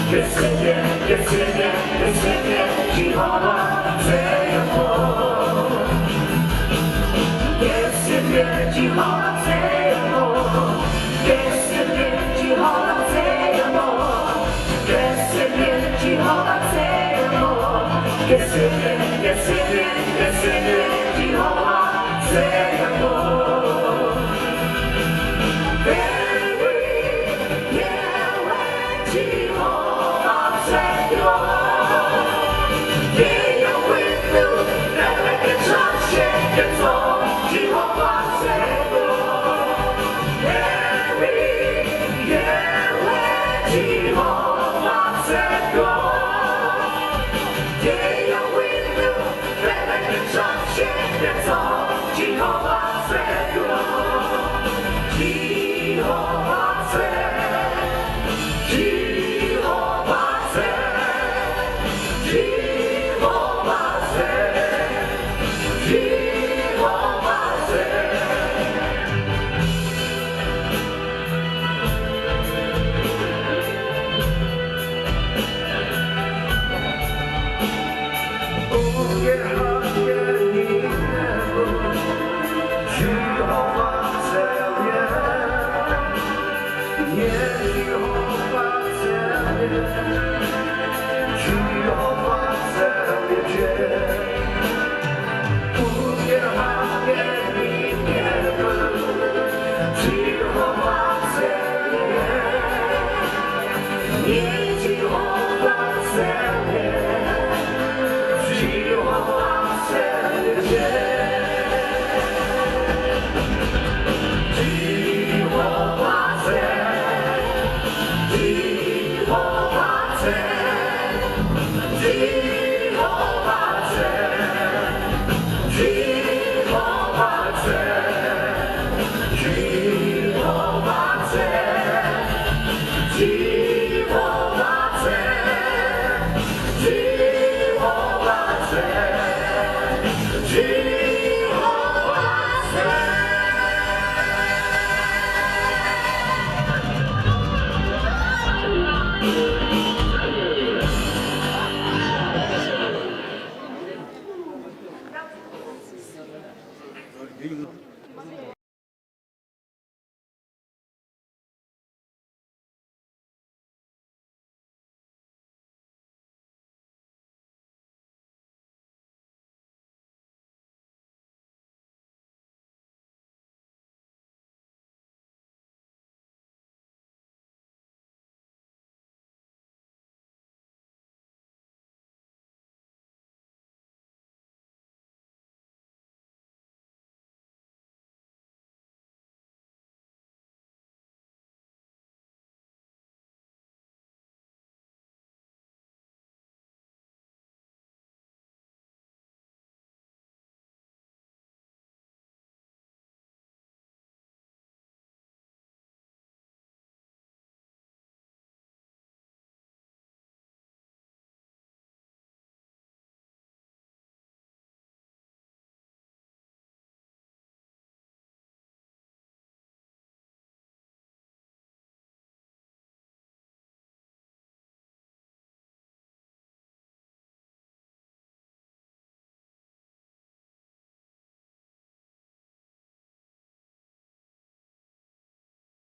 Yeah.